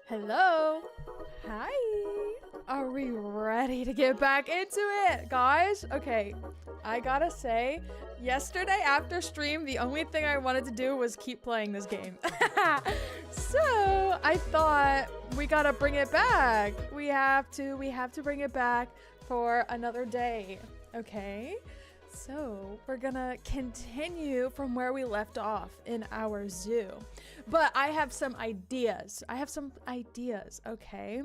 Hello. Hi. Are we ready to get back into it, guys? Okay, I gotta say, yesterday after stream, the only thing I wanted to do was keep playing this game. So I thought we gotta bring it back. We have to bring it back for another day. Okay. So we're gonna continue from where we left off in our zoo. But I have some ideas. Okay?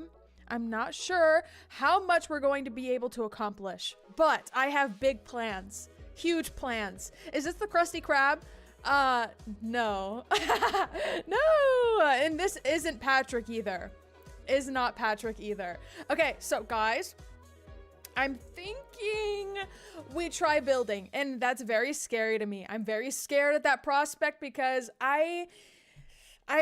I'm not sure how much we're going to be able to accomplish, but I have big plans. Huge plans. Is this the Krusty Krab? No. No! And this isn't Patrick either. Is not Patrick either. Okay, so guys, I'm thinking we try building, and that's very scary to me. I'm very scared at that prospect because I'm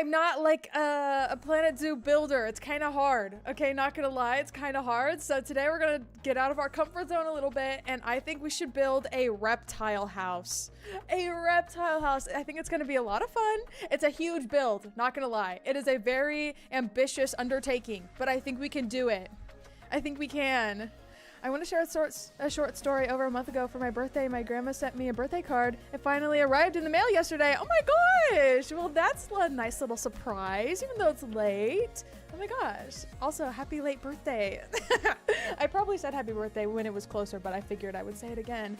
not like a Planet Zoo builder. It's kind of hard. Okay, not gonna lie, it's kind of hard. So today we're gonna get out of our comfort zone a little bit, and I think we should build a reptile house. A reptile house. I think it's gonna be a lot of fun. It's a huge build, not gonna lie. It is a very ambitious undertaking, but I think we can do it. I think we can. I want to share a short story. Over a month ago for my birthday, my grandma sent me a birthday card. It finally arrived in the mail yesterday. Oh my gosh! Well, that's a nice little surprise, even though it's late. Oh my gosh. Also, happy late birthday. I probably said happy birthday when it was closer, but I figured I would say it again.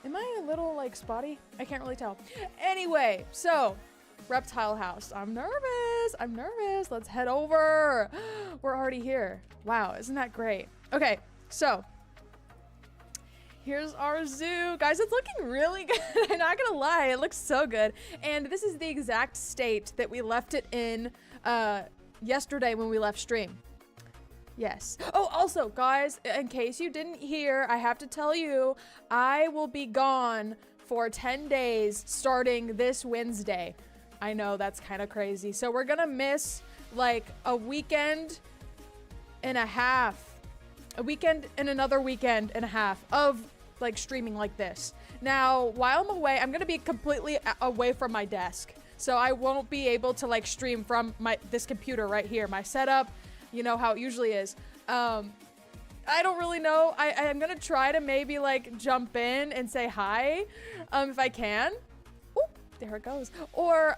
Am I a little like spotty? I can't really tell. Anyway, so reptile house. I'm nervous. Let's head over. We're already here. Wow, isn't that great? Okay, so here's our zoo. Guys, it's looking really good. I'm not gonna lie, it looks so good. And this is the exact state that we left it in yesterday when we left stream. Yes. Oh, also, guys, in case you didn't hear, I have to tell you, I will be gone for 10 days starting this Wednesday. I know, that's kind of crazy. So we're gonna miss like a weekend and a half. A weekend and another weekend and a half of like streaming like this. Now, while I'm away, I'm gonna be completely away from my desk. So I won't be able to like stream from this computer right here. My setup, you know how it usually is. I don't really know. I'm gonna try to maybe like jump in and say hi, if I can. There it goes. Or,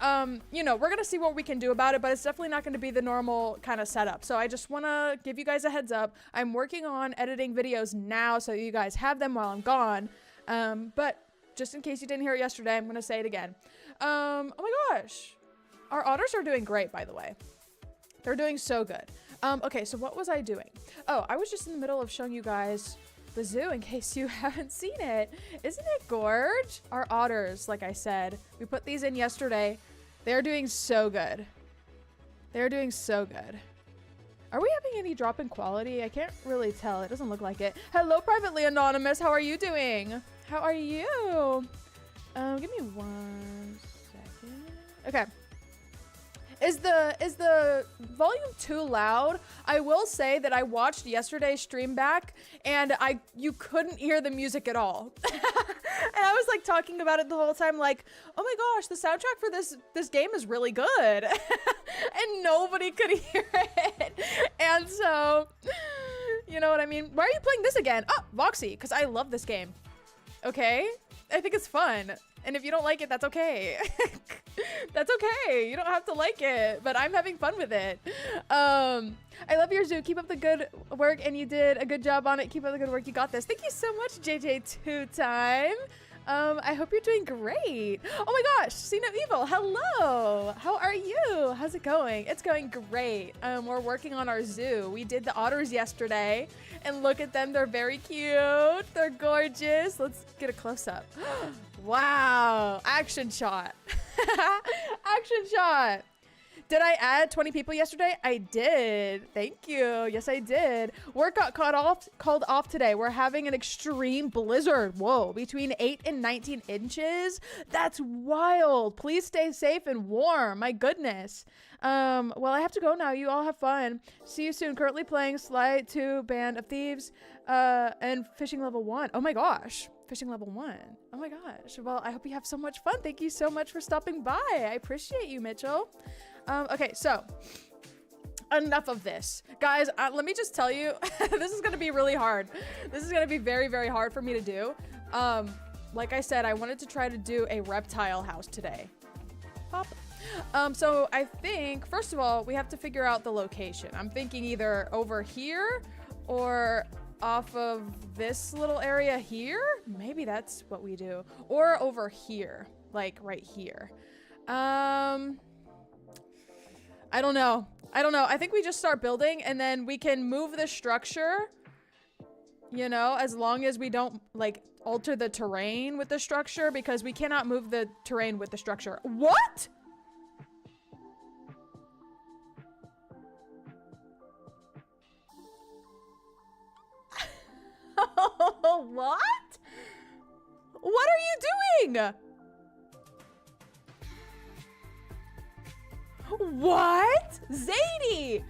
you know, we're gonna see what we can do about it, but it's definitely not gonna be the normal kind of setup. So I just wanna give you guys a heads up. I'm working on editing videos now so you guys have them while I'm gone. But just in case you didn't hear it yesterday, I'm gonna say it again. Oh my gosh. Our otters are doing great, by the way. They're doing so good. Okay, so what was I doing? Oh, I was just in the middle of showing you guys the zoo in case you haven't seen it. Isn't it gorge? Our otters, like I said, we put these in yesterday. They're doing so good. They're doing so good. Are we having any drop in quality? I can't really tell. It doesn't look like it. Hello, privately anonymous. How are you doing? How are you? Give me 1 second. Okay. Is the volume too loud? I will say that I watched yesterday's stream back and you couldn't hear the music at all. And I was like talking about it the whole time like, oh my gosh, the soundtrack for this game is really good. And nobody could hear it. And so, you know what I mean? Why are you playing this again? Oh, Voxy, because I love this game. Okay? I think it's fun. And if you don't like it, that's okay. That's okay. You don't have to like it, but I'm having fun with it. I love your zoo. Keep up the good work, and you did a good job on it. Keep up the good work. You got this. Thank you so much, JJ2Time. I hope you're doing great. Oh my gosh, See No Evil. Hello. How are you? How's it going? It's going great. We're working on our zoo. We did the otters yesterday, and look at them. They're very cute. They're gorgeous. Let's get a close-up. Wow. Action shot. Action shot. Did I add 20 people yesterday? I did. Thank you. Yes, I did. Work got called off today. We're having an extreme blizzard. Whoa, between 8 and 19 inches. That's wild. Please stay safe and warm. My goodness. Well, I have to go now. You all have fun. See you soon. Currently playing Slide 2 Band of Thieves and Fishing Level 1. Oh my gosh. Fishing level 1. Oh my gosh. Well, I hope you have so much fun. Thank you so much for stopping by. I appreciate you, Mitchell. Okay, so enough of this. Guys, let me just tell you, this is gonna be really hard. This is gonna be very, very hard for me to do. Like I said, I wanted to try to do a reptile house today. Pop. So I think, first of all, we have to figure out the location. I'm thinking either over here or off of this little area here. Maybe that's what we do. Or over here, like right here. I don't know. I think we just start building and then we can move the structure, you know, as long as we don't like alter the terrain with the structure, because we cannot move the terrain with the structure. What? What? What are you doing? What? Zadie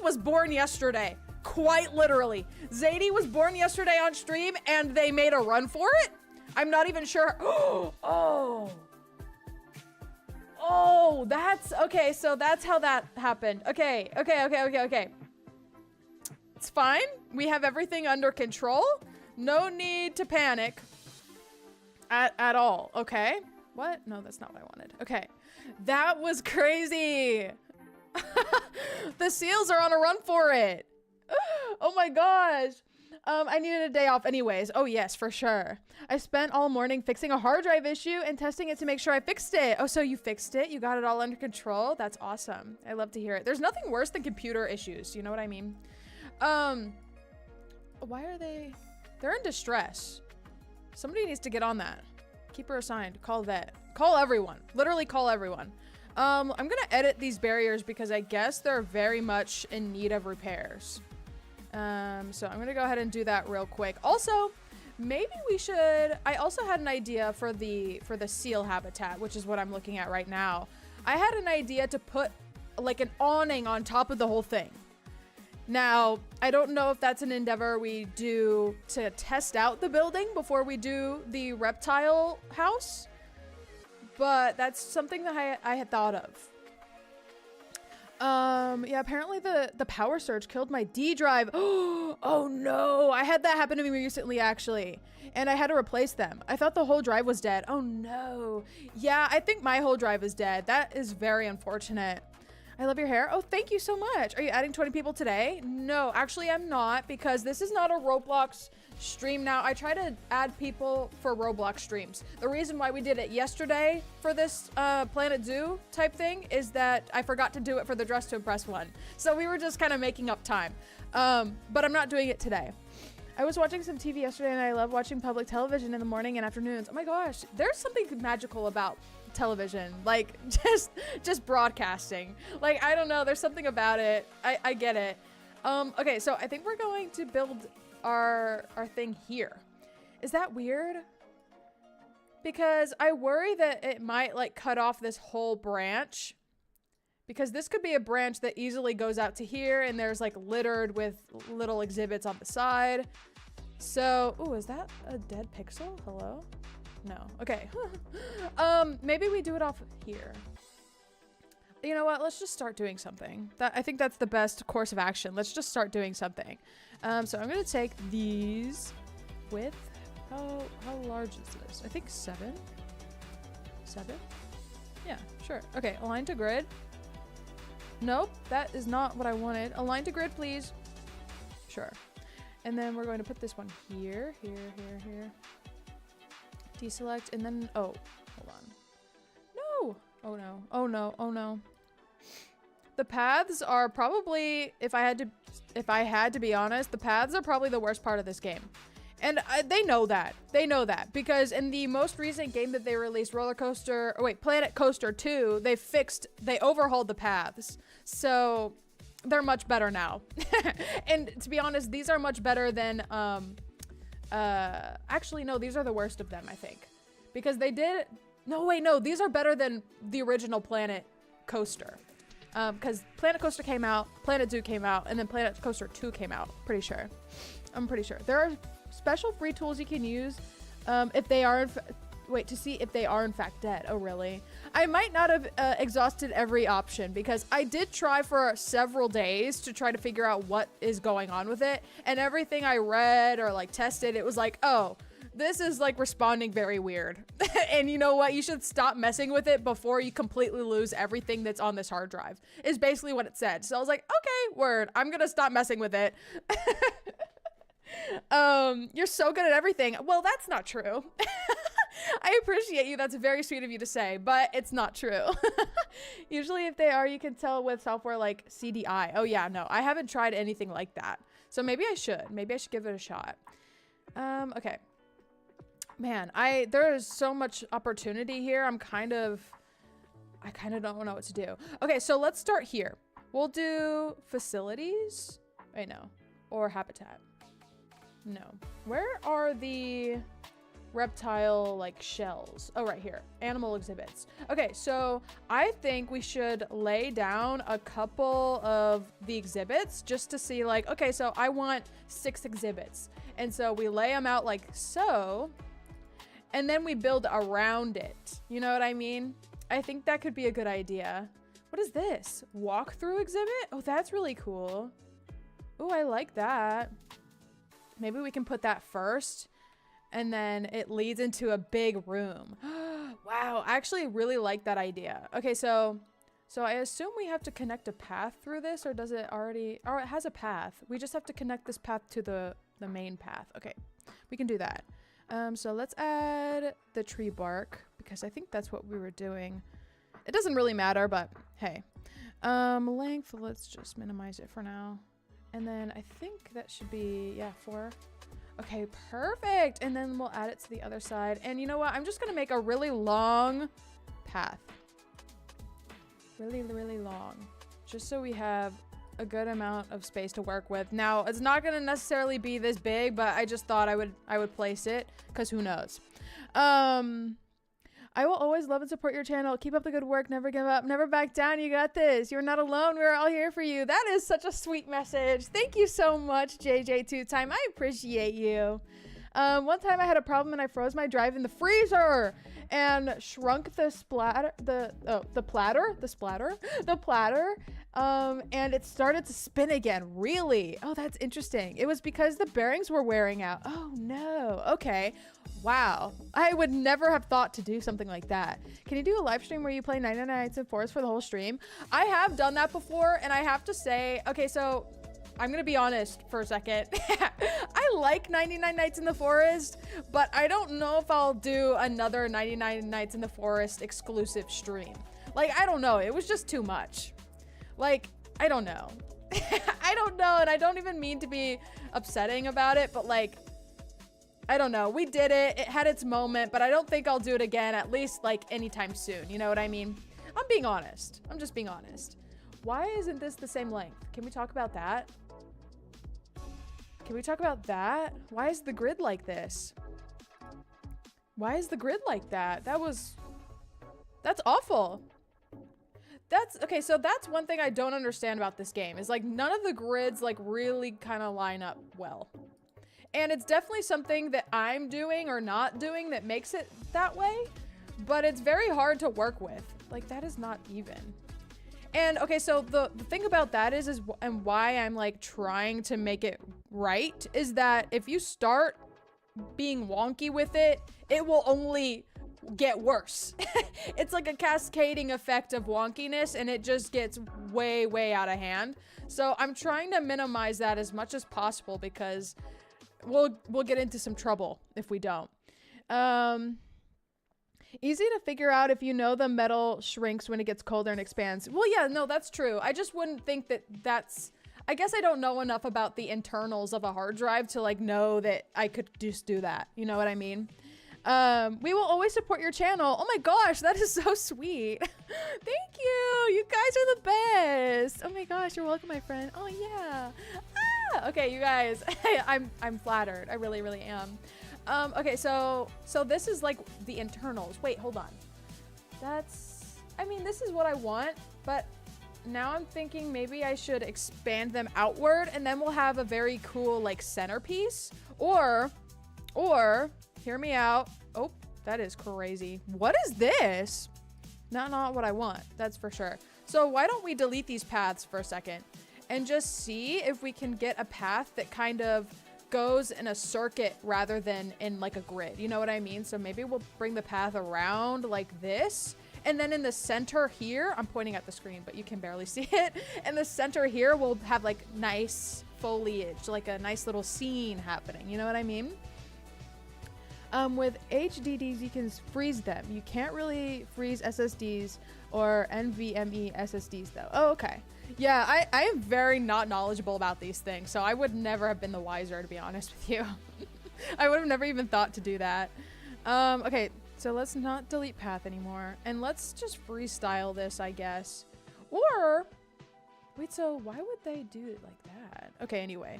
was born yesterday. Quite literally. Zadie was born yesterday on stream and they made a run for it? I'm not even sure. Oh, that's okay. So that's how that happened. Okay. It's fine. We have everything under control. No need to panic at all. Okay. What? No, that's not what I wanted. Okay. That was crazy. The seals are on a run for it. Oh my gosh. I needed a day off anyways. Oh yes, for sure. I spent all morning fixing a hard drive issue and testing it to make sure I fixed it. Oh, so you fixed it? You got it all under control? That's awesome. I love to hear it. There's nothing worse than computer issues. You know what I mean? Why are they? They're in distress. Somebody needs to get on that. Keep her assigned. Call vet. Call everyone. Literally call everyone. I'm gonna edit these barriers because I guess they're very much in need of repairs. So I'm gonna go ahead and do that real quick. Also, maybe we should, I also had an idea for the seal habitat, which is what I'm looking at right now. I had an idea to put like an awning on top of the whole thing. Now, I don't know if that's an endeavor we do to test out the building before we do the reptile house, but that's something that I had thought of. Yeah, apparently the power surge killed my D drive. Oh no, I had that happen to me recently actually, and I had to replace them. I thought the whole drive was dead. Oh no. Yeah, I think my whole drive is dead. That is very unfortunate. I love your hair. Oh, thank you so much. Are you adding 20 people today? No, actually I'm not, because this is not a Roblox stream now. I try to add people for Roblox streams. The reason why we did it yesterday for this Planet Zoo type thing is that I forgot to do it for the Dress to Impress one. So we were just kind of making up time. But I'm not doing it today. I was watching some TV yesterday and I love watching public television in the morning and afternoons. Oh my gosh, there's something magical about television, like just broadcasting. Like, I don't know, there's something about it. I get it. Okay, so I think we're going to build our thing here. Is that weird? Because I worry that it might like cut off this whole branch, because this could be a branch that easily goes out to here and there's like littered with little exhibits on the side. So, ooh, is that a dead pixel? Hello? No. Okay. Maybe we do it off here. You know what? Let's just start doing something. I think that's the best course of action. Let's just start doing something. So I'm gonna take these with how large is this? I think 7. 7? Yeah, sure. Okay, align to grid. Nope, that is not what I wanted. Align to grid, please. Sure. And then we're going to put this one here, here. Deselect, and then, oh, hold on. No! Oh no, oh no, oh no. The paths are probably, if I had to be honest, the paths are probably the worst part of this game. And they know that. They know that. Because in the most recent game that they released, Planet Coaster 2, they overhauled the paths. So they're much better now. And to be honest, these are much better than, actually, no, these are the worst of them, I think. Because they did, no, wait, no, these are better than the original Planet Coaster. Because Planet Coaster came out, Planet Zoo came out, and then Planet Coaster 2 came out, pretty sure. I'm pretty sure. There are special free tools you can use if they are wait, to see if they are in fact dead. Oh, really? I might not have exhausted every option because I did try for several days to try to figure out what is going on with it. And everything I read or like tested, it was like, oh, this is like responding very weird. And you know what? You should stop messing with it before you completely lose everything that's on this hard drive, is basically what it said. So I was like, okay, word, I'm gonna stop messing with it. You're so good at everything. Well, that's not true. I appreciate you. That's very sweet of you to say, but it's not true. Usually if they are, you can tell with software like CDI. Oh yeah, no, I haven't tried anything like that. So maybe I should give it a shot. Okay. Man, there is so much opportunity here. I kind of don't know what to do. Okay, so let's start here. We'll do facilities. Wait, no. Or habitat. No. Where are the reptile like shells? Oh, right here. Animal exhibits. Okay, so I think we should lay down a couple of the exhibits just to see like, okay, so I want 6 exhibits. And so we lay them out like so, and then we build around it. You know what I mean? I think that could be a good idea. What is this? Walkthrough exhibit? Oh, that's really cool. Oh, I like that. Maybe we can put that first, and then it leads into a big room. Wow, I actually really like that idea. Okay, so I assume we have to connect a path through this, or does it already, or it has a path. We just have to connect this path to the main path. Okay, we can do that. So let's add the tree bark, because I think that's what we were doing. It doesn't really matter, but hey. Length, let's just minimize it for now. And then I think that should be, yeah, 4. Okay, perfect. And then we'll add it to the other side. And you know what? I'm just gonna make a really long path. Really, really long. Just so we have a good amount of space to work with. Now, it's not gonna necessarily be this big, but I just thought I would place it, because who knows? I will always love and support your channel. Keep up the good work. Never give up. Never back down. You got this. You're not alone. We're all here for you. That is such a sweet message. Thank you so much, JJ2Time. I appreciate you. One time I had a problem and I froze my drive in the freezer and shrunk the splatter, the platter, and it started to spin again. Really? Oh, that's interesting. It was because the bearings were wearing out. Oh no. Okay. Wow. I would never have thought to do something like that. Can you do a live stream where you play 99 Nights in Forest for the whole stream? I have done that before, and I have to say, okay, so I'm gonna be honest for a second. I like 99 Nights in the Forest, but I don't know if I'll do another 99 Nights in the Forest exclusive stream. Like, I don't know. It was just too much. Like, I don't know. I don't know, and I don't even mean to be upsetting about it, but like, I don't know. We did it. It had its moment, but I don't think I'll do it again, at least like anytime soon. You know what I mean? I'm being honest. I'm just being honest. Why isn't this the same length? Can we talk about that? Can we talk about that? Why is the grid like this? Why is the grid like that? That's awful. Okay, so that's one thing I don't understand about this game, is like none of the grids like really kind of line up well. And it's definitely something that I'm doing or not doing that makes it that way, but it's very hard to work with. Like, that is not even. And okay, so the thing about that is and why I'm like trying to make it right, is that if you start being wonky with it, it will only get worse. It's like a cascading effect of wonkiness, and it just gets way, way out of hand. So I'm trying to minimize that as much as possible, because we'll get into some trouble if we don't. Easy to figure out if you know the metal shrinks when it gets colder and expands. Well, yeah, no, that's true. I just wouldn't think that's... I guess I don't know enough about the internals of a hard drive to like know that I could just do that. You know what I mean? We will always support your channel. Oh my gosh, that is so sweet. Thank you. You guys are the best. Oh my gosh, you're welcome, my friend. Oh yeah. Ah, okay, you guys. I'm flattered. I really, really am. Okay, so this is like the internals. Wait, hold on. I mean, this is what I want, but now I'm thinking maybe I should expand them outward, and then we'll have a very cool like centerpiece, or hear me out. Oh, That is crazy. What is this? Not what I want, that's for sure. So why don't we delete these paths for a second and just see if we can get a path that kind of goes in a circuit rather than in like a grid. You know what I mean? So maybe we'll bring the path around like this. And then in the center here, I'm pointing at the screen, but you can barely see it. In the center here, we'll have like nice foliage, like a nice little scene happening. You know what I mean? With HDDs, you can freeze them. You can't really freeze SSDs or NVMe SSDs though. Oh, okay. Yeah, I am very not knowledgeable about these things, so I would never have been the wiser, to be honest with you. I would have never even thought to do that. Okay, so let's not delete path anymore, and let's just freestyle this, I guess. Or, wait, so why would they do it like that? Okay, anyway.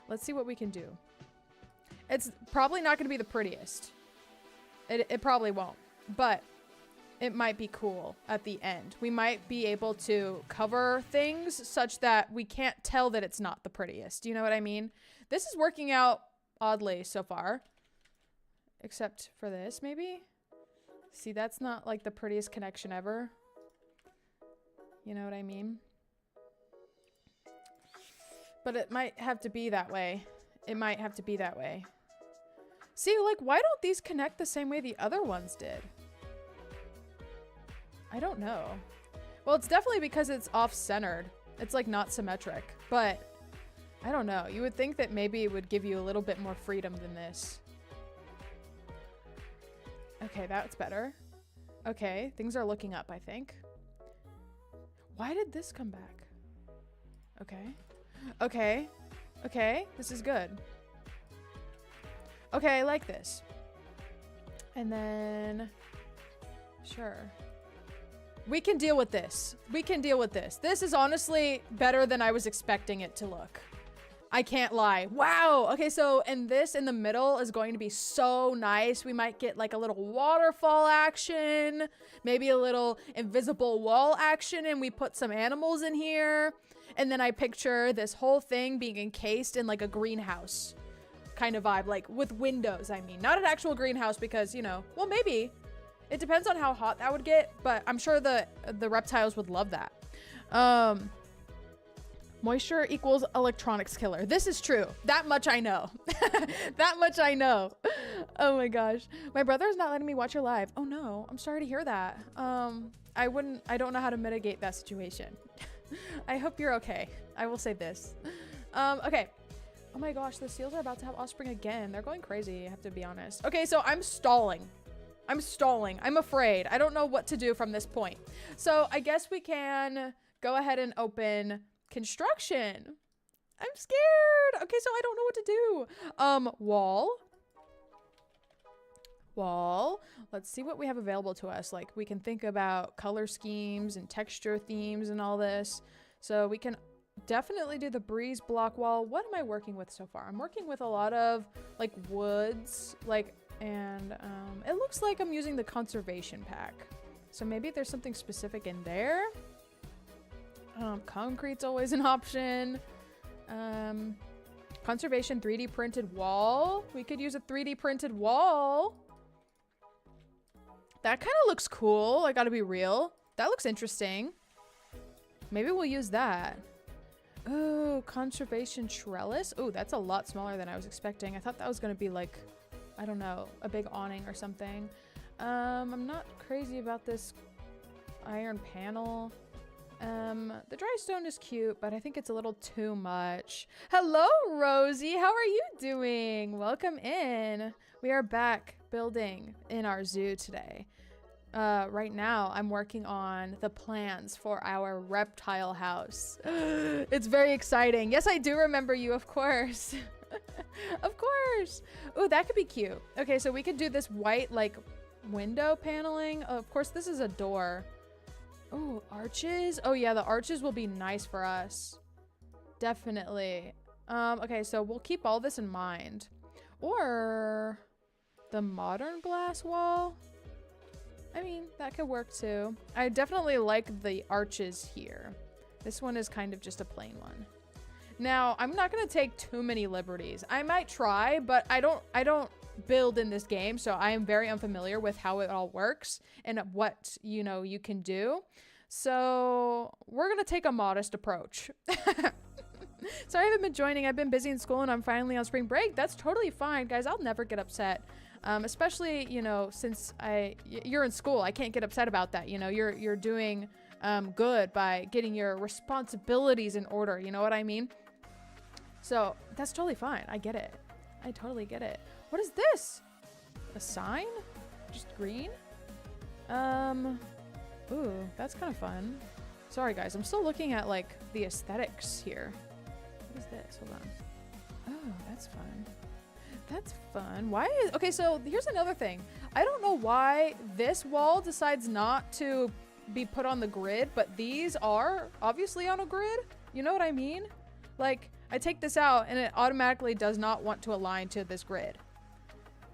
Let's see what we can do. It's probably not going to be the prettiest. It probably won't, but it might be cool at the end. We might be able to cover things such that we can't tell that it's not the prettiest. You know what I mean? This is working out oddly so far. Except for this, maybe? See, that's not like the prettiest connection ever. You know what I mean? But it might have to be that way. It might have to be that way. See, like, why don't these connect the same way the other ones did? I don't know. Well, it's definitely because it's off-centered. It's like not symmetric, but I don't know. You would think that maybe it would give you a little bit more freedom than this. Okay, that's better. Okay, things are looking up, I think. Why did this come back? Okay. Okay. Okay, this is good. Okay, I like this. And then, sure. We can deal with this. We can deal with this. This is honestly better than I was expecting it to look. I can't lie. Wow. Okay, so, and this in the middle is going to be so nice. We might get like a little waterfall action, maybe a little invisible wall action, and we put some animals in here. And then I picture this whole thing being encased in like a greenhouse kind of vibe, like with windows, I mean. Not an actual greenhouse because, you know, well, maybe. It depends on how hot that would get, but I'm sure the reptiles would love that. Moisture equals electronics killer. This is true. That much I know. That much I know. Oh my gosh. My brother is not letting me watch your live. Oh no, I'm sorry to hear that. I don't know how to mitigate that situation. I hope you're okay. I will say this. Okay. Oh my gosh, the seals are about to have offspring again. They're going crazy, I have to be honest. Okay, so I'm stalling. I'm afraid. I don't know what to do from this point. So I guess we can go ahead and open construction. I'm scared. Okay, so I don't know what to do. Wall. Let's see what we have available to us. Like, we can think about color schemes and texture themes and all this. So we can definitely do the breeze block wall. What am I working with so far? I'm working with a lot of like woods, like, and it looks like I'm using the conservation pack. So maybe there's something specific in there. Concrete's always an option. Conservation 3D printed wall. We could use a 3D printed wall. That kind of looks cool. I gotta be real. That looks interesting. Maybe we'll use that. Oh, conservation trellis. Oh, that's a lot smaller than I was expecting. I thought that was gonna be like, I don't know, a big awning or something. I'm not crazy about this iron panel. The dry stone is cute, but I think it's a little too much. Hello, Rosie. How are you doing? Welcome in. We are back building in our zoo today. Right now, I'm working on the plans for our reptile house. It's very exciting. Yes, I do remember you, of course. Of course. Oh, that could be cute. Okay, so we could do this white, like, window paneling. Oh, of course, this is a door. Oh, arches. Oh, yeah, the arches will be nice for us. Definitely. Okay, so we'll keep all this in mind. Or the modern glass wall. I mean, that could work too. I definitely like the arches here. This one is kind of just a plain one. Now, I'm not gonna take too many liberties. I might try, but I don't build in this game, so I am very unfamiliar with how it all works and what, you know, you can do. So we're gonna take a modest approach. So I haven't been joining. I've been busy in school and I'm finally on spring break. That's totally fine, guys. I'll never get upset. Especially, you know, since you're in school, I can't get upset about that. You know, you're doing good by getting your responsibilities in order. You know what I mean? So that's totally fine. I get it. I totally get it. What is this? A sign? Just green? Ooh, that's kind of fun. Sorry, guys. I'm still looking at, like, the aesthetics here. What is this? Hold on. Oh, that's fun. That's fun. Why is... Okay, so here's another thing. I don't know why this wall decides not to be put on the grid, but these are obviously on a grid. You know what I mean? Like, I take this out and it automatically does not want to align to this grid.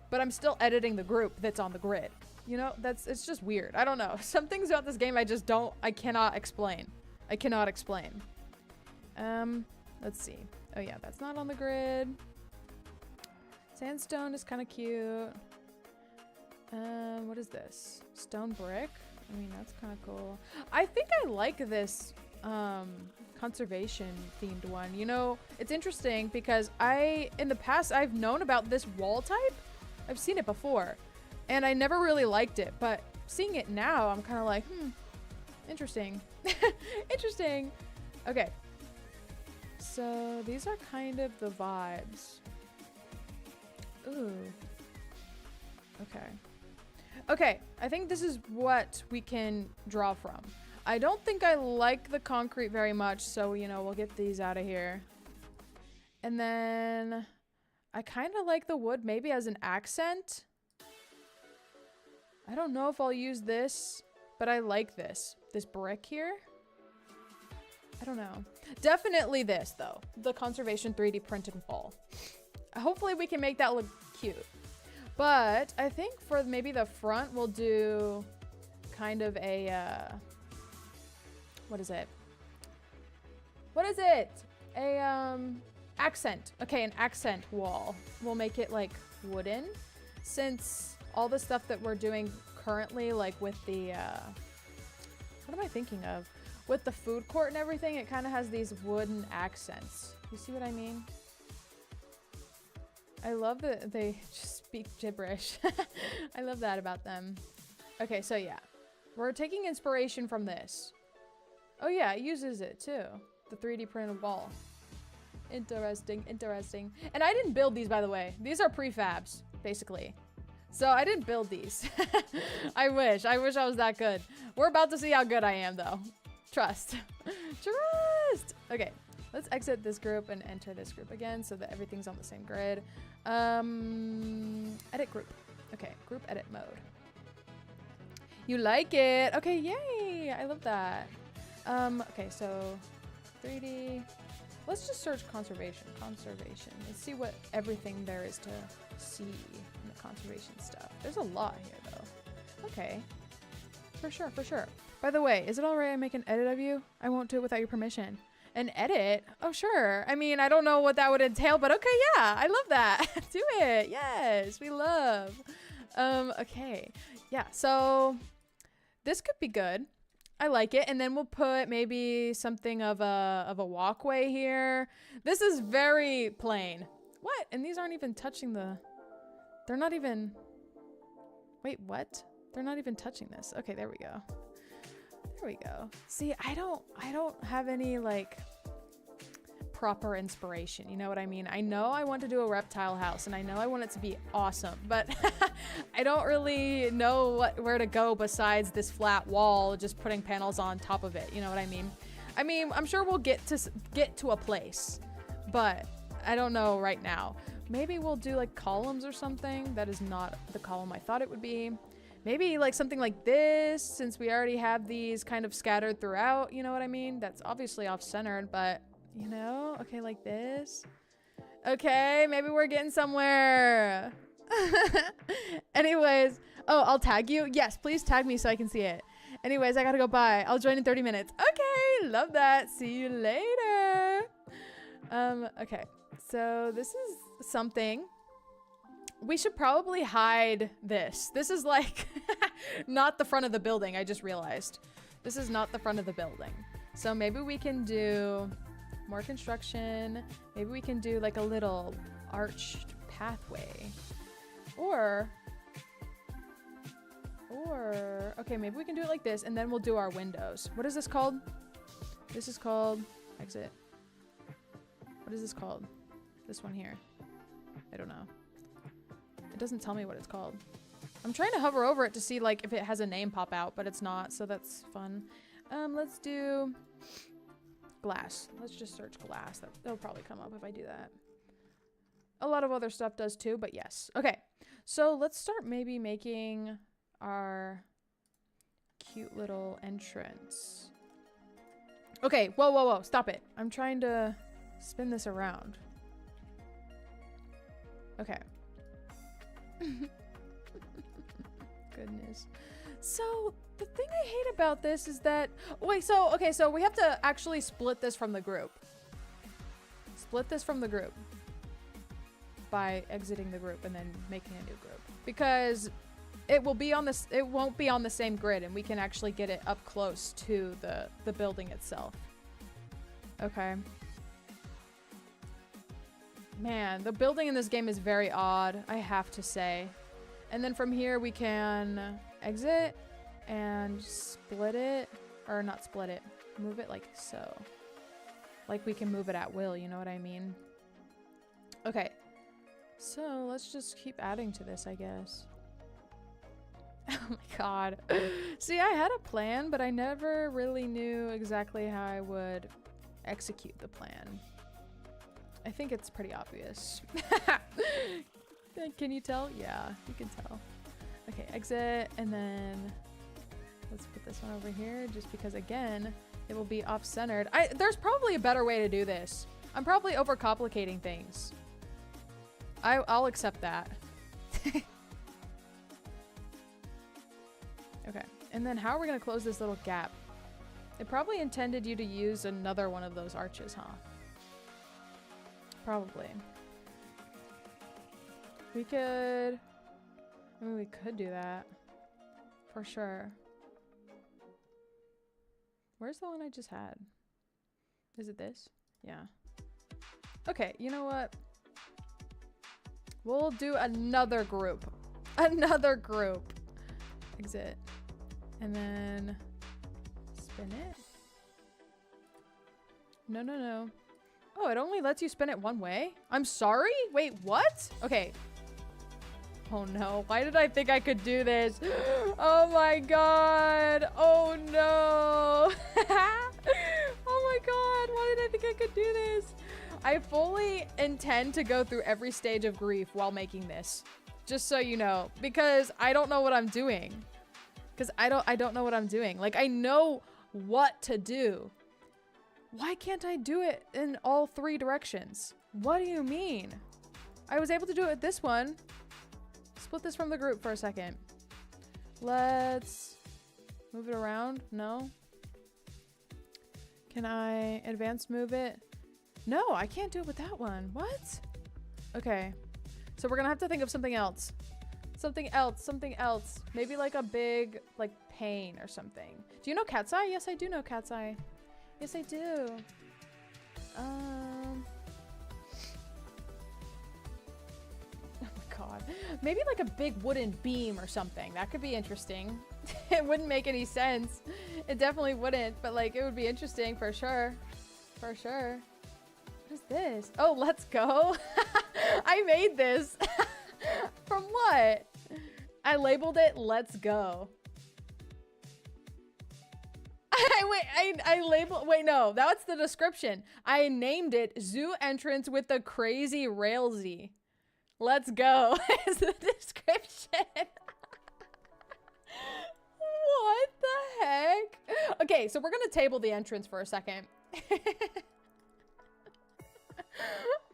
But I'm still editing the group that's on the grid. You know, it's just weird. I don't know. Some things about this game I cannot explain. I cannot explain. Let's see. Oh yeah, that's not on the grid. Sandstone is kind of cute. What is this? Stone brick? I mean, that's kind of cool. I think I like this conservation themed one. You know, it's interesting because in the past I've known about this wall type. I've seen it before and I never really liked it, but seeing it now I'm kind of like, interesting. Interesting. Okay, so these are kind of the vibes. Ooh, okay, I think this is what we can draw from. I don't think I like the concrete very much, so, you know, we'll get these out of here. And then I kind of like the wood maybe as an accent. I don't know if I'll use this, but I like this brick here. I don't know. Definitely this, though. The conservation 3D printed wall. Hopefully we can make that look cute. But I think for maybe the front, we'll do kind of a, what is it? What is it? Accent. Okay, an accent wall. We'll make it like wooden, since all the stuff that we're doing currently, like with the, what am I thinking of? With the food court and everything, it kind of has these wooden accents. You see what I mean? I love that they just speak gibberish. I love that about them. Okay, so yeah. We're taking inspiration from this. Oh yeah, it uses it too. The 3D printed wall. Interesting, interesting. And I didn't build these, by the way. These are prefabs, basically. So I didn't build these. I wish I was that good. We're about to see how good I am, though. Trust. Trust! Okay, let's exit this group and enter this group again so that everything's on the same grid. Edit group. Okay, group edit mode. You like it? Okay, yay! I love that. Okay, so 3D. Let's just search conservation. Conservation. Let's see what everything there is to see in the conservation stuff. There's a lot here, though. Okay. For sure, for sure. By the way, is it alright I make an edit of you? I won't do it without your permission. An edit? Oh, sure. I mean, I don't know what that would entail, but okay, yeah. I love that. Do it. Yes, we love. Okay. Yeah, so this could be good. I like it. And then we'll put maybe something of a walkway here. This is very plain. What? And these aren't even touching they're not even, wait, what? They're not even touching this. Okay, there we go. There we go. See, I don't have any like proper inspiration. You know what I mean? I know I want to do a reptile house and I know I want it to be awesome, but I don't really know where to go besides this flat wall, just putting panels on top of it. You know what I mean? I mean, I'm sure we'll get to a place, but I don't know right now. Maybe we'll do like columns or something. That is not the column I thought it would be. Maybe like something like this, since we already have these kind of scattered throughout, you know what I mean? That's obviously off-centered, but you know, okay, like this. Okay, maybe we're getting somewhere. Anyways, oh, I'll tag you. Yes, please tag me so I can see it. Anyways, I gotta go bye. I'll join in 30 minutes. Okay, love that. See you later. Okay, so this is something we should probably hide this. This is like not the front of the building. I just realized this is not the front of the building. So maybe we can do more construction. Maybe we can do like a little arched pathway, or okay, maybe we can do it like this, and then we'll do our windows. What is this called? This is called exit. What is this called? This one here. I don't know. It doesn't tell me what it's called. I'm trying to hover over it to see like if it has a name pop out, but it's not, so that's fun. Let's do glass. Let's just search glass. That'll probably come up if I do that. A lot of other stuff does too, but yes. Okay, so let's start maybe making our cute little entrance. Okay, whoa, whoa, whoa, stop it. I'm trying to spin this around. Okay. Goodness. So the thing I hate about this is that, wait, so, okay, so we have to actually split this from the group. Split this from the group by exiting the group and then making a new group, because it will be on this, it won't be on the same grid, and we can actually get it up close to the building itself. Okay. Man, the building in this game is very odd, I have to say. And then from here we can exit and split it, or not split it, move it like so. Like we can move it at will, you know what I mean? Okay, so let's just keep adding to this, I guess. Oh my god. See, I had a plan, but I never really knew exactly how I would execute the plan. I think it's pretty obvious. Can you tell? Yeah, you can tell. Okay, exit, and then let's put this one over here, just because, again, it will be off-centered. There's probably a better way to do this. I'm probably overcomplicating things. I'll accept that. Okay, and then how are we gonna close this little gap? It probably intended you to use another one of those arches, huh? Probably. We could, I mean, we could do that for sure. Where's the one I just had? Is it this? Yeah. Okay, you know what? We'll do another group. Another group. Exit. And then spin it. No, no, no. Oh, it only lets you spin it one way? I'm sorry? Wait, what? Okay. Oh no, why did I think I could do this? Oh my god. Oh no. Oh my god, why did I think I could do this? I fully intend to go through every stage of grief while making this. Just so you know, because I don't know what I'm doing. Because I don't know what I'm doing. Like, I know what to do. Why can't I do it in all three directions? What do you mean? I was able to do it with this one. Split this from the group for a second. Let's move it around. No. Can I advance move it? No, I can't do it with that one. What? Okay. So we're gonna have to think of something else. Something else, something else. Maybe like a big, like, pane or something. Do you know Cat's Eye? Yes, I do know Cat's Eye. Yes, I do. Oh my god. Maybe like a big wooden beam or something. That could be interesting. It wouldn't make any sense. It definitely wouldn't, but like it would be interesting for sure. For sure. What is this? Oh, let's go. I made this. From what? I labeled it let's go. Wait, no, that's the description. I named it Zoo Entrance with the Crazy Railsy. Let's go is the description. What the heck? Okay, so we're gonna table the entrance for a second.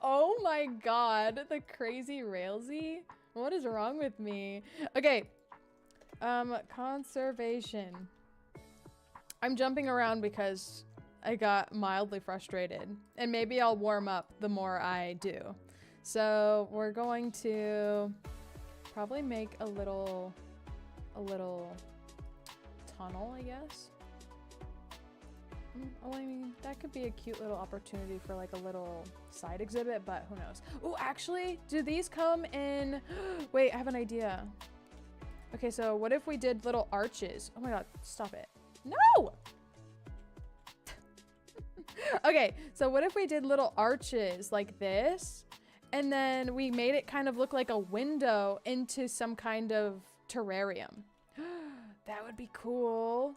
Oh my god, the Crazy Railsy? What is wrong with me? Okay, conservation. I'm jumping around because I got mildly frustrated, and maybe I'll warm up the more I do. So we're going to probably make a little tunnel, I guess. Well, I mean, that could be a cute little opportunity for like a little side exhibit, but who knows? Oh, actually, do these come in? Wait, I have an idea. Okay, so what if we did little arches? Oh my God, stop it. No! Okay, so what if we did little arches like this, and then we made it kind of look like a window into some kind of terrarium? That would be cool.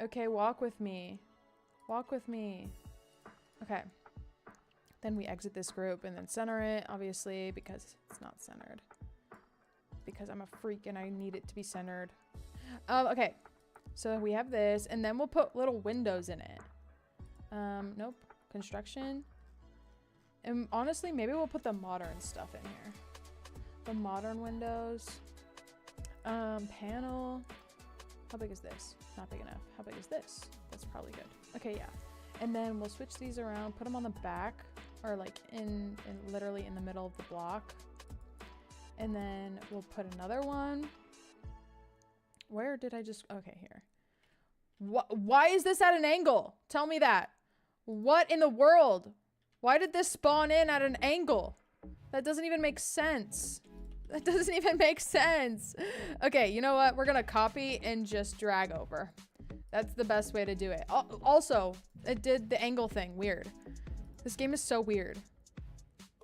Okay, walk with me. Walk with me. Okay. Then we exit this group and then center it, obviously, because it's not centered. Because I'm a freak and I need it to be centered. Okay. So we have this, and then we'll put little windows in it. Nope. Construction. And honestly, maybe we'll put the modern stuff in here. The modern windows. Panel. How big is this? Not big enough. How big is this? That's probably good. Okay, yeah. And then we'll switch these around, put them on the back, or like in literally in the middle of the block. And then we'll put another one. Where did I just, okay, here. Why is this at an angle? Tell me that. What in the world? Why did this spawn in at an angle? That doesn't even make sense. That doesn't even make sense. Okay, you know what? We're gonna copy and just drag over. That's the best way to do it. Also, it did the angle thing. Weird. This game is so weird.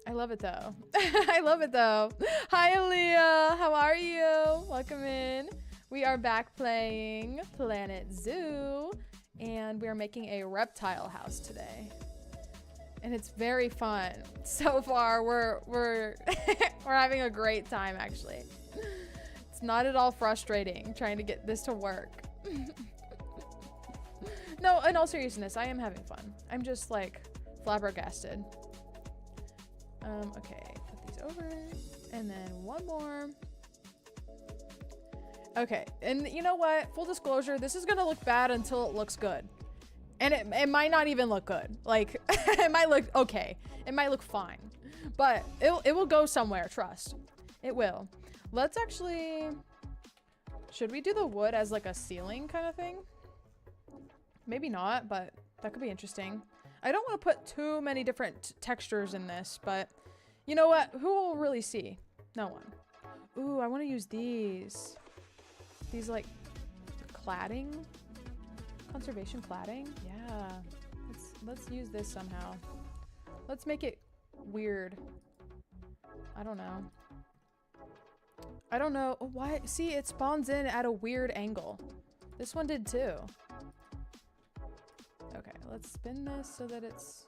I love it though. I love it though. Hi, Aaliyah. How are you? Welcome in. We are back playing Planet Zoo, and we are making a reptile house today. And it's very fun. So far, we're we're having a great time, actually. It's not at all frustrating trying to get this to work. No, in all seriousness, I am having fun. I'm just like flabbergasted. Okay, put these over, and then one more. Okay, and you know what? Full disclosure, this is gonna look bad until it looks good. And it might not even look good. Like, it might look okay. It might look fine. But it will go somewhere, trust. It will. Let's actually... Should we do the wood as like a ceiling kind of thing? Maybe not, but that could be interesting. I don't want to put too many different textures in this, but you know what? Who will really see? No one. Ooh, I want to use these. These like cladding. Conservation cladding? Yeah. Let's use this somehow. Let's make it weird. I don't know. I don't know. Why? See, it spawns in at a weird angle. This one did too. Okay, let's spin this so that it's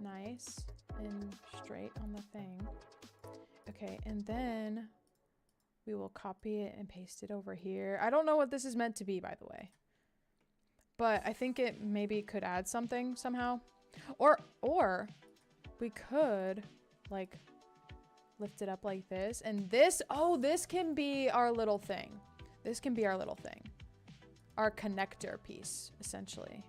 nice and straight on the thing. Okay, and then we will copy it and paste it over here. I don't know what this is meant to be, by the way. But I think it maybe could add something somehow. Or we could like lift it up like this, and this, oh, this can be our little thing. This can be our little thing. Our connector piece, essentially,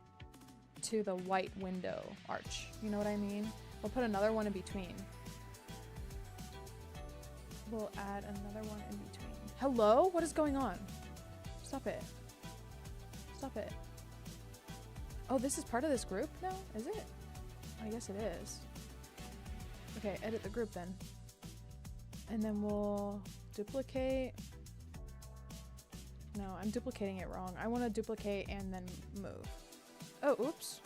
to the white window arch. You know what I mean? We'll put another one in between. We'll add another one in between. Hello? What is going on? Stop it. Stop it. Oh, this is part of this group now? Is it? I guess it is. Okay, edit the group then. And then we'll duplicate. No, I'm duplicating it wrong. I want to duplicate and then move. Oh, oops.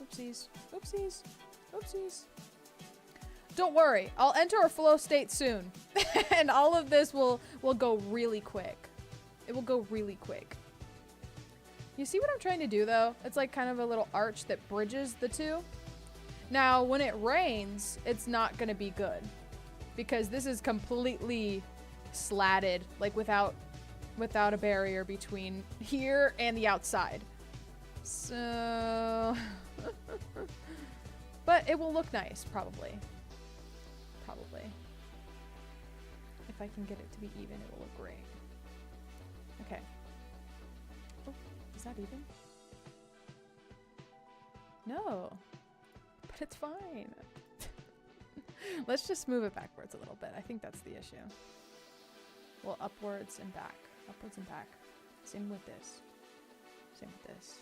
Oopsies. Oopsies. Oopsies. Don't worry. I'll enter a flow state soon. And all of this will go really quick. It will go really quick. You see what I'm trying to do though? It's like kind of a little arch that bridges the two. Now, when it rains, it's not gonna be good because this is completely slatted, like without a barrier between here and the outside. So, but it will look nice, probably. Probably. If I can get it to be even, it will look great. Okay. Oh, is that even? No, but it's fine. Let's just move it backwards a little bit. I think that's the issue. Well, upwards and back. Upwards and back. Same with this. Same with this.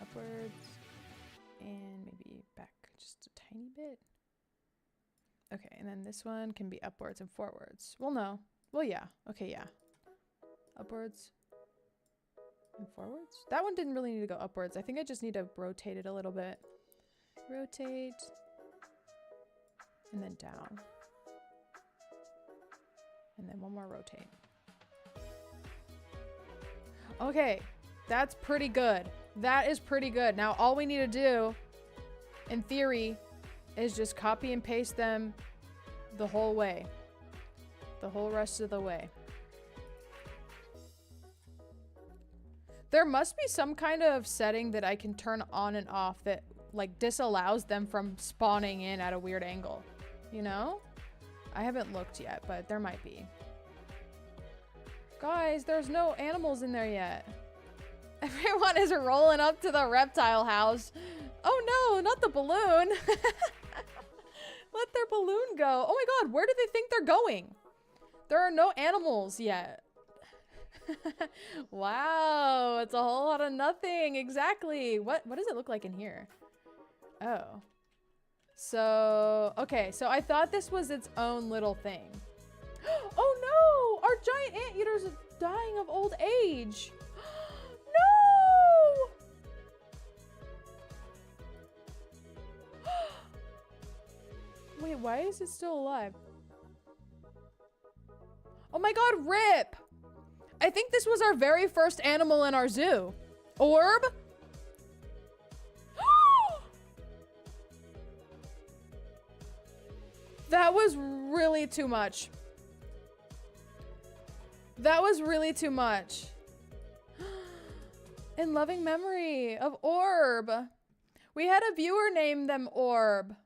Upwards. And maybe back just a tiny bit. Okay, and then this one can be upwards and forwards. Well, no. Well, yeah. Okay, yeah. Upwards and forwards. That one didn't really need to go upwards. I think I just need to rotate it a little bit. Rotate. And then down. And then one more rotate. Okay, that's pretty good. That is pretty good. Now, all we need to do, in theory, is just copy and paste them the whole way. The whole rest of the way. There must be some kind of setting that I can turn on and off that, like, disallows them from spawning in at a weird angle. You know? I haven't looked yet, but there might be. Guys, there's no animals in there yet. Everyone is rolling up to the reptile house. Oh no, not the balloon. Let their balloon go. Oh my god, where do they think they're going? There are no animals yet. Wow, it's a whole lot of nothing. Exactly. What does it look like in here? Oh. So, okay, so I thought this was its own little thing. Oh no! Our giant anteaters are dying of old age. No! Wait, why is it still alive? Oh my god, rip! I think this was our very first animal in our zoo. Orb? That was really too much. That was really too much. In loving memory of Orb. We had a viewer name them Orb.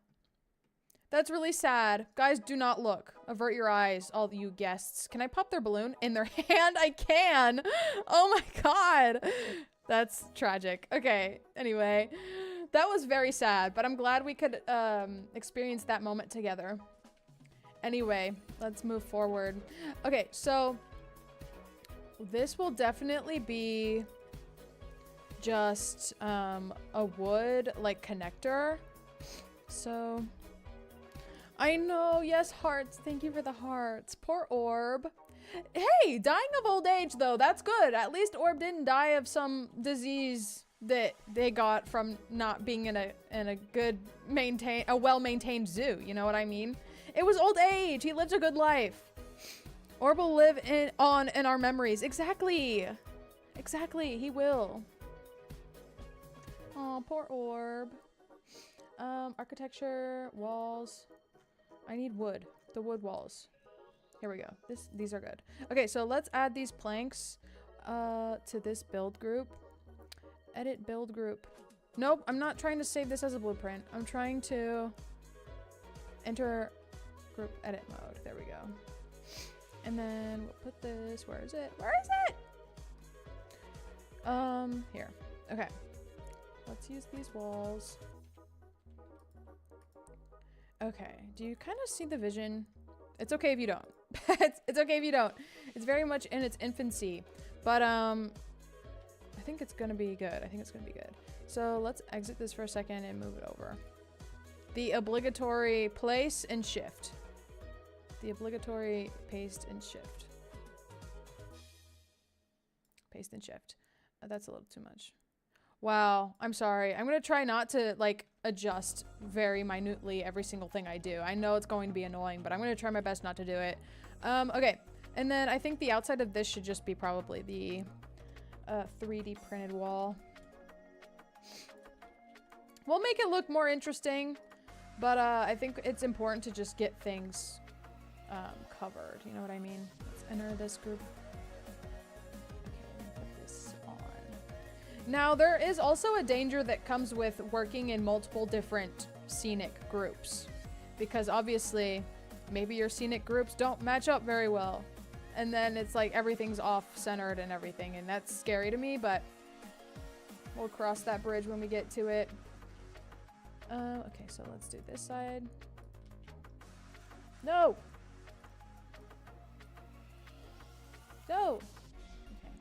That's really sad. Guys, do not look. Avert your eyes, all you guests. Can I pop their balloon in their hand? I can. Oh my god. That's tragic. Okay, anyway. That was very sad, but I'm glad we could experience that moment together. Anyway, let's move forward. Okay, so this will definitely be just a wood like connector. So I know, yes, hearts. Thank you for the hearts. Poor Orb. Hey, dying of old age though, that's good. At least Orb didn't die of some disease that they got from not being in a good well-maintained zoo, you know what I mean? It was old age. He lived a good life. Orb will live on in our memories. Exactly. Exactly, he will. Oh, poor Orb. Architecture, walls. I need wood. The wood walls. Here we go. These are good. Okay, so let's add these planks to this build group. Edit build group. Nope, I'm not trying to save this as a blueprint. I'm trying to enter group edit mode. There we go. And then we'll put this, where is it? Where is it? Here. Okay. Let's use these walls. Okay, do you kind of see the vision? It's okay if you don't. it's okay if you don't. It's very much in its infancy, but I think it's gonna be good. I think it's gonna be good. So let's exit this for a second and move it over. The obligatory place and shift. The obligatory paste and shift. Paste and shift. That's a little too much. Wow, I'm sorry. I'm gonna try not to like adjust very minutely every single thing I do. I know it's going to be annoying, but I'm gonna try my best not to do it. Okay, and then I think the outside of this should just be probably the 3D printed wall. We'll make it look more interesting, but I think it's important to just get things covered. You know what I mean? Let's enter this group. Okay, put this on. Now, there is also a danger that comes with working in multiple different scenic groups, because obviously maybe your scenic groups don't match up very well, and then it's like everything's off-centered and everything, and that's scary to me, but we'll cross that bridge when we get to it. Okay, so let's do this side. No. No. Okay.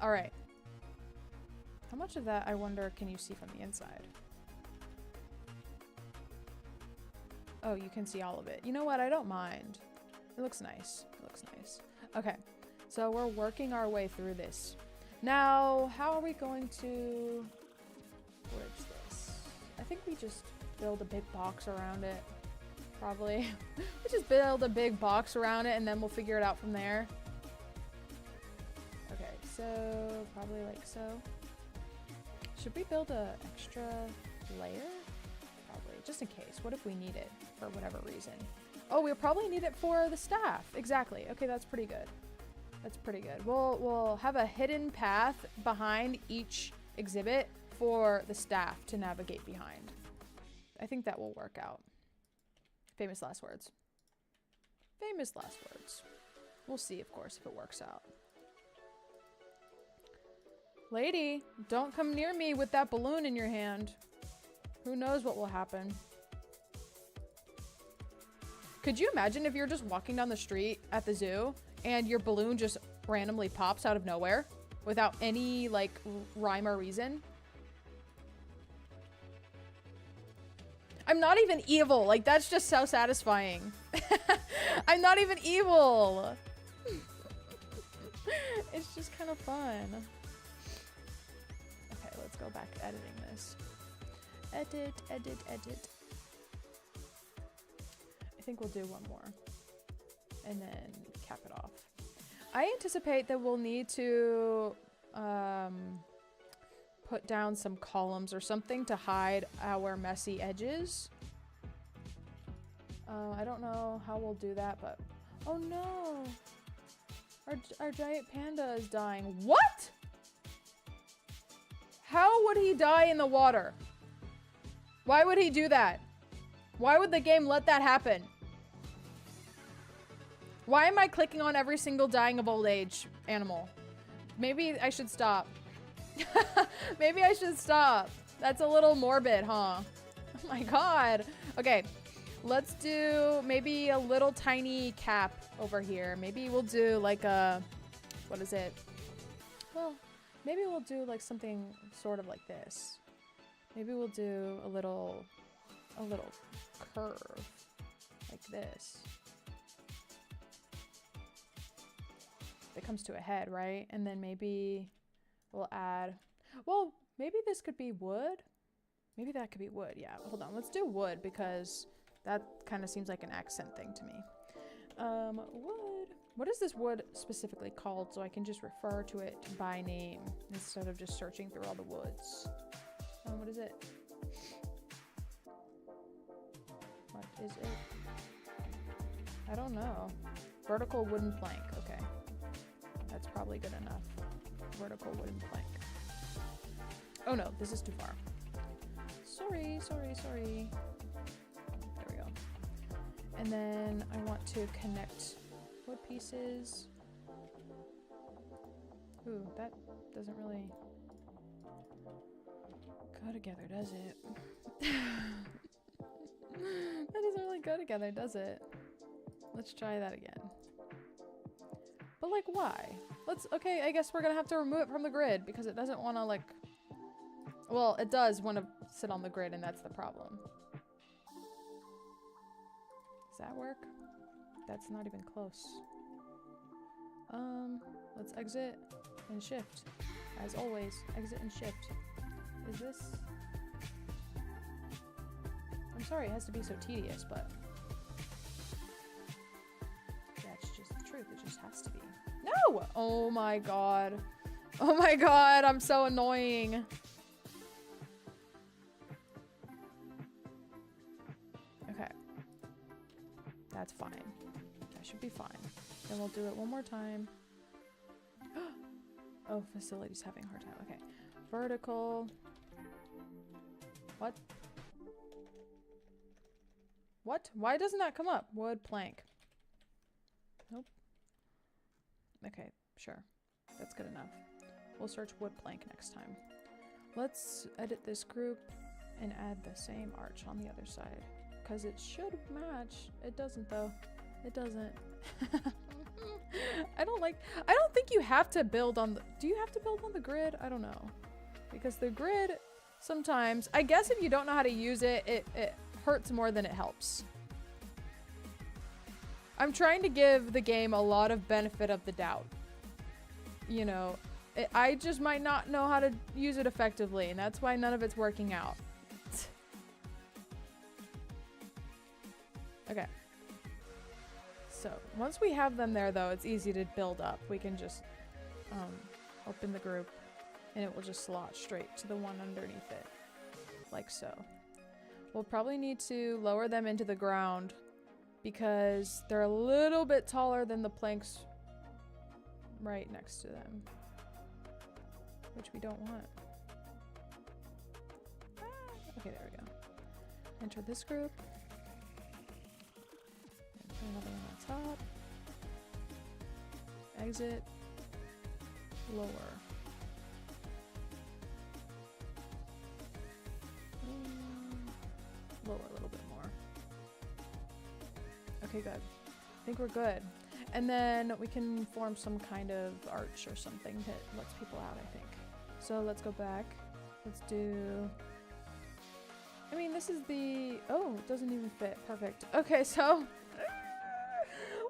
All right. How much of that, I wonder, can you see from the inside? Oh, you can see all of it. You know what? I don't mind. It looks nice. It looks nice. Okay. So we're working our way through this. Now, how are we going to bridge this? I think we just build a big box around it. Probably. We just build a big box around it and then we'll figure it out from there. Okay, so probably like so. Should we build a extra layer? Probably, just in case. What if we need it for whatever reason? Oh, we'll probably need it for the staff. Exactly. Okay, that's pretty good. That's pretty good. We'll have a hidden path behind each exhibit for the staff to navigate behind. I think that will work out. Famous last words. Famous last words. We'll see, of course, if it works out. Lady, don't come near me with that balloon in your hand. Who knows what will happen? Could you imagine if you're just walking down the street at the zoo and your balloon just randomly pops out of nowhere without any, like, rhyme or reason? I'm not even evil. Like, that's just so satisfying. I'm not even evil. It's just kind of fun. Okay, let's go back to editing this. Edit, edit, edit. I think we'll do one more and then cap it off. I anticipate that we'll need to put down some columns or something to hide our messy edges. I don't know how we'll do that, but oh no, our giant panda is dying. What? How would he die in the water? Why would he do that? Why would the game let that happen? Why am I clicking on every single dying of old age animal? Maybe I should stop. Maybe I should stop. That's a little morbid, huh? Oh my god. Okay, let's do maybe a little tiny cap over here. Maybe we'll do like a, what is it? Well, maybe we'll do like something sort of like this. Maybe we'll do a little curve like this. It comes to a head, right? And then maybe we'll add, well, maybe this could be wood. Maybe that could be wood. Yeah, hold on. Let's do wood because that kind of seems like an accent thing to me. Wood. What is this wood specifically called so I can just refer to it by name instead of just searching through all the woods? What is it? What is it? I don't know. Vertical wooden plank. Okay. That's probably good enough. Vertical wooden plank. Oh no, this is too far. Sorry, sorry, sorry. There we go. And then I want to connect wood pieces. Ooh, that doesn't really go together, does it? That doesn't really go together, does it? Let's try that again. But like, why? Okay, I guess we're gonna have to remove it from the grid because it doesn't want to like, well, it does want to sit on the grid and that's the problem. Does that work? That's not even close. Let's exit and shift. As always, exit and shift. Is this? I'm sorry it has to be so tedious, but that's just the truth. It just has to be. No! Oh my god. Oh my god, I'm so annoying. Okay. That's fine. That should be fine. Then we'll do it one more time. Oh, facility's having a hard time. Okay. Vertical. What? What? Why doesn't that come up? Wood plank. Nope. Okay, sure. That's good enough. We'll search wood plank next time. Let's edit this group and add the same arch on the other side. because it should match. It doesn't though. It doesn't. I don't think you have to build on the, do you have to build on the grid? I don't know. Because the grid sometimes, I guess if you don't know how to use it, it hurts more than it helps. I'm trying to give the game a lot of benefit of the doubt. You know, I just might not know how to use it effectively, and that's why none of it's working out. Okay. So, once we have them there, though, it's easy to build up. We can just open the group, and it will just slot straight to the one underneath it. Like so. We'll probably need to lower them into the ground because they're a little bit taller than the planks right next to them, which we don't want. Okay, there we go. Enter this group. Enter another one on top. Exit. Lower. Lower a little bit more. Okay, good. I think we're good. And then we can form some kind of arch or something that lets people out, I think. So let's go back. Let's do... I mean, this is the... Oh, it doesn't even fit. Perfect. Okay, so...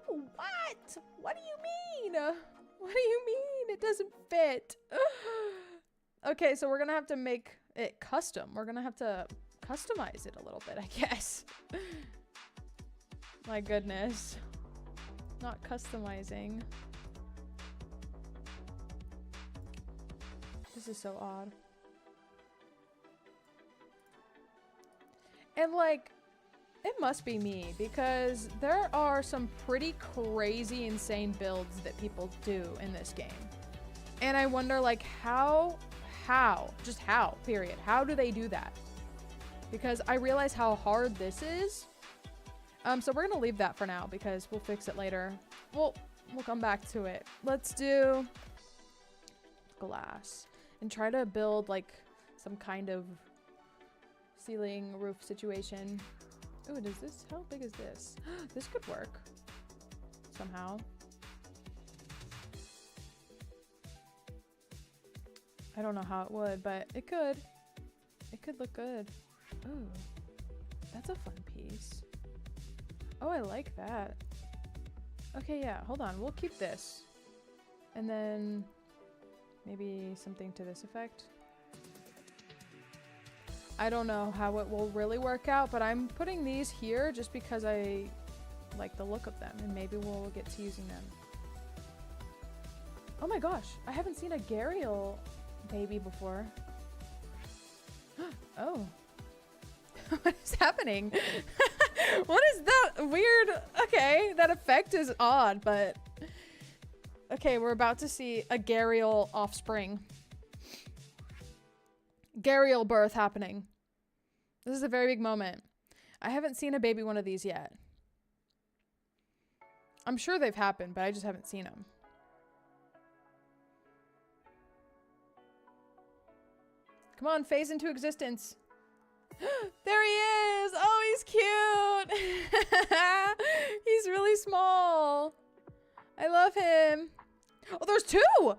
What? What do you mean? What do you mean it doesn't fit? Okay, so we're gonna have to make it custom. We're gonna have to customize it a little bit, I guess. My goodness. Not customizing. This is so odd. And like, it must be me because there are some pretty crazy, insane builds that people do in this game. And I wonder like just how, period. How do they do that? Because I realize how hard this is. So we're gonna leave that for now because we'll fix it later. We'll come back to it. Let's do glass and try to build like some kind of ceiling roof situation. Ooh, does this, how big is this? This could work somehow. I don't know how it would, but it could. It could look good. Ooh, that's a fun piece. Oh, I like that. Okay, yeah, hold on. We'll keep this. And then maybe something to this effect. I don't know how it will really work out, but I'm putting these here just because I like the look of them, and maybe we'll get to using them. Oh my gosh, I haven't seen a Gharial baby before. Oh. What is happening? What is that weird? Okay, that effect is odd, but okay, we're about to see a Gharial offspring. Gharial birth happening. This is a very big moment. I haven't seen a baby one of these yet. I'm sure they've happened, but I just haven't seen them. Come on, phase into existence. There he is! Oh, he's cute! He's really small. I love him. Oh, there's two! Oh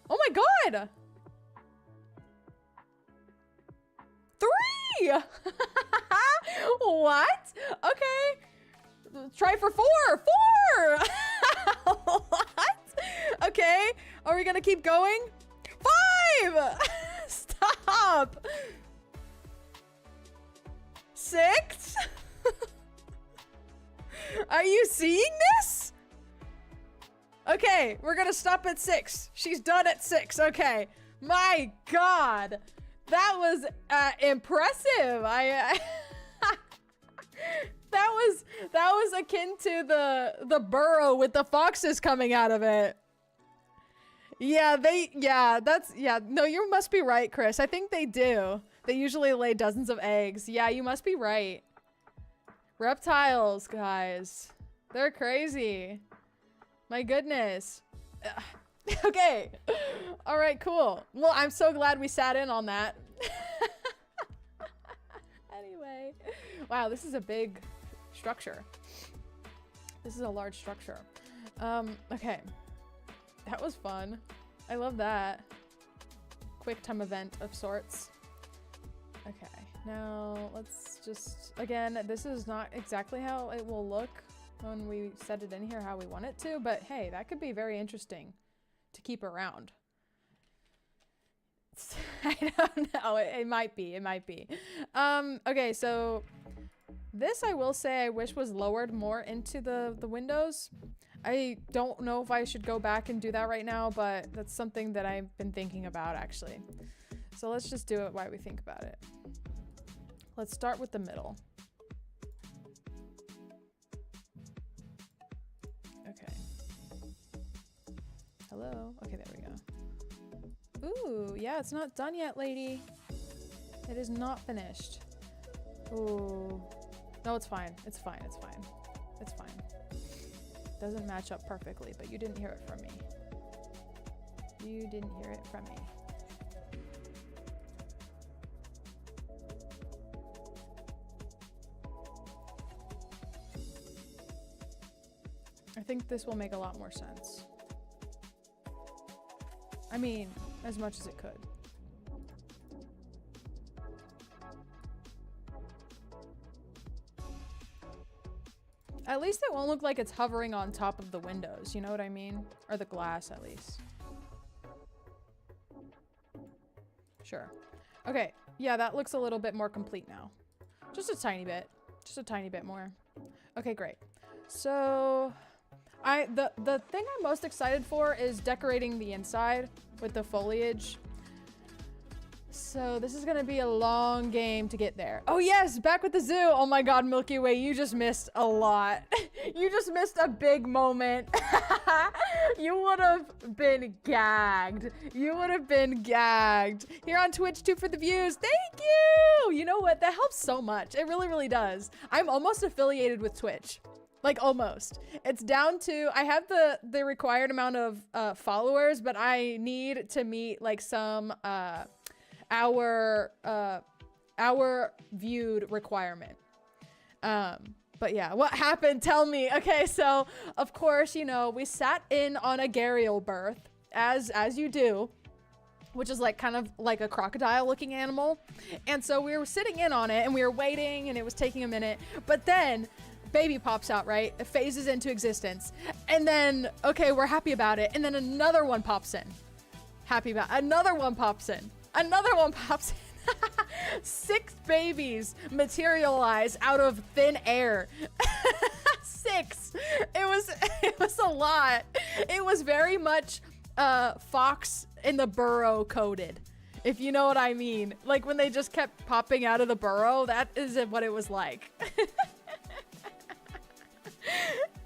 my god! Three! What? Okay. Try for four! Four! What? Okay. Are we gonna keep going? 5! Stop! 6? Are you seeing this? Okay, we're gonna stop at 6. She's done at 6. Okay. My god. That was impressive. That was akin to the burrow with the foxes coming out of it. Yeah, no, you must be right, Krys. I think they do. They usually lay dozens of eggs. Yeah, you must be right. Reptiles, guys. They're crazy. My goodness. Okay. All right, cool. Well, I'm so glad we sat in on that. Anyway. Wow, this is a big structure. This is a large structure. Okay. That was fun. I love that. Quick time event of sorts. Okay, now let's just, again, this is not exactly how it will look when we set it in here how we want it to, but hey, that could be very interesting to keep around. I don't know, it might be, it might be. Okay, so this I will say I wish was lowered more into the windows. I don't know if I should go back and do that right now, but that's something that I've been thinking about actually. So let's just do it while we think about it. Let's start with the middle. Okay. Hello? Okay, there we go. Ooh, yeah, it's not done yet, lady. It is not finished. Ooh. No, it's fine. It's fine. It's fine. It's fine. Doesn't match up perfectly, but you didn't hear it from me. You didn't hear it from me. I think this will make a lot more sense. I mean, as much as it could. At least it won't look like it's hovering on top of the windows, you know what I mean? Or the glass, at least. Sure. Okay, yeah, that looks a little bit more complete now. Just a tiny bit. Just a tiny bit more. Okay, great. So, the thing I'm most excited for is decorating the inside with the foliage. So this is gonna be a long game to get there. Oh yes, back with the zoo. Oh my God, Milky Way, you just missed a lot. You just missed a big moment. You would have been gagged. You would have been gagged. Here on Twitch too for the views. Thank you. You know what? That helps so much. It really, really does. I'm almost affiliated with Twitch. Like almost. It's down to, I have the required amount of followers, but I need to meet like some our viewed requirement. But yeah, what happened? Tell me. Okay, so of course, you know, we sat in on a gharial birth as you do, which is like kind of like a crocodile looking animal. And so we were sitting in on it and we were waiting and it was taking a minute, but then baby pops out, right? It phases into existence. And then, okay, we're happy about it. And then another one pops in. Happy about another one pops in. Another one pops in. 6 babies materialize out of thin air. 6. It was a lot. It was very much Fox in the burrow coded, if you know what I mean. Like when they just kept popping out of the burrow, that is what it was like.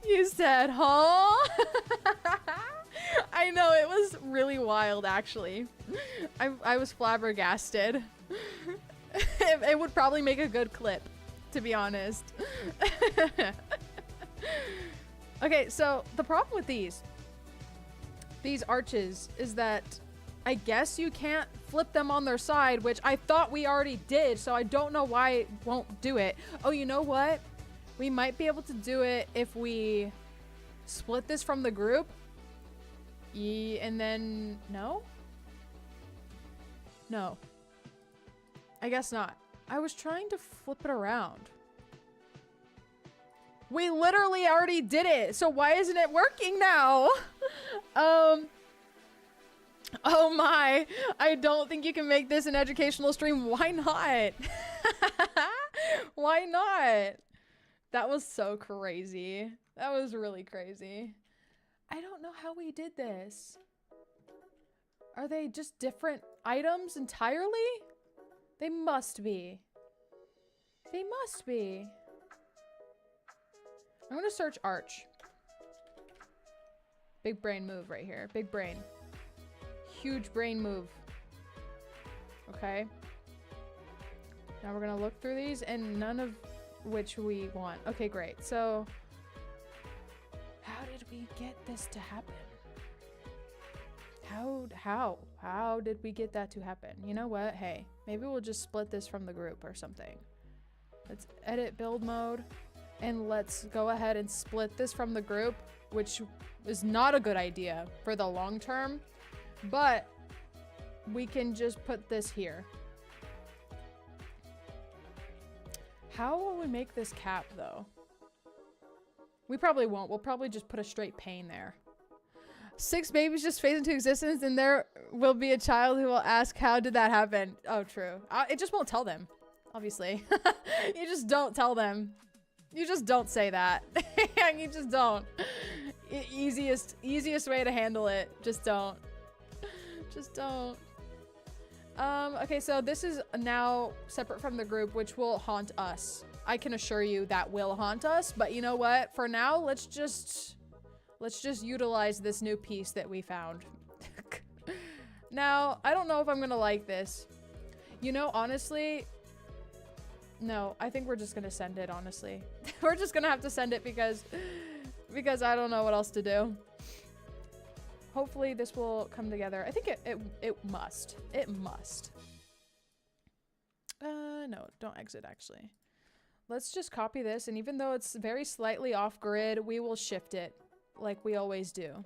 You said, huh? I know, it was really wild, actually. I was flabbergasted. It would probably make a good clip, to be honest. Okay, so the problem with these arches is that I guess you can't flip them on their side, which I thought we already did, so I don't know why it won't do it. Oh, you know what? We might be able to do it if we split this from the group. And then, no? No. I guess not. I was trying to flip it around. We literally already did it, so why isn't it working now? Oh my, I don't think you can make this an educational stream. Why not? Why not? That was so crazy. That was really crazy. I don't know how we did this. Are they just different items entirely? They must be. They must be. I'm gonna search arch. Big brain move right here. Big brain. Huge brain move. Okay. Now we're gonna look through these and none of which we want. Okay, great. So how did we get this to happen? How did we get that to happen? You know what? Hey, maybe we'll just split this from the group or something. Let's edit build mode. And let's go ahead and split this from the group, which is not a good idea for the long term. But we can just put this here. How will we make this cap, though? We probably won't. We'll probably just put a straight pane there. 6 babies just phase into existence, and there will be a child who will ask, how did that happen? Oh, true. It just won't tell them, obviously. You just don't tell them. You just don't say that. You just don't. Easiest way to handle it. Just don't. Just don't. Okay, so this is now separate from the group, which will haunt us. I can assure you that will haunt us, but you know what? For now, let's just utilize this new piece that we found. Now, I don't know if I'm gonna like this. You know, honestly, no, I think we're just gonna send it, honestly. We're just gonna have to send it because I don't know what else to do. Hopefully this will come together. I think it must. It must. No, don't exit actually. Let's just copy this, and even though it's very slightly off grid, we will shift it like we always do.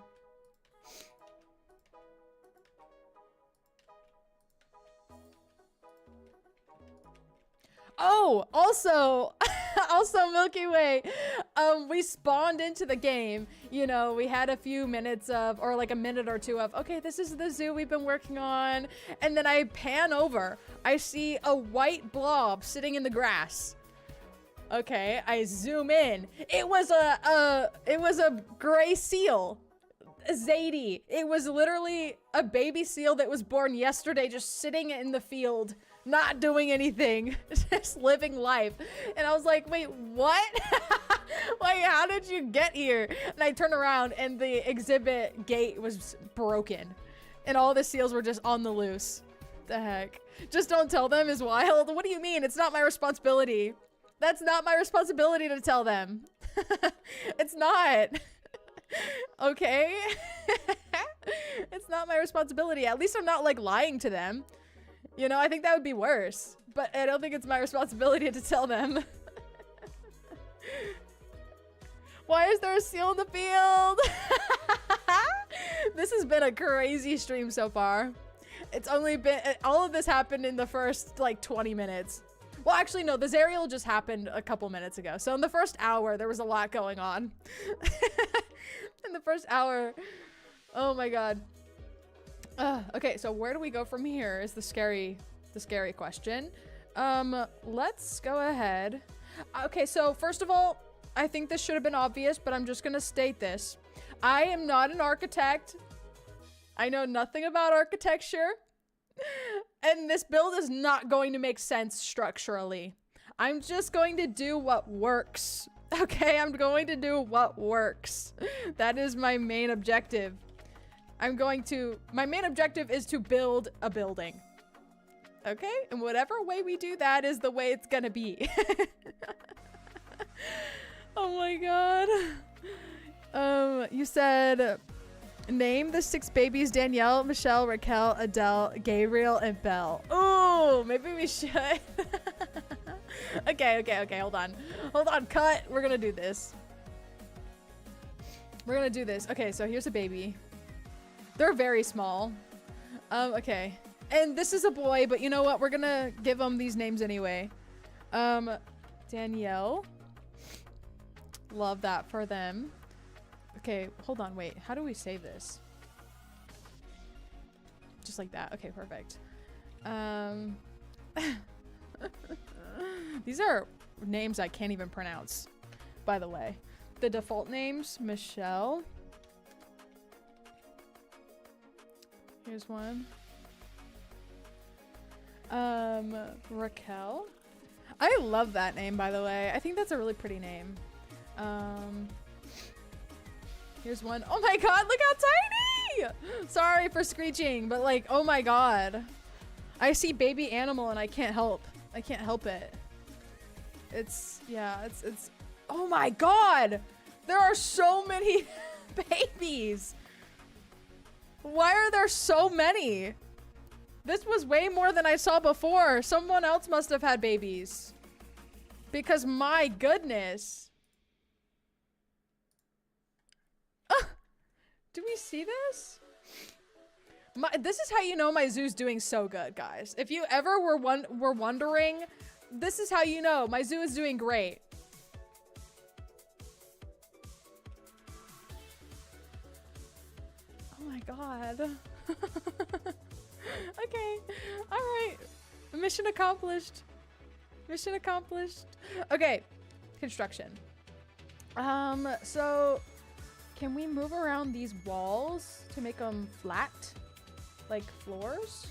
Oh, also Milky Way, we spawned into the game, you know, we had a few minutes of, or like a minute or two of, okay, this is the zoo we've been working on, and then I pan over, I see a white blob sitting in the grass. Okay, I zoom in. It was a gray seal. Zadie. It was literally a baby seal that was born yesterday, just sitting in the field, not doing anything, just living life. And I was like, wait, what? Like, how did you get here? And I turn around and the exhibit gate was broken and all the seals were just on the loose. The heck? Just don't tell them is wild. What do you mean? It's not my responsibility. That's not my responsibility to tell them. It's not. Okay? It's not my responsibility. At least I'm not like lying to them. You know, I think that would be worse. But I don't think it's my responsibility to tell them. Why is there a seal in the field? This has been a crazy stream so far. It's only been, all of this happened in the first like 20 minutes. Well, actually, no, the Zerial just happened a couple minutes ago. So in the first hour, there was a lot going on. In the first hour. Oh my God. Okay, so where do we go from here is the scary question. Let's go ahead. Okay, so first of all, I think this should have been obvious, but I'm just gonna state this. I am not an architect. I know nothing about architecture. And this build is not going to make sense structurally. I'm just going to do what works. Okay, I'm going to do what works. That is my main objective. My main objective is to build a building. Okay, and whatever way we do that is the way it's gonna be. Oh my God. You said, name the 6 babies: Danielle, Michelle, Raquel, Adele, Gabriel, and Belle. Ooh, maybe we should. Okay, hold on, cut. We're gonna do this. Okay, so here's a baby. They're very small. Okay, and this is a boy, but you know what? We're gonna give them these names anyway. Danielle. Love that for them. Okay, hold on, wait. How do we save this? Just like that. Okay, perfect. These are names I can't even pronounce, by the way. The default names, Michelle. Here's one. Raquel. I love that name, by the way. I think that's a really pretty name. Here's one. Oh my God, look how tiny! Sorry for screeching, but like, oh my God. I see baby animal and I can't help it. It's, oh my God! There are so many babies! Why are there so many? This was way more than I saw before. Someone else must have had babies. Because my goodness. Do we see this? This is how you know my zoo's doing so good, guys. If you ever were wondering, this is how you know my zoo is doing great. Oh my god. Okay. All right. Mission accomplished. Mission accomplished. Okay. Construction. So can we move around these walls to make them flat? Like floors?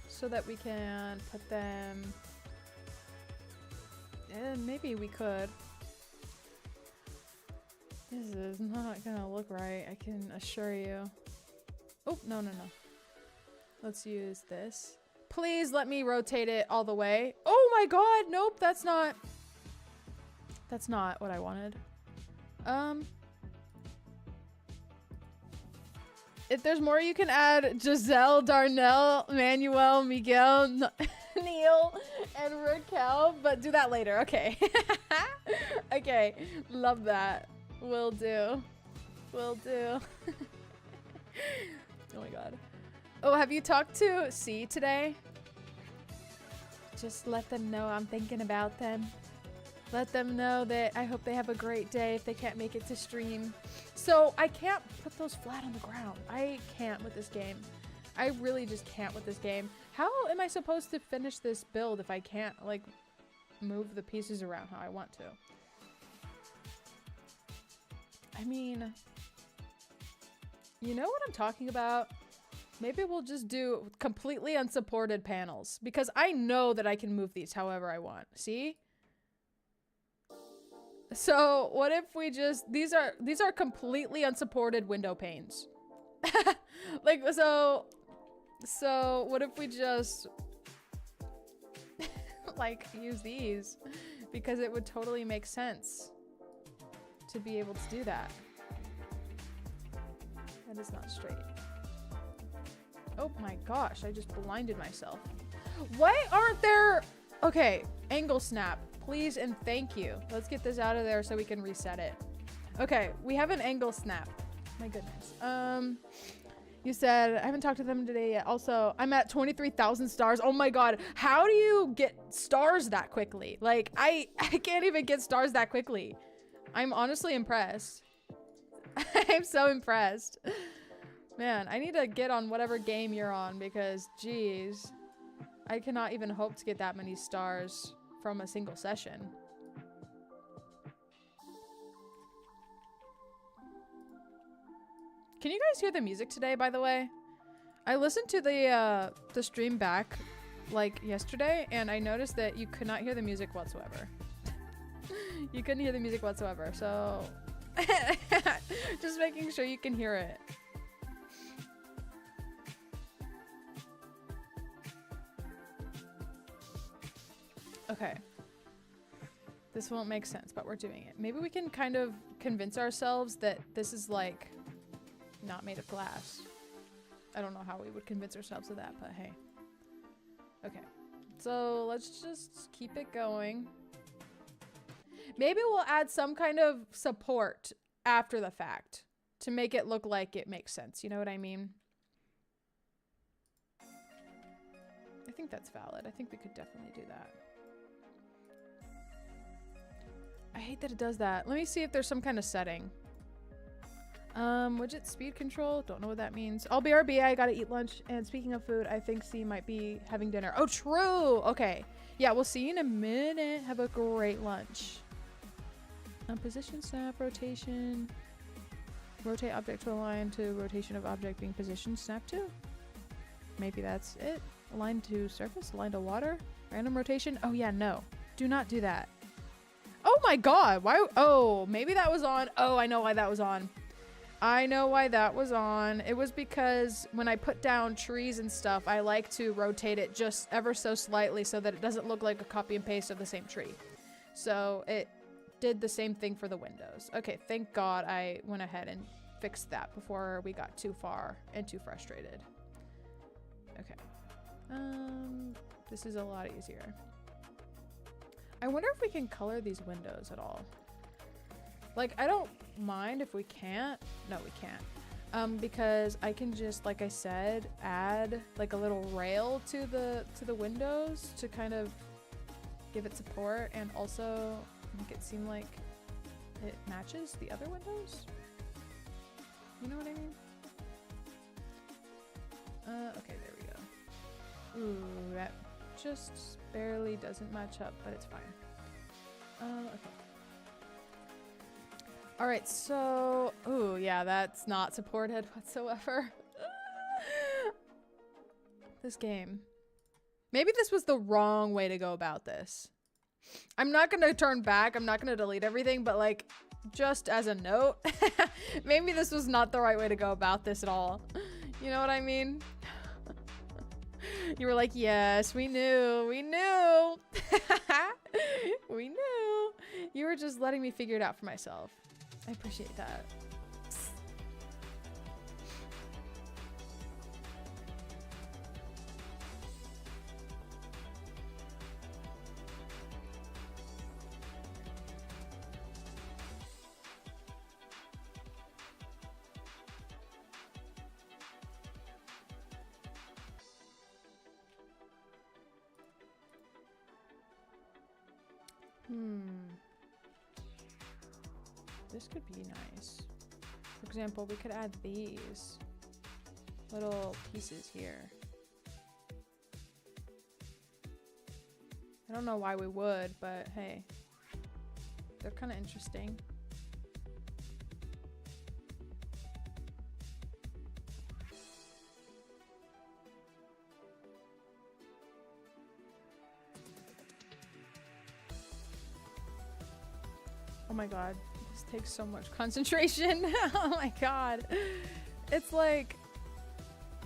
So that we can put them... maybe we could. This is not gonna look right, I can assure you. Oh, no, no, no. Let's use this. Please let me rotate it all the way. Oh my god, nope, that's not what I wanted. If there's more you can add, Giselle, Darnell, Manuel, Miguel, Neil, and Raquel, but do that later, okay. Okay, love that. Will do. Will do. Oh my god. Oh, have you talked to C today? Just let them know I'm thinking about them. Let them know that I hope they have a great day if they can't make it to stream. So I can't put those flat on the ground. I can't with this game. I really just can't with this game. How am I supposed to finish this build if I can't, like, move the pieces around how I want to? I mean, you know what I'm talking about? Maybe we'll just do completely unsupported panels because I know that I can move these however I want. See? So what if we just, these are completely unsupported window panes. Like, so what if we just like use these, because it would totally make sense to be able to do that. That is not straight. Oh my gosh, I just blinded myself. Why aren't there... Okay, angle snap, please and thank you. Let's get this out of there so we can reset it. Okay, we have an angle snap. My goodness. You said, I haven't talked to them today yet. Also, I'm at 23,000 stars. Oh my god, how do you get stars that quickly? Like, I can't even get stars that quickly. I'm honestly impressed. I'm so impressed. Man, I need to get on whatever game you're on because, geez, I cannot even hope to get that many stars from a single session. Can you guys hear the music today, by the way? I listened to the stream back, like, yesterday, and I noticed that you could not hear the music whatsoever. You couldn't hear the music whatsoever, so... just making sure you can hear it. Okay. This won't make sense, but we're doing it. Maybe we can kind of convince ourselves that this is like not made of glass. I don't know how we would convince ourselves of that, but hey. Okay. So let's just keep it going. Maybe we'll add some kind of support after the fact to make it look like it makes sense. You know what I mean? I think that's valid. I think we could definitely do that. I hate that it does that. Let me see if there's some kind of setting. Widget speed control. Don't know what that means. I'll BRB. I gotta eat lunch. And speaking of food, I think C might be having dinner. Oh, true. Okay. Yeah, we'll see you in a minute. Have a great lunch. Position snap, rotation. Rotate object to align to rotation of object being positioned. Snap to? Maybe that's it. Align to surface, align to water. Random rotation. Oh yeah, no. Do not do that. Oh my god, why? Oh, maybe that was on. Oh, I know why that was on. I know why that was on. It was because when I put down trees and stuff, I like to rotate it just ever so slightly so that it doesn't look like a copy and paste of the same tree. So it did the same thing for the windows. Okay, thank god I went ahead and fixed that before we got too far and too frustrated. Okay. This is a lot easier. I wonder if we can color these windows at all. Like, I don't mind if we can't. No, we can't. Because I can just, like I said, add like a little rail to the windows to kind of give it support and also make it seem like it matches the other windows. You know what I mean? Okay, there we go. Ooh, that just barely doesn't match up, but it's fine. Okay. All right, so, ooh, yeah, that's not supported whatsoever. This game. Maybe this was the wrong way to go about this. I'm not gonna turn back. I'm not gonna delete everything, but like, just as a note, maybe this was not the right way to go about this at all. You know what I mean? You were like, yes, we knew, we knew. We knew. You were just letting me figure it out for myself. I appreciate that. This could be nice. For example, we could add these little pieces here. I don't know why we would, but hey, they're kind of interesting. Oh my god, this takes so much concentration. Oh my god. It's like,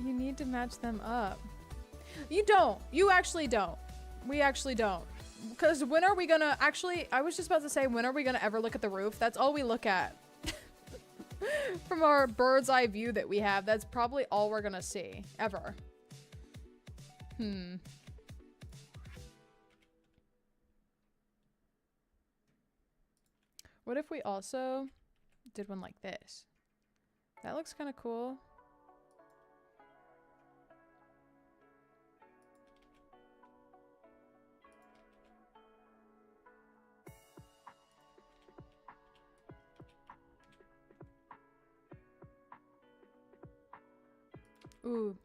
you need to match them up. You don't. You actually don't. We actually don't. Because when are we gonna, actually, I was just about to say, when are we gonna ever look at the roof? That's all we look at. From our bird's eye view that we have, that's probably all we're gonna see, ever. What if we also did one like this? That looks kind of cool. Ooh.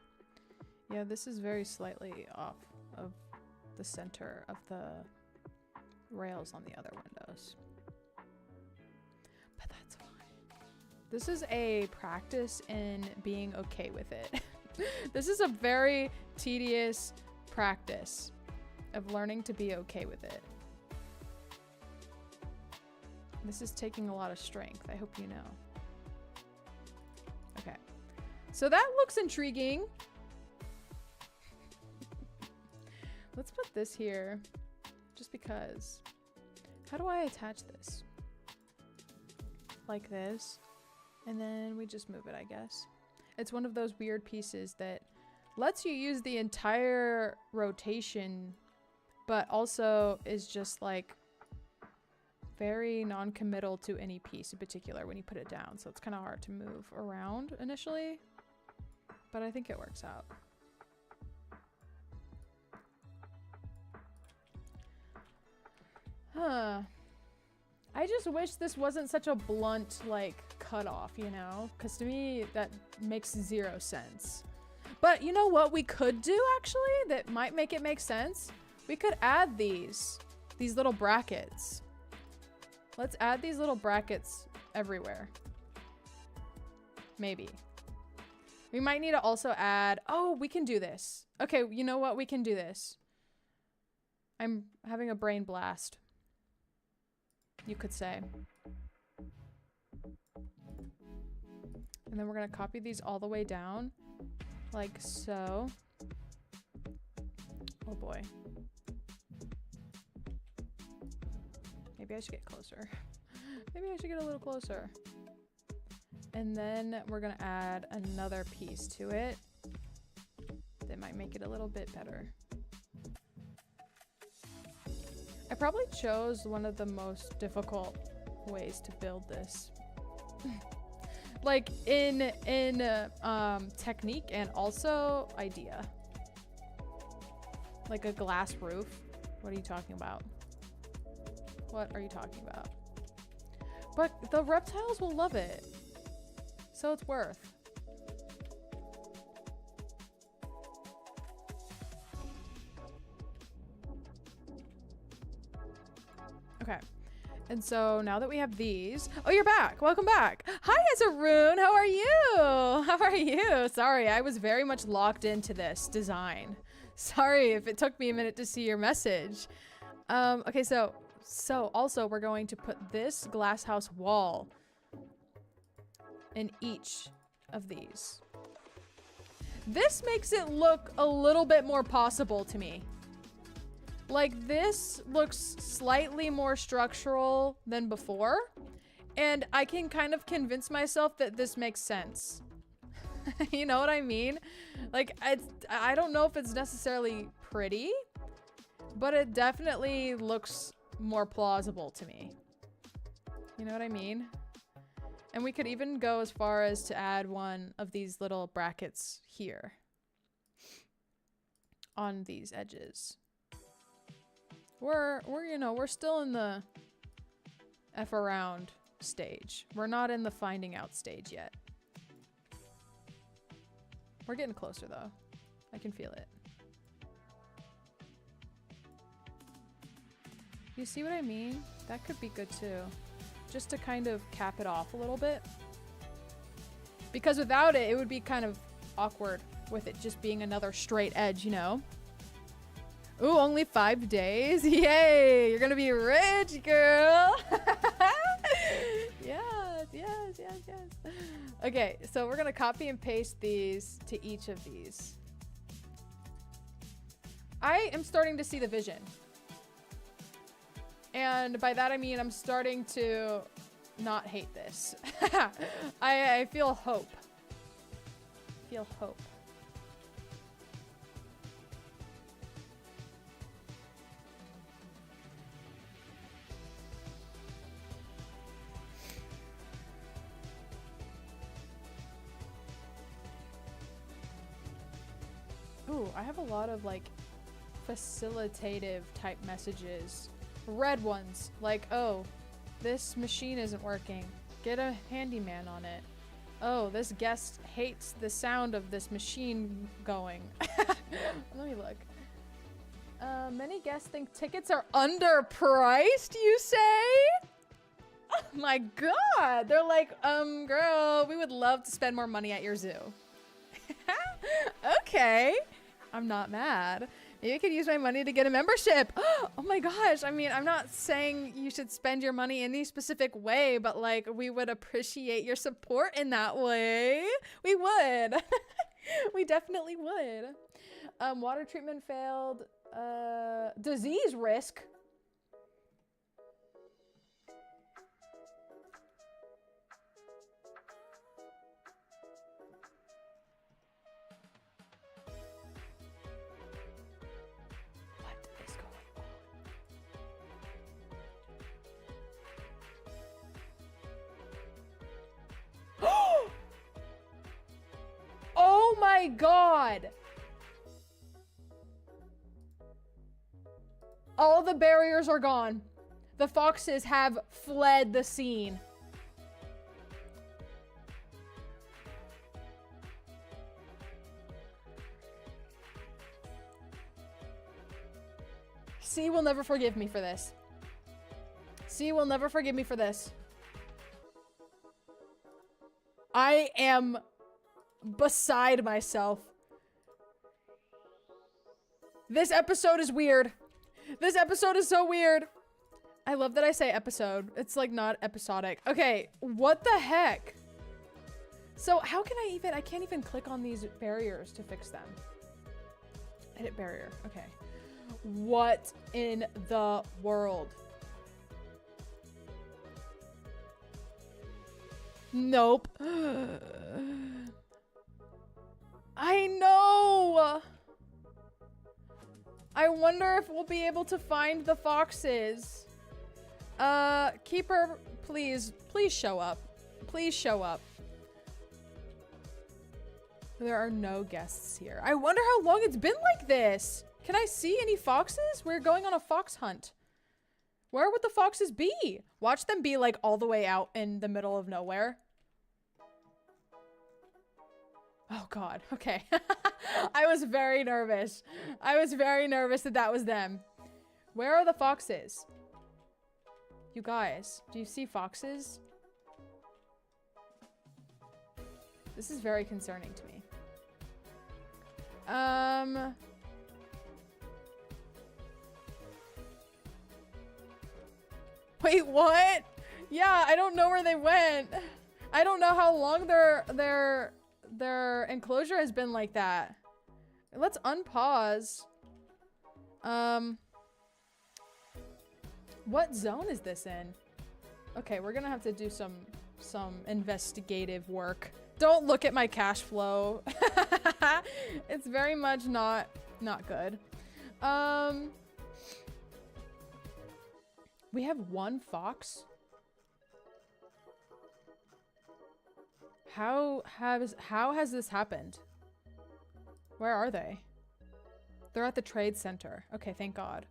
Yeah, this is very slightly off of the center of the rails on the other windows. But that's fine. This is a practice in being okay with it. This is a very tedious practice of learning to be okay with it. This is taking a lot of strength, I hope you know. Okay. So that looks intriguing. Let's put this here, just because. How do I attach this? Like this, and then we just move it, I guess. It's one of those weird pieces that lets you use the entire rotation, but also is just like very non-committal to any piece in particular when you put it down. So it's kind of hard to move around initially, but I think it works out. Huh. I just wish this wasn't such a blunt, like, cutoff, you know? Because to me, that makes zero sense. But you know what we could do, actually, that might make it make sense? We could add these little brackets. Let's add these little brackets everywhere. Maybe. We might need to also add... Oh, we can do this. Okay, you know what? We can do this. I'm having a brain blast, you could say. And then we're gonna copy these all the way down, like so. Oh boy. Maybe I should get closer. Maybe I should get a little closer. And then we're gonna add another piece to it that might make it a little bit better. I probably chose one of the most difficult ways to build this. Like in technique and also idea. Like a glass roof. What are you talking about? What are you talking about? But the reptiles will love it. So it's worth. Okay. And so now that we have these, oh, you're back. Welcome back. Hi, Azaroon. How are you? How are you? Sorry, I was very much locked into this design. Sorry if it took me a minute to see your message. Okay, so also we're going to put this glass house wall in each of these. This makes it look a little bit more possible to me. Like, this looks slightly more structural than before, and I can kind of convince myself that this makes sense. You know what I mean? Like, I don't know if it's necessarily pretty, but it definitely looks more plausible to me. You know what I mean? And we could even go as far as to add one of these little brackets here on these edges. We're you know, we're still in the F around stage. We're not in the finding out stage yet. We're getting closer though. I can feel it. You see what I mean? That could be good too. Just to kind of cap it off a little bit. Because without it, it would be kind of awkward with it just being another straight edge, you know? Ooh, only 5 days? Yay! You're gonna be rich, girl! Yes, yes, yes, yes. Okay, so we're gonna copy and paste these to each of these. I am starting to see the vision. And by that I mean I'm starting to not hate this. I feel hope. Feel hope. Ooh, I have a lot of like facilitative type messages. Red ones, like, oh, this machine isn't working. Get a handyman on it. Oh, this guest hates the sound of this machine going. Let me look. Many guests think tickets are underpriced, you say? Oh my god. They're like, girl, we would love to spend more money at your zoo. Okay. I'm not mad. Maybe I could use my money to get a membership. Oh my gosh. I mean, I'm not saying you should spend your money any specific way, but like, we would appreciate your support in that way. We would. We definitely would. Water treatment failed. Disease risk. Oh my god! All the barriers are gone. The foxes have fled the scene. C will never forgive me for this. C will never forgive me for this. I am beside myself. This episode is weird. This episode is so weird. I love that I say episode. It's like not episodic. Okay, what the heck? So how can I can't even click on these barriers to fix them. Edit barrier, okay. What in the world? Nope. I know. I wonder if we'll be able to find the foxes. Keeper, please show up. Please show up. There are no guests here. I wonder how long it's been like this. Can I see any foxes? We're going on a fox hunt. Where would the foxes be? Watch them be like all the way out in the middle of nowhere. Oh God, okay. I was very nervous. I was very nervous that that was them. Where are the foxes? You guys, do you see foxes? This is very concerning to me. Wait, what? Yeah, I don't know where they went. I don't know how long their enclosure has been like that. Let's unpause. What zone is this in? Okay, we're gonna have to do some investigative work. Don't look at my cash flow. It's very much not good. We have one fox. How has this happened? Where are they? They're at the trade center. Okay, thank God.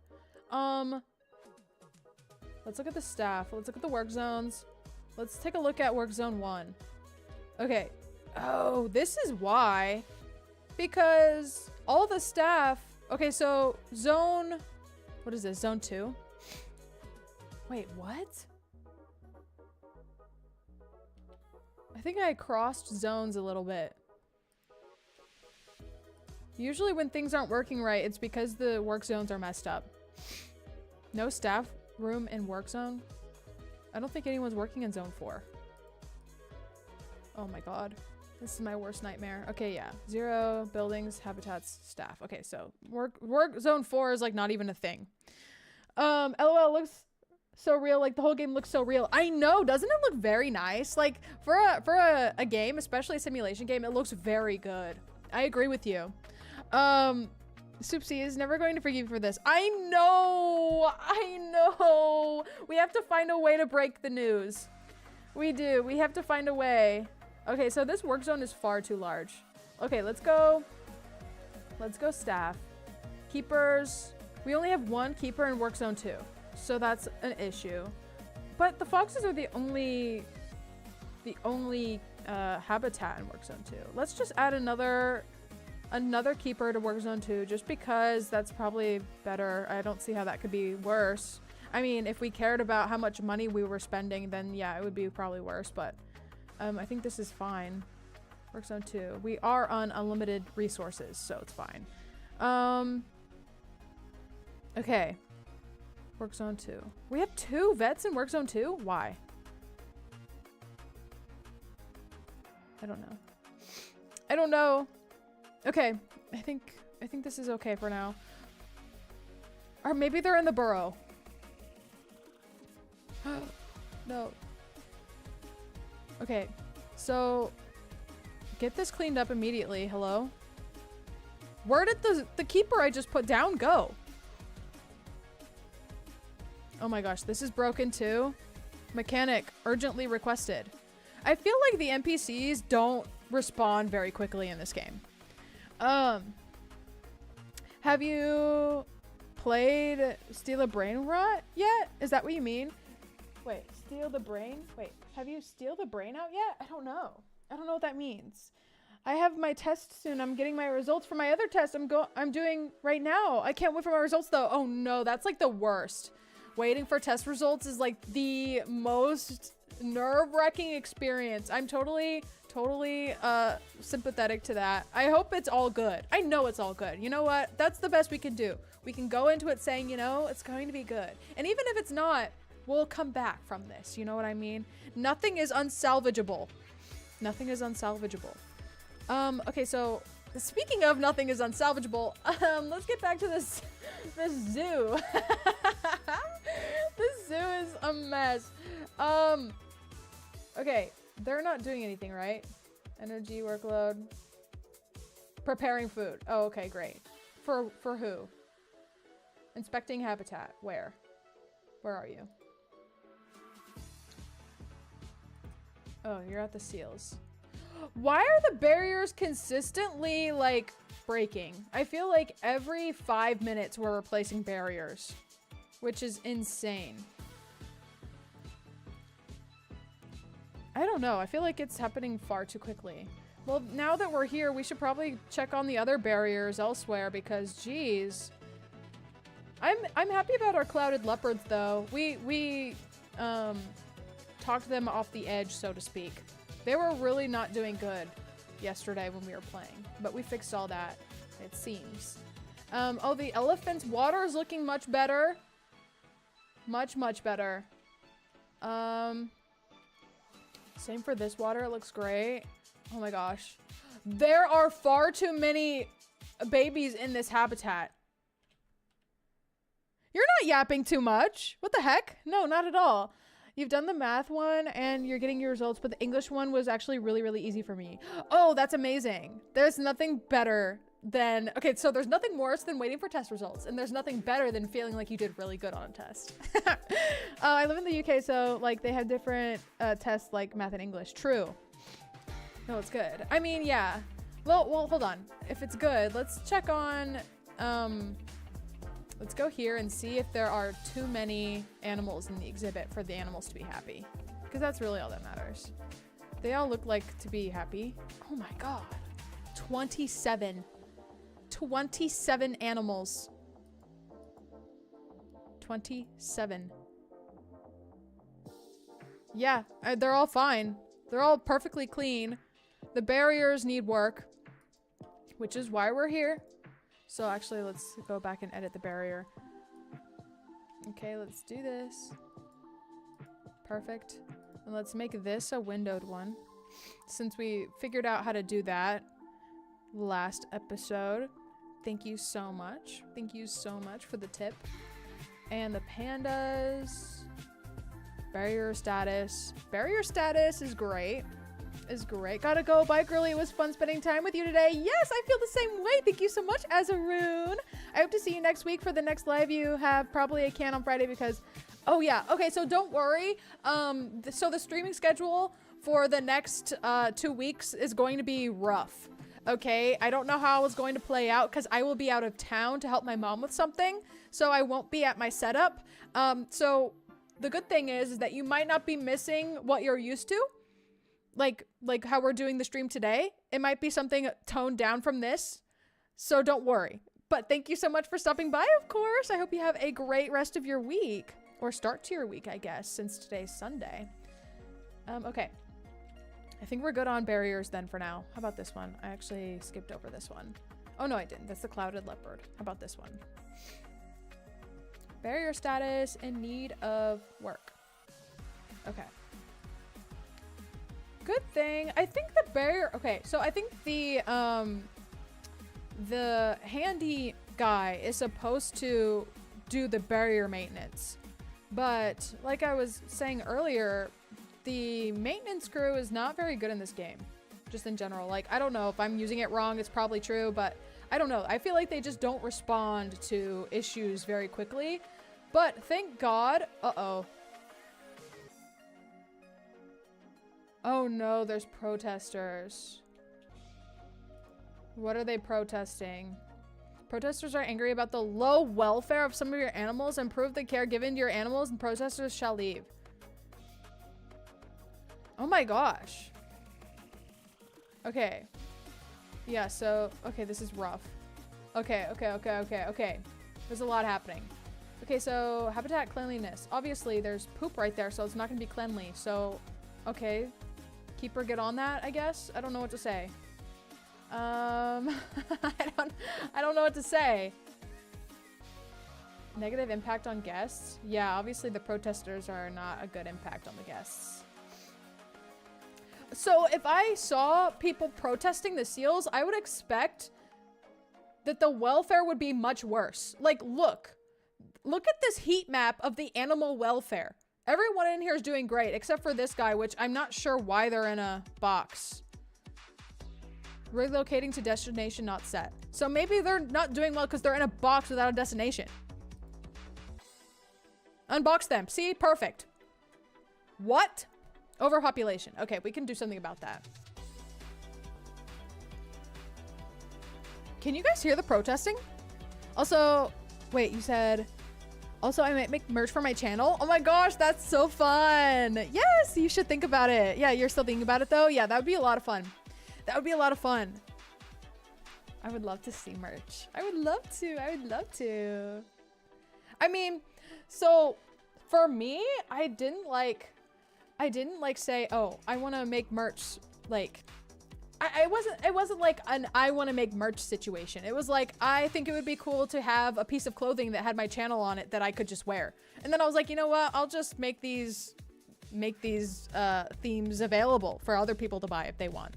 Let's look at the staff. Let's look at the work zones. Let's take a look at work zone 1. Okay. Oh, this is why. Because all the staff... Okay, so zone... What is this? Zone 2? Wait, what? I think I crossed zones a little bit. Usually when things aren't working right, it's because the work zones are messed up. No staff room in work zone? I don't think anyone's working in zone 4. Oh my God. This is my worst nightmare. Okay, yeah. 0, buildings, habitats, staff. Okay, so work zone 4 is like not even a thing. LOL looks so real. Like the whole game looks so real. I know. Doesn't it look very nice? Like for a game, especially a simulation game, it looks very good. I agree with you. SoupKittyy is never going to forgive you for this. I know. We have to find a way to break the news. We do. We have to find a way. Okay, so this work zone is far too large. Okay, let's go staff. Keepers. We only have 1 keeper in work zone 2. So that's an issue. But the foxes are the only habitat in work zone 2. Let's just add another keeper to work zone 2 just because that's probably better. I don't see how that could be worse. I mean, if we cared about how much money we were spending, then yeah, it would be probably worse, but I think this is fine. Work zone 2. We are on unlimited resources, so it's fine. Okay. Work zone 2. We have 2 vets in work zone 2? Why? I don't know. Okay. I think this is okay for now. Or maybe they're in the burrow. No. Okay. So get this cleaned up immediately. Hello? Where did the keeper I just put down go? Oh my gosh, this is broken too. Mechanic urgently requested. I feel like the NPCs don't respond very quickly in this game. Have you played Steal a Brain Rot yet? Is that what you mean? Wait, steal the brain? Wait, have you steal the brain out yet? I don't know. I don't know what that means. I have my test soon. I'm getting my results for my other test I'm doing right now. I can't wait for my results though. Oh no, that's like the worst. Waiting for test results is like the most nerve-wracking experience. I'm totally sympathetic to that. I hope it's all good. I know it's all good. You know what? That's the best we can do. We can go into it saying, you know, it's going to be good. And even if it's not, we'll come back from this. You know what I mean? Nothing is unsalvageable. Nothing is unsalvageable. Okay, so speaking of nothing is unsalvageable, let's get back to this zoo. This zoo is a mess. Okay, they're not doing anything, right? Energy workload. Preparing food. Oh, okay, great. For who? Inspecting habitat. Where? Where are you? Oh, you're at the seals. Why are the barriers consistently, like, breaking? I feel like every 5 minutes we're replacing barriers, which is insane. I don't know. I feel like it's happening far too quickly. Well, now that we're here, we should probably check on the other barriers elsewhere because, geez. I'm happy about our clouded leopards, though. We talked them off the edge, so to speak. They were really not doing good yesterday when we were playing, but we fixed all that, it seems. Oh, the elephant's water is looking much better. Much, much better. Same for this water, it looks great. Oh my gosh. There are far too many babies in this habitat. You're not yapping too much. What the heck? No, not at all. You've done the math one and you're getting your results, but the English one was actually really, really easy for me. Oh, that's amazing. There's nothing better than, okay, so there's nothing worse than waiting for test results, and there's nothing better than feeling like you did really good on a test. I live in the UK, so like they have different tests like math and English. True. No, it's good. I mean, yeah. Well, hold on. If it's good, let's check on, let's go here and see if there are too many animals in the exhibit for the animals to be happy. Because that's really all that matters. They all look like to be happy. Oh my god. 27. 27 animals. 27. Yeah, they're all fine. They're all perfectly clean. The barriers need work, which is why we're here. So actually, let's go back and edit the barrier. Okay, let's do this. Perfect. And let's make this a windowed one, since we figured out how to do that last episode. Thank you so much. Thank you so much for the tip. And the pandas. Barrier status. Barrier status is great. Is great. Gotta go. Bye, girly. It was fun spending time with you today. Yes, I feel the same way. Thank you so much, Azaroon. I hope to see you next week for the next live you have. Probably a can on Friday because... Oh, yeah. Okay, so don't worry. So the streaming schedule for the next 2 weeks is going to be rough. Okay, I don't know how it's going to play out because I will be out of town to help my mom with something. So I won't be at my setup. So the good thing is that you might not be missing what you're used to. Like how we're doing the stream today. It might be something toned down from this. So don't worry. But thank you so much for stopping by, of course. I hope you have a great rest of your week. Or start to your week, I guess, since today's Sunday. Okay. I think we're good on barriers then for now. How about this one? I actually skipped over this one. Oh, no, I didn't. That's the clouded leopard. How about this one? Barrier status in need of work. Okay. Good thing. I think the barrier... Okay, so I think the handy guy is supposed to do the barrier maintenance. But like I was saying earlier, the maintenance crew is not very good in this game. Just in general. Like, I don't know if I'm using it wrong. It's probably true, but I don't know. I feel like they just don't respond to issues very quickly. But thank God... Uh-oh. Oh no, there's protesters. What are they protesting? Protesters are angry about the low welfare of some of your animals. Improve the care given to your animals and protesters shall leave. Oh my gosh. Okay. Yeah, so, okay, this is rough. Okay. There's a lot happening. Okay, so habitat cleanliness. Obviously, there's poop right there, so it's not gonna be cleanly. So, okay. Keep her get on that, I guess. I don't know what to say. I don't know what to say. Negative impact on guests. Yeah, obviously the protesters are not a good impact on the guests. So if I saw people protesting the seals, I would expect that the welfare would be much worse. Like, look at this heat map of the animal welfare. Everyone in here is doing great, except for this guy, which I'm not sure why they're in a box. Relocating to destination not set. So maybe they're not doing well because they're in a box without a destination. Unbox them. See? Perfect. What? Overpopulation. Okay, we can do something about that. Can you guys hear the protesting? Also, wait, you said... Also, I might make merch for my channel. Oh my gosh, that's so fun. Yes, you should think about it. Yeah, you're still thinking about it though? Yeah, that would be a lot of fun. That would be a lot of fun. I would love to see merch. I would love to. I would love to. I mean, so for me, I didn't like say, oh, I want to make merch. Like, it wasn't like an I want to make merch situation. It was like, I think it would be cool to have a piece of clothing that had my channel on it that I could just wear. And then I was like, you know what? I'll just make these themes available for other people to buy if they want,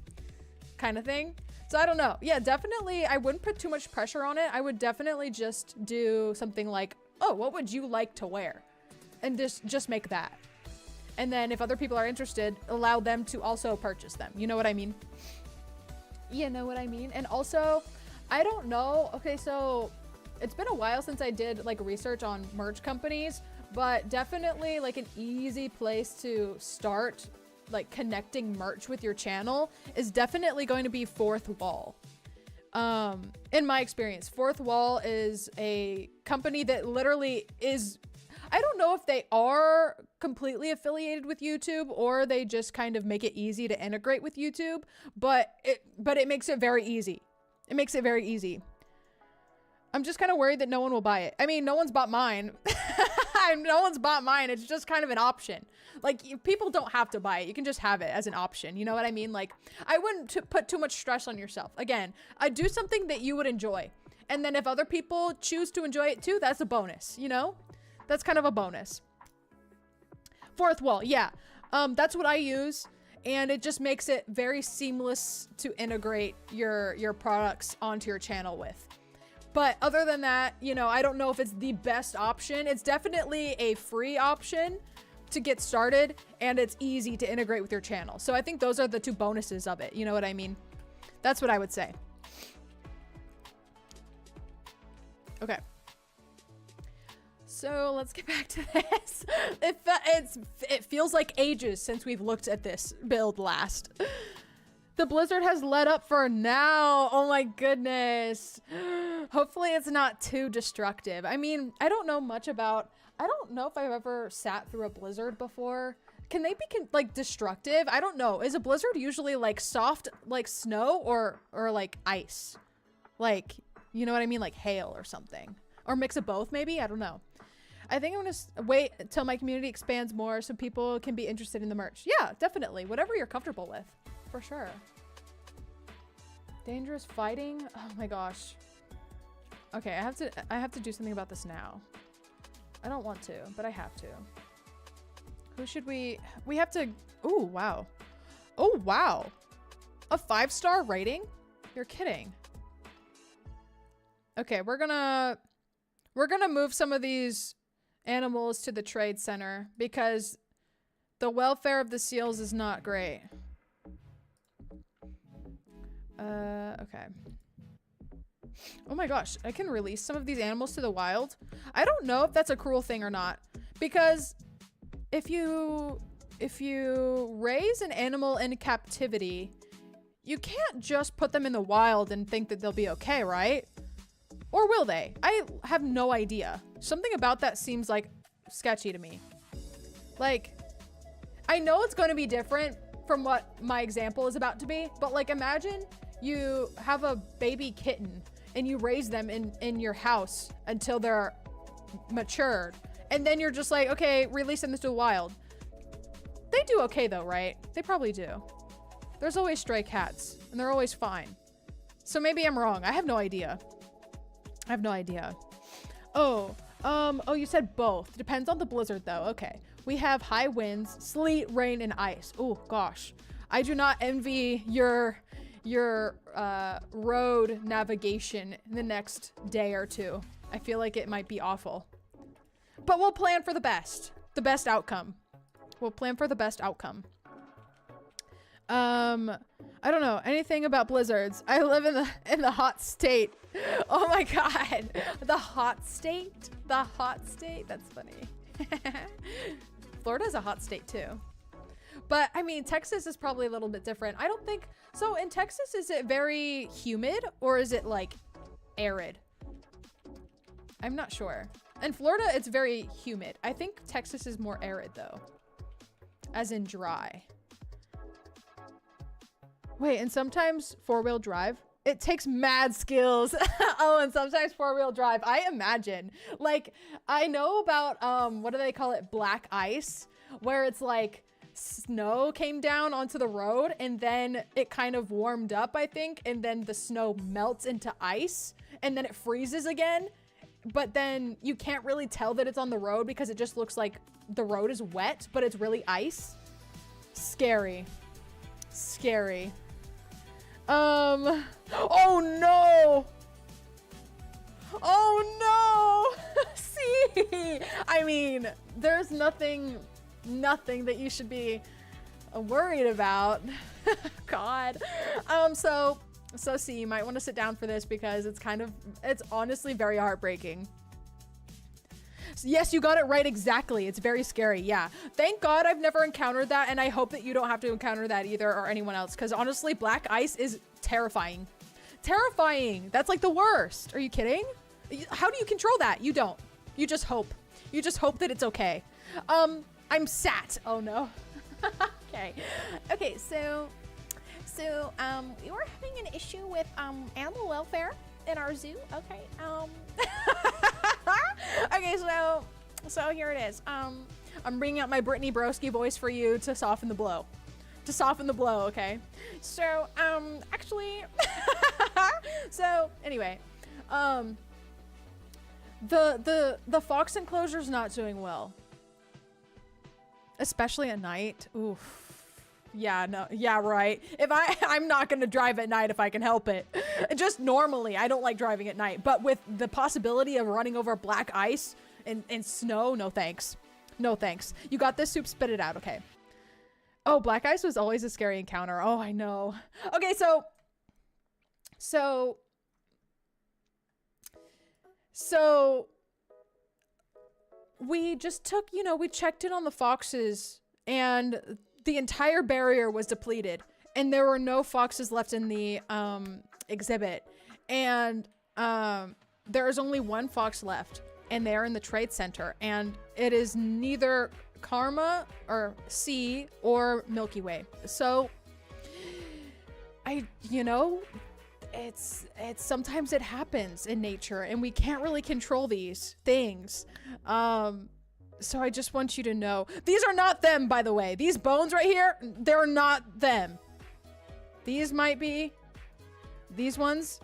kind of thing. So I don't know. Yeah, definitely. I wouldn't put too much pressure on it. I would definitely just do something like, oh, what would you like to wear? And just make that. And then if other people are interested, allow them to also purchase them. You know what I mean? You know what I mean? And also, I don't know. Okay, so it's been a while since I did like research on merch companies, but definitely like an easy place to start like connecting merch with your channel is definitely going to be Fourth Wall. In my experience, Fourth Wall is a company that literally is, I don't know if they are completely affiliated with YouTube or they just kind of make it easy to integrate with YouTube, but it makes it very easy. It makes it very easy. I'm just kind of worried that no one will buy it. I mean, no one's bought mine. No one's bought mine. It's just kind of an option. Like, people don't have to buy it. You can just have it as an option. You know what I mean? Like, I wouldn't put too much stress on yourself. Again, I do something that you would enjoy. And then if other people choose to enjoy it too, that's a bonus, you know? That's kind of a bonus. Fourth Wall, yeah. That's what I use. And it just makes it very seamless to integrate your products onto your channel with. But other than that, you know, I don't know if it's the best option. It's definitely a free option to get started, and it's easy to integrate with your channel. So I think those are the two bonuses of it. You know what I mean? That's what I would say. Okay. So let's get back to this. It feels like ages since we've looked at this build last. The blizzard has let up for now. Oh my goodness. Hopefully it's not too destructive. I mean, I don't know much about, I don't know if I've ever sat through a blizzard before. Can they be like destructive? I don't know. Is a blizzard usually like soft, like snow or like ice? Like, you know what I mean? Like hail or something, or mix of both maybe. I don't know. I think I'm gonna wait until my community expands more so people can be interested in the merch. Yeah, definitely. Whatever you're comfortable with. For sure. Dangerous fighting? Oh my gosh. Okay, I have to do something about this now. I don't want to, but I have to. Who should we have to, oh wow. Oh wow. A 5-star rating? You're kidding. Okay, we're gonna move some of these animals to the trade center because the welfare of the seals is not great. Okay. Oh my gosh, I can release some of these animals to the wild. I don't know if that's a cruel thing or not, because if you raise an animal in captivity, you can't just put them in the wild and think that they'll be okay, right? Or will they? I have no idea. Something about that seems like sketchy to me. Like, I know it's going to be different from what my example is about to be, but like imagine you have a baby kitten and you raise them in your house until they're matured, and then you're just like, okay, release them into the wild. They do okay though, right? They probably do. There's always stray cats and they're always fine. So maybe I'm wrong. I have no idea. I have no idea. Oh, you said both. Depends on the blizzard though. Okay. We have high winds, sleet, rain, and ice. Oh gosh. I do not envy your road navigation in the next day or two. I feel like it might be awful. But we'll plan for the best. The best outcome. We'll plan for the best outcome. I don't know anything about blizzards. I live in the hot state. Oh my god. The hot state? The hot state? That's funny. Florida's a hot state too. But I mean, Texas is probably a little bit different. I don't think, so in Texas, is it very humid or is it like arid? I'm not sure. In Florida, it's very humid. I think Texas is more arid though, as in dry. Wait, and sometimes 4-wheel drive? It takes mad skills. Oh, and sometimes 4-wheel drive. I imagine. Like, I know about, what do they call it? Black ice, where it's like snow came down onto the road and then it kind of warmed up, I think. And then the snow melts into ice and then it freezes again. But then you can't really tell that it's on the road because it just looks like the road is wet, but it's really ice. Scary. Scary. Oh no! Oh no! See, I mean, there's nothing that you should be worried about. God. So see, you might want to sit down for this because it's honestly very heartbreaking. Yes, you got it right. Exactly. It's very scary. Yeah. Thank God I've never encountered that. And I hope that you don't have to encounter that either or anyone else. Because honestly, black ice is terrifying. Terrifying. That's like the worst. Are you kidding? How do you control that? You don't. You just hope. You just hope that it's okay. I'm sat. Oh no. Okay. Okay. So we were having an issue with, animal welfare in our zoo. Okay. Okay, so here it is. I'm bringing out my Brittany Broski voice for you to soften the blow. To soften the blow, okay? So, actually, so anyway, the fox enclosure's not doing well, especially at night. Oof. Yeah, no, yeah, right. If I'm not gonna drive at night if I can help it. Just normally, I don't like driving at night, but with the possibility of running over black ice and snow, no thanks. No thanks. You got this, Soup, spit it out, okay. Oh, black ice was always a scary encounter. Oh, I know. Okay, so we just took, we checked in on the foxes and the entire barrier was depleted and there were no foxes left in the exhibit. And there is only one fox left and they're in the trade center and it is neither Karma or C or Milky Way. So it's sometimes it happens in nature and we can't really control these things. So I just want you to know, these are not them, by the way. These bones right here, they're not them. These might be these ones,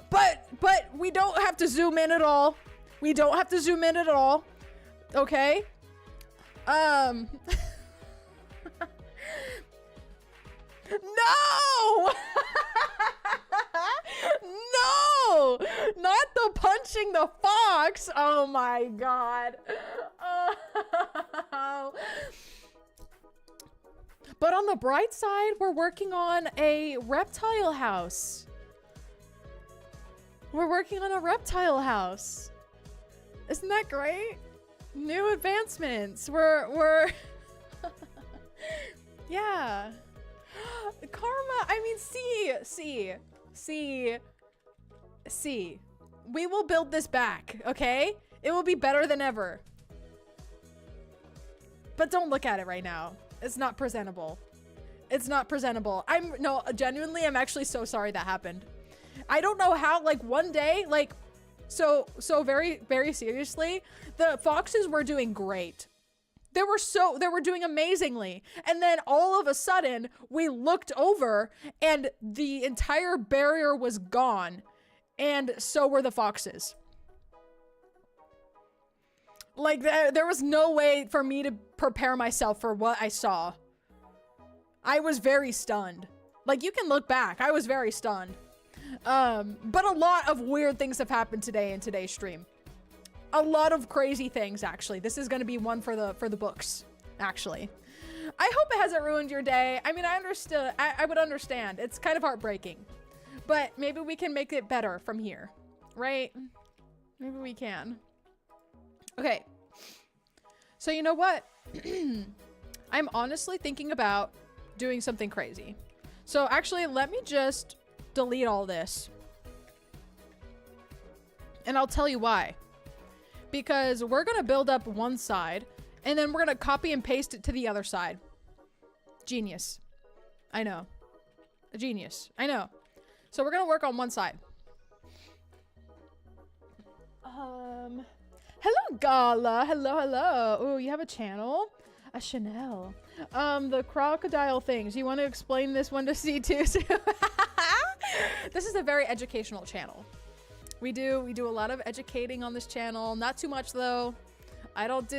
but we don't have to zoom in at all. We don't have to zoom in at all. Okay. No! No! Not the punching the fox! Oh my God. Oh. But on the bright side, we're working on a reptile house. We're working on a reptile house. Isn't that great? New advancements. We're yeah. Karma, I mean, see. We will build this back, okay? It will be better than ever. But don't look at it right now. It's not presentable. It's not presentable. Genuinely, I'm actually so sorry that happened. I don't know how, like, one day, like, so very, very seriously, the foxes were doing great. They were doing amazingly. And then all of a sudden we looked over and the entire barrier was gone. And so were the foxes. Like there was no way for me to prepare myself for what I saw. I was very stunned. Like you can look back, I was very stunned. But a lot of weird things have happened today in today's stream. A lot of crazy things, actually. This is going to be one for the books, actually. I hope it hasn't ruined your day. I mean, I would understand. It's kind of heartbreaking. But maybe we can make it better from here, right? Maybe we can. Okay. So you know what? I'm honestly thinking about doing something crazy. So actually, let me just delete all this. And I'll tell you why. Because we're gonna build up one side, and then we're gonna copy and paste it to the other side. Genius. I know. A genius. I know. So we're gonna work on one side. Hello, Gala. Hello, hello. Oh, you have a channel? A Chanel. The crocodile things. You want to explain this one to C2? This is a very educational channel. We do a lot of educating on this channel. Not too much though. I don't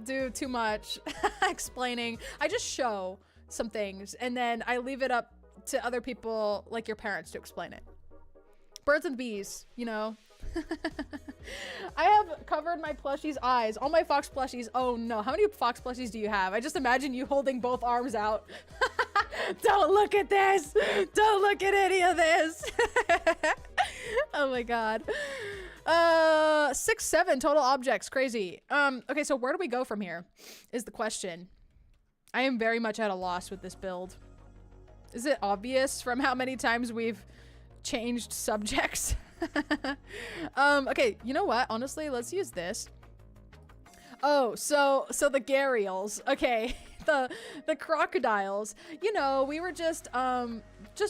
do too much explaining. I just show some things and then I leave it up to other people like your parents to explain it. Birds and bees, you know. I have covered my plushie's eyes. All my fox plushies. Oh no, how many fox plushies do you have? I just imagine you holding both arms out. Don't look at this. Don't look at any of this. Oh my god. 6, 7 total objects. Crazy. Okay, so where do we go from here is the question. I am very much at a loss with this build. Is it obvious from how many times we've changed subjects? Okay, you know what? Honestly, let's use this. Oh, so the gharials. Okay, the crocodiles. You know, we were just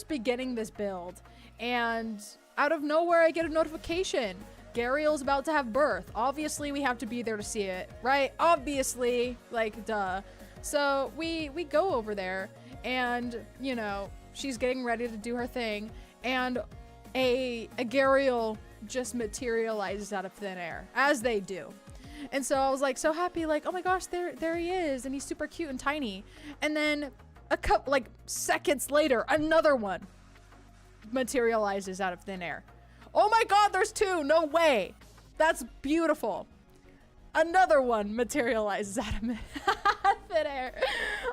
beginning this build, and out of nowhere, I get a notification. Gharial's about to have birth. Obviously, we have to be there to see it, right? Obviously, like, duh. So we go over there, and you know, she's getting ready to do her thing, and a gharial just materializes out of thin air, as they do. And so I was like so happy, like, oh my gosh, there he is, and he's super cute and tiny. And then a couple like seconds later, another one materializes out of thin air. Oh my god, there's 2. No way. That's beautiful. Another one materializes out of thin air.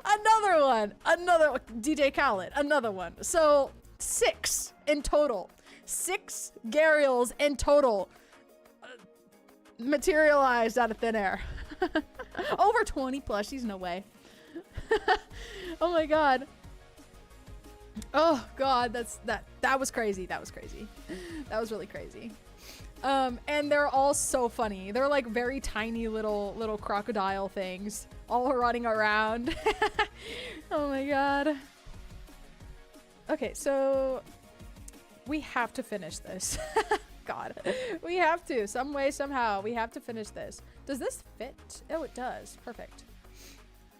Another one. Another DJ Khaled. Another one. So 6 in total. 6 gharials in total materialized out of thin air. Over 20 plushies, no way. Oh my god. Oh god, that was crazy. That was crazy. That was really crazy. And they're all so funny. They're like very tiny little crocodile things all running around. Oh my god. Okay, so we have to finish this. God, we have to, some way, somehow, we have to finish this. Does this fit? Oh, it does. Perfect.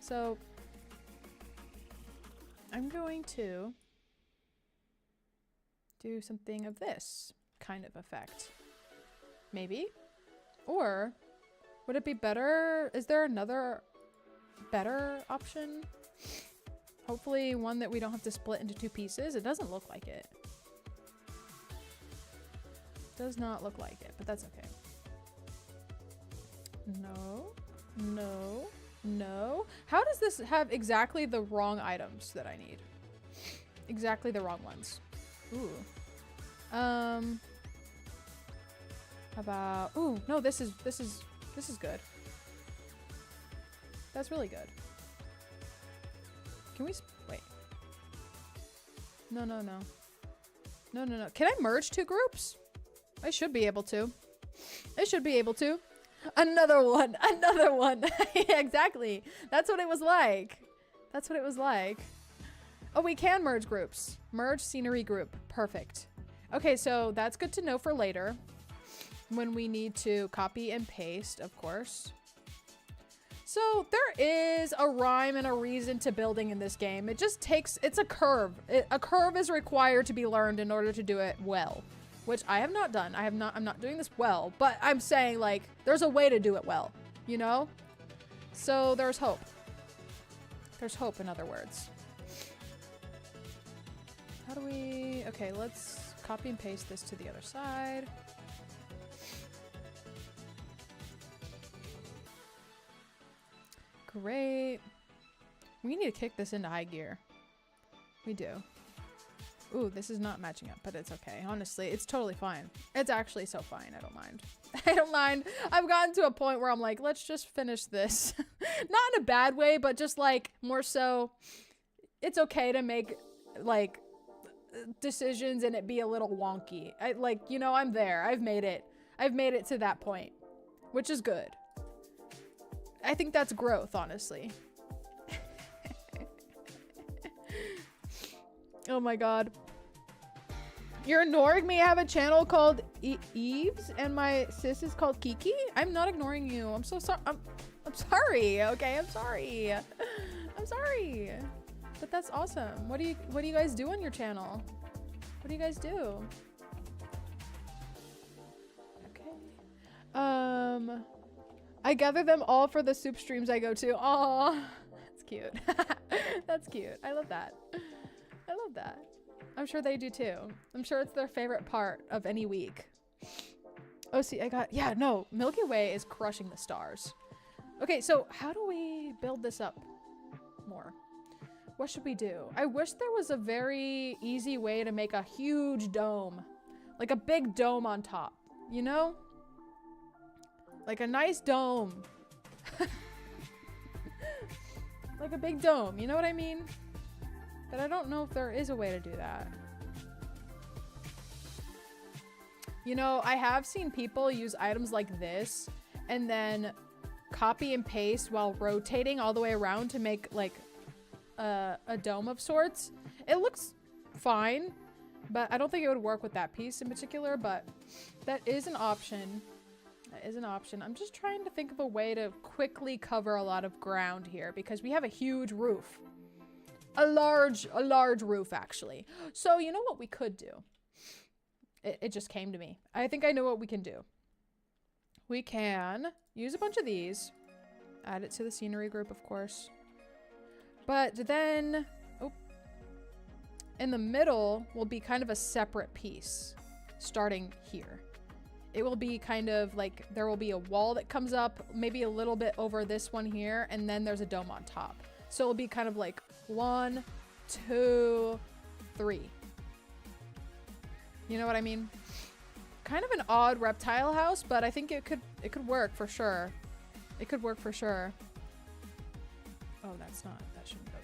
So I'm going to do something of this kind of effect. Maybe? Or would it be better? Is there another better option? Hopefully one that we don't have to split into 2 pieces. It doesn't look like it. Does not look like it, but that's okay. No, no, no. How does this have exactly the wrong items that I need? Exactly the wrong ones. Ooh. How about, ooh, no, this is good. That's really good. Can we, wait. No, no, no. No, no, no. Can I merge 2 groups? I should be able to. I should be able to. Another one. Another one. Yeah, exactly. That's what it was like. That's what it was like. Oh, we can merge groups. Merge scenery group. Perfect. Okay, so that's good to know for later. When we need to copy and paste, of course. So there is a rhyme and a reason to building in this game. It just takes, it's a curve. A curve is required to be learned in order to do it well. Which I have not done. I'm not doing this well, but I'm saying like, there's a way to do it well, you know? So there's hope. There's hope, in other words. How do we, okay, let's copy and paste this to the other side. Great. We need to kick this into high gear. We do. Ooh, this is not matching up, but it's okay. Honestly, it's totally fine. It's actually so fine. I don't mind. I don't mind. I've gotten to a point where I'm like, let's just finish this. Not in a bad way, but just like more so it's okay to make like decisions and it be a little wonky. You know, I'm there. I've made it. I've made it to that point, which is good. I think that's growth, honestly. Oh my god. You're ignoring me. I have a channel called Eves and my sis is called Kiki. I'm not ignoring you. I'm so sorry. I'm sorry. Okay, I'm sorry. I'm sorry. But that's awesome. What do you guys do on your channel? What do you guys do? Okay. I gather them all for the soup streams I go to. Aw, that's cute. That's cute. I love that. I love that. I'm sure they do too. I'm sure it's their favorite part of any week. Oh, see, yeah, no, Milky Way is crushing the stars. Okay, so how do we build this up more? What should we do? I wish there was a very easy way to make a huge dome. Like a big dome on top, you know? Like a nice dome. Like a big dome, you know what I mean? But I don't know if there is a way to do that. You know, I have seen people use items like this and then copy and paste while rotating all the way around to make like a dome of sorts. It looks fine, but I don't think it would work with that piece in particular, but that is an option. That is an option. I'm just trying to think of a way to quickly cover a lot of ground here because we have a huge roof. A large roof, actually. So you know what we could do? It just came to me. I think I know what we can do. We can use a bunch of these. Add it to the scenery group, of course. But then, oh, in the middle will be kind of a separate piece starting here. It will be kind of like, there will be a wall that comes up, maybe a little bit over this one here, and then there's a dome on top. So it'll be kind of like 1, 2, 3. You know what I mean? Kind of an odd reptile house, but I think it could work for sure. It could work for sure. Oh, that shouldn't go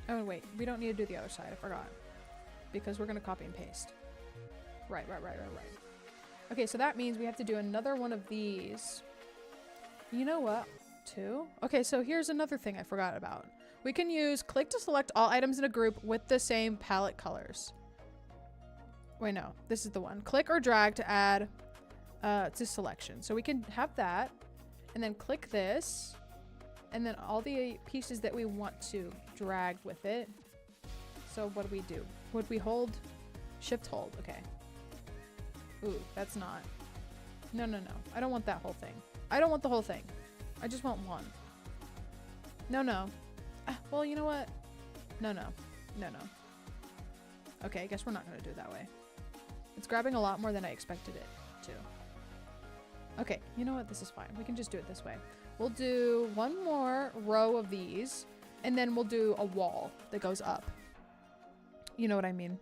there. Oh wait, we don't need to do the other side, I forgot. Because we're gonna copy and paste. Right. Okay, so that means we have to do another one of these. You know what? 2? Okay, so here's another thing I forgot about. We can use click to select all items in a group with the same palette colors. Wait, no, this is the one. Click or drag to add to selection. So we can have that and then click this and then all the pieces that we want to drag with it. So what do we do? Would we hold? Shift hold, okay. Ooh, that's not. No. I don't want that whole thing. I don't want the whole thing. I just want one. No. Well, you know what? No. Okay, I guess we're not gonna do it that way. It's grabbing a lot more than I expected it to. Okay, you know what? This is fine. We can just do it this way. We'll do one more row of these, and then we'll do a wall that goes up. You know what I mean?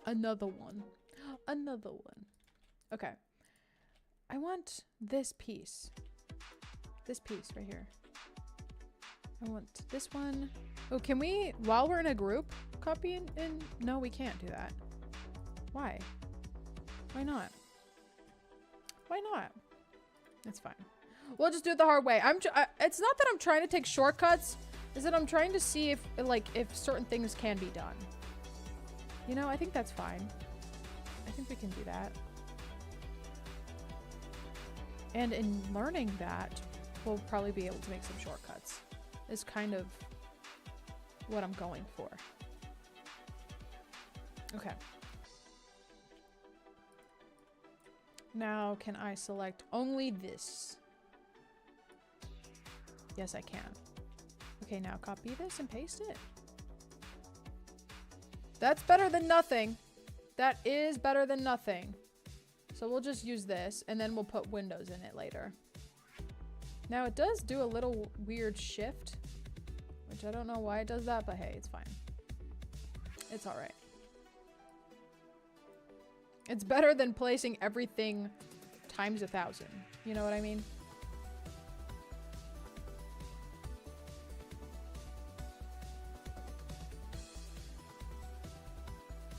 Another one. Okay. I want this piece. This piece right here. I want this one. Oh, can we, while we're in a group, copy and no, we can't do that. Why? Why not? It's fine. We'll just do it the hard way. It's not that I'm trying to take shortcuts. Is that I'm trying to see if certain things can be done. You know, I think that's fine. I think we can do that. And in learning that, we'll probably be able to make some shortcuts. Is kind of what I'm going for. Okay. Now, can I select only this? Yes, I can. Okay, now copy this and paste it. That's better than nothing. That is better than nothing. So we'll just use this and then we'll put windows in it later. Now it does do a little weird shift, which I don't know why it does that, but hey, it's fine. It's all right. It's better than placing everything times 1,000. You know what I mean?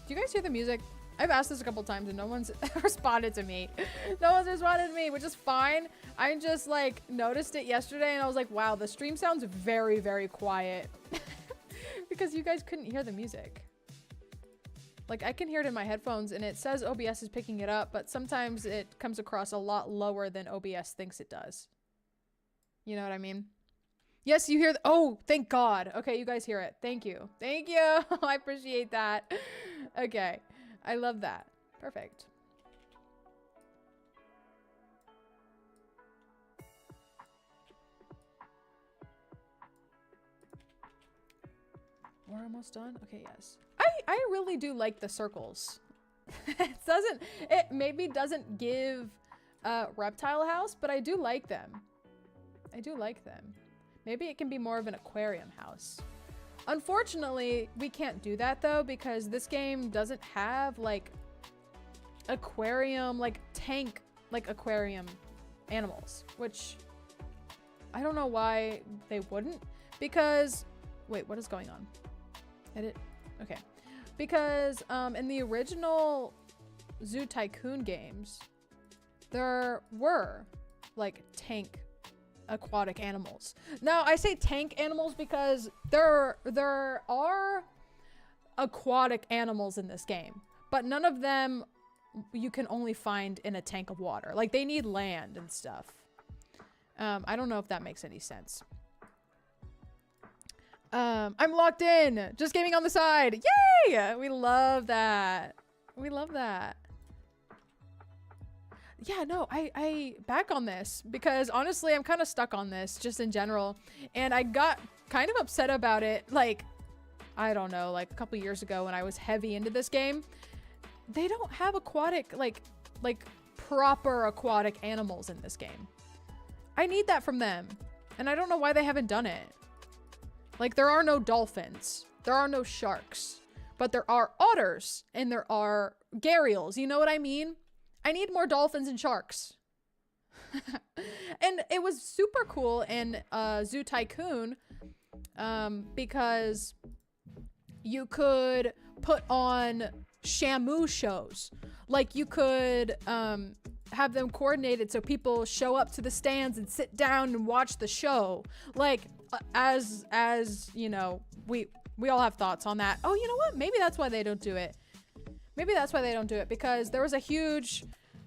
Do you guys hear the music? I've asked this a couple times and no one's responded to me. No one's responded to me, which is fine. I just like noticed it yesterday and I was like, wow, the stream sounds very, very quiet because you guys couldn't hear the music. Like I can hear it in my headphones and it says OBS is picking it up, but sometimes it comes across a lot lower than OBS thinks it does. You know what I mean? Yes, you hear oh, thank God. Okay, you guys hear it. Thank you. Thank you. I appreciate that. Okay. I love that. Perfect. We're almost done? Okay, yes. I really do like the circles. It maybe doesn't give Reptile House, but I do like them. I do like them. Maybe it can be more of an aquarium house. Unfortunately, we can't do that though, because this game doesn't have like aquarium, like tank, like aquarium animals, which I don't know why they wouldn't, because, wait, what is going on? Edit, okay. Because in the original Zoo Tycoon games, there were like tank aquatic animals. Now I say tank animals because there are aquatic animals in this game, but none of them you can only find in a tank of water. Like they need land and stuff. I don't know if that makes any sense. I'm locked in. Just gaming on the side. Yay! We love that. We love that. Yeah, no, I back on this because honestly, I'm kind of stuck on this just in general. And I got kind of upset about it. Like, I don't know, like a couple years ago when I was heavy into this game, they don't have aquatic, like proper aquatic animals in this game. I need that from them. And I don't know why they haven't done it. Like there are no dolphins, there are no sharks, but there are otters and there are gharials. You know what I mean? I need more dolphins and sharks. And it was super cool in Zoo Tycoon because you could put on Shamu shows. Like you could have them coordinated so people show up to the stands and sit down and watch the show. Like as you know, we all have thoughts on that. Oh, you know what? Maybe that's why they don't do it. Maybe that's why they don't do it, because there was a huge,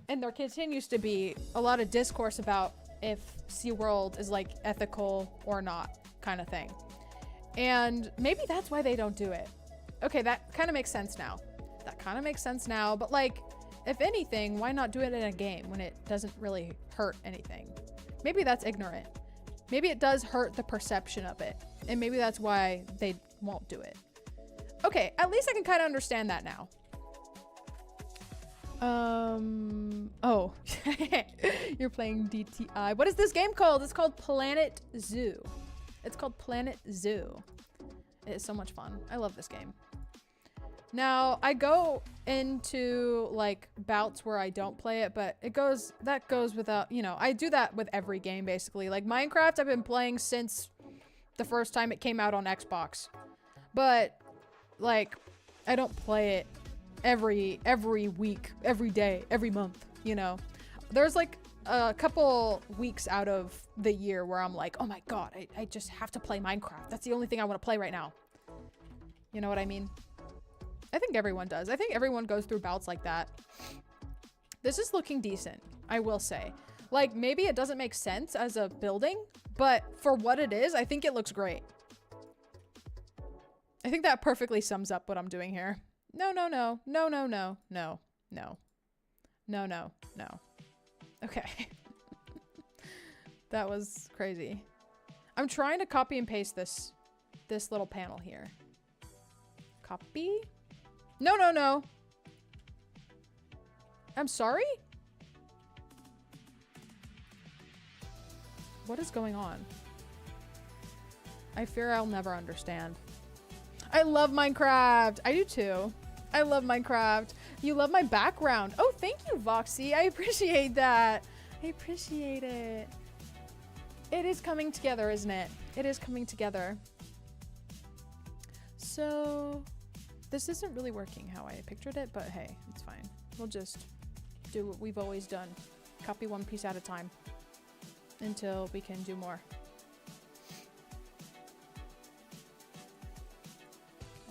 and there continues to be, a lot of discourse about if SeaWorld is like ethical or not kind of thing. And maybe that's why they don't do it. Okay, that kind of makes sense now. That kind of makes sense now, but like, if anything, why not do it in a game when it doesn't really hurt anything? Maybe that's ignorant. Maybe it does hurt the perception of it, and maybe that's why they won't do it. Okay, at least I can kind of understand that now. Oh, you're playing DTI. What is this game called? It's called Planet Zoo. It's called Planet Zoo. It is so much fun. I love this game. Now, I go into like bouts where I don't play it, but that goes without, you know, I do that with every game basically. Like Minecraft, I've been playing since the first time it came out on Xbox. But like, I don't play it every week, every day, every month, you know. There's like a couple weeks out of the year where I'm like, oh my God, I just have to play Minecraft. That's the only thing I want to play right now. You know what I mean? I think everyone does. I think everyone goes through bouts like that. This is looking decent, I will say. Like, maybe it doesn't make sense as a building, but for what it is, I think it looks great. I think that perfectly sums up what I'm doing here. No, no, no, no, no, no, no, no, no, no, no. Okay. That was crazy. I'm trying to copy and paste this little panel here. Copy? No, no, no. I'm sorry? What is going on? I fear I'll never understand. I love Minecraft. I do too. I love Minecraft. You love my background. Oh, thank you, Voxy. I appreciate that. I appreciate it. It is coming together, isn't it? It is coming together. So this isn't really working how I pictured it, but hey, it's fine. We'll just do what we've always done. Copy one piece at a time until we can do more.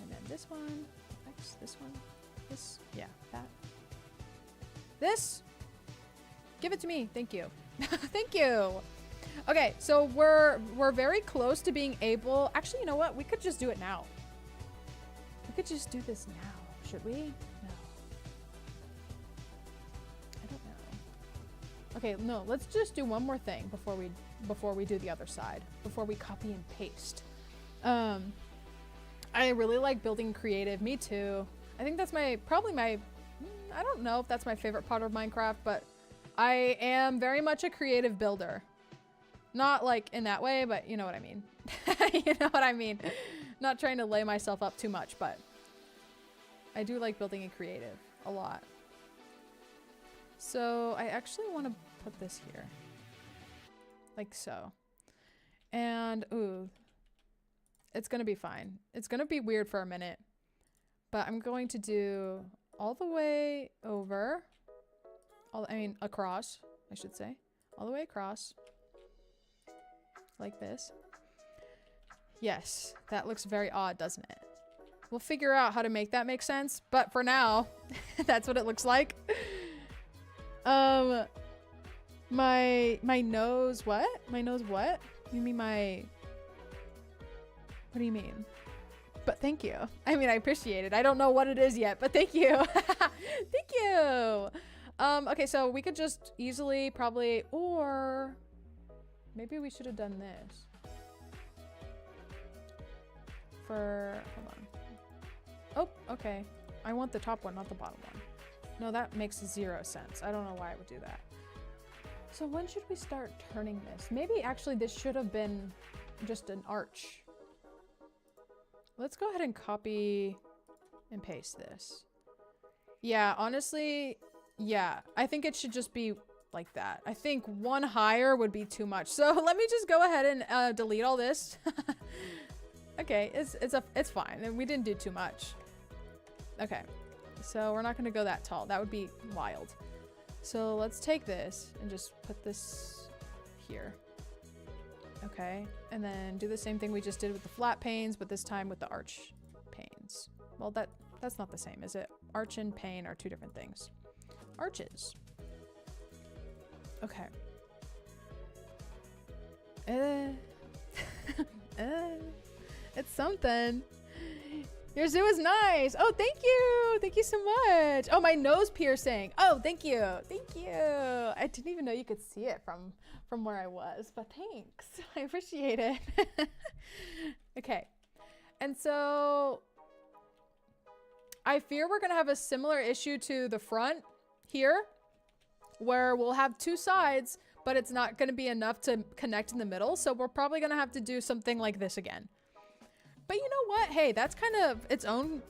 And then this one, this one, this, yeah, that. This, give it to me, thank you. Thank you. Okay, so we're very close to being able, actually, you know what? We could just do it now. We could just do this now, should we? No. I don't know. Okay, no, let's just do one more thing before we do the other side, before we copy and paste. I really like building creative. Me too. I think that's probably my, I don't know if that's my favorite part of Minecraft, but I am very much a creative builder. Not like in that way, but you know what I mean. You know what I mean. Not trying to lay myself up too much, but I do like building in creative a lot. So I actually want to put this here. Like so. And, ooh. It's going to be fine. It's going to be weird for a minute. But I'm going to do all the way over. Across, I should say. All the way across. Like this. Yes, that looks very odd, doesn't it? We'll figure out how to make that make sense. But for now, that's what it looks like. My nose, what? My nose what? You mean my... What do you mean? But thank you. I mean, I appreciate it. I don't know what it is yet, but thank you. Thank you. Okay, so we could just easily probably, or maybe we should have done this. Hold on. Oh, okay. I want the top one, not the bottom one. No, that makes 0 sense. I don't know why I would do that. So when should we start turning this? Maybe actually this should have been just an arch. Let's go ahead and copy and paste this. Yeah, honestly, yeah, I think it should just be like that. I think one higher would be too much. So let me just go ahead and delete all this. Okay, it's fine. We didn't do too much. Okay, so we're not gonna go that tall. That would be wild. So let's take this and just put this here. Okay, and then do the same thing we just did with the flat panes, but this time with the arch panes. Well, that's not the same, is it? Arch and pane are two different things. Arches. Okay. It's something. Your zoo is nice. Oh, thank you. Thank you so much. Oh, my nose piercing. Oh, thank you. Thank you. I didn't even know you could see it from where I was, but thanks. I appreciate it. Okay. And so I fear we're going to have a similar issue to the front here, where we'll have two sides, but it's not going to be enough to connect in the middle. So we're probably going to have to do something like this again. But you know what? Hey, that's kind of its own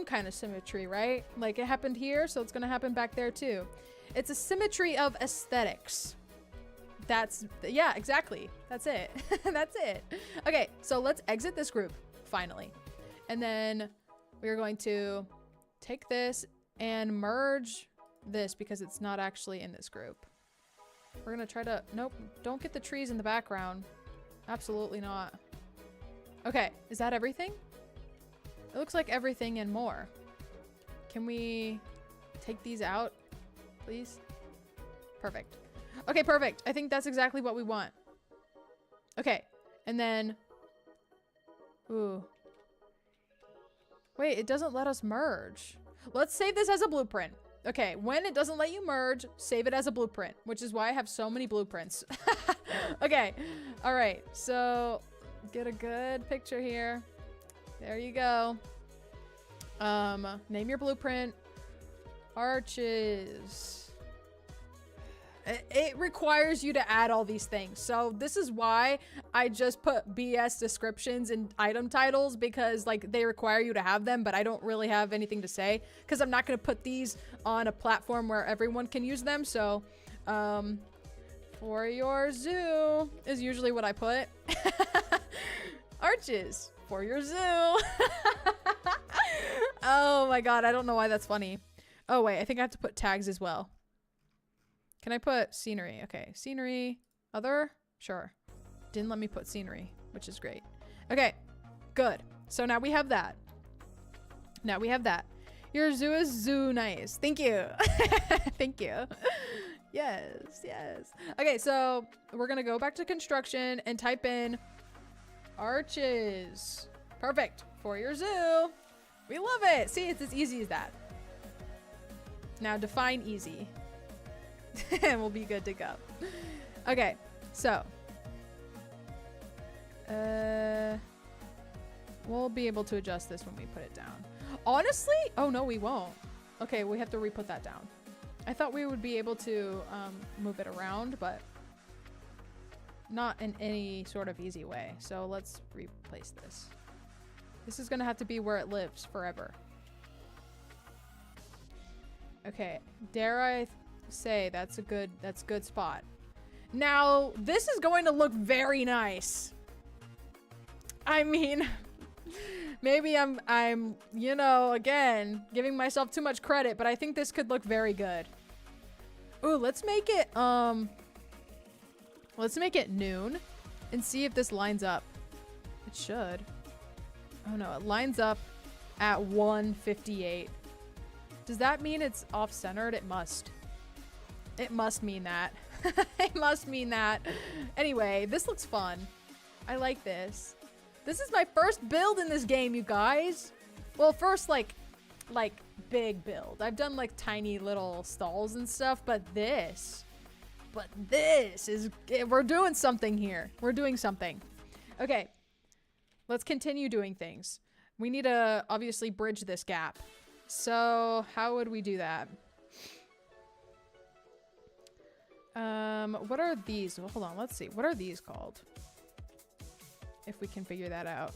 kind of symmetry, right? Like it happened here, so it's going to happen back there too. It's a symmetry of aesthetics. Yeah, exactly. That's it. That's it. Okay, so let's exit this group finally. And then we're going to take this and merge this because it's not actually in this group. We're going to try to, nope, don't get the trees in the background. Absolutely not. Okay, is that everything? It looks like everything and more. Can we take these out, please? Perfect. Okay, perfect. I think that's exactly what we want. Okay, and then... Ooh. Wait, it doesn't let us merge. Let's save this as a blueprint. Okay, when it doesn't let you merge, save it as a blueprint, which is why I have so many blueprints. Okay, all right, so... Get a good picture here. There you go. Name your blueprint. Arches. It requires you to add all these things. So this is why I just put BS descriptions and item titles, because like they require you to have them, but I don't really have anything to say because I'm not going to put these on a platform where everyone can use them. So, for your zoo is usually what I put. Arches for your zoo. Oh my God. I don't know why that's funny. Oh wait, I think I have to put tags as well. Can I put scenery? Okay, scenery, other, sure. Didn't let me put scenery, which is great. Okay, good. So now we have that. Now we have that. Your zoo is zoo nice. Thank you. Thank you. Yes, yes. Okay, so we're gonna go back to construction and type in arches. Perfect, for your zoo. We love it. See, it's as easy as that. Now define easy. And we'll be good to go. Okay, so we'll be able to adjust this when we put it down. Honestly, oh no, we won't. Okay, we have to re-put that down. I thought we would be able to move it around, but not in any sort of easy way. So let's replace this. This is gonna have to be where it lives forever. Okay, dare I say that's a good spot. Now this is going to look very nice. I mean, maybe I'm you know, again giving myself too much credit, but I think this could look very good. Ooh, let's make it noon and see if this lines up. It should. Oh no, it lines up at 1:58. Does that mean it's off-centered? It must. It must mean that. It must mean that. Anyway, this looks fun. I like this. This is my first build in this game, you guys. Well, first like big build. I've done like tiny little stalls and stuff, but this is, we're doing something here. We're doing something. Okay, let's continue doing things. We need to obviously bridge this gap. So how would we do that? What are these? Well, hold on, let's see. What are these called? If we can figure that out.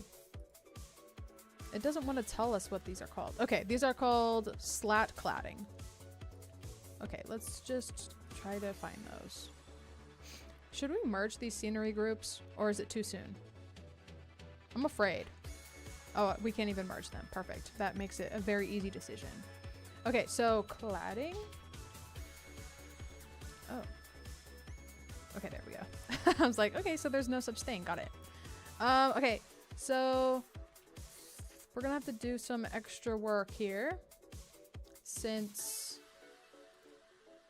It doesn't want to tell us what these are called. Okay, these are called slat cladding. Okay, let's just try to find those. Should we merge these scenery groups, or is it too soon? I'm afraid. Oh, we can't even merge them. Perfect. That makes it a very easy decision. Okay, so cladding. Oh. Okay, there we go. I was like, okay, so there's no such thing. Got it. Okay, so we're gonna have to do some extra work here since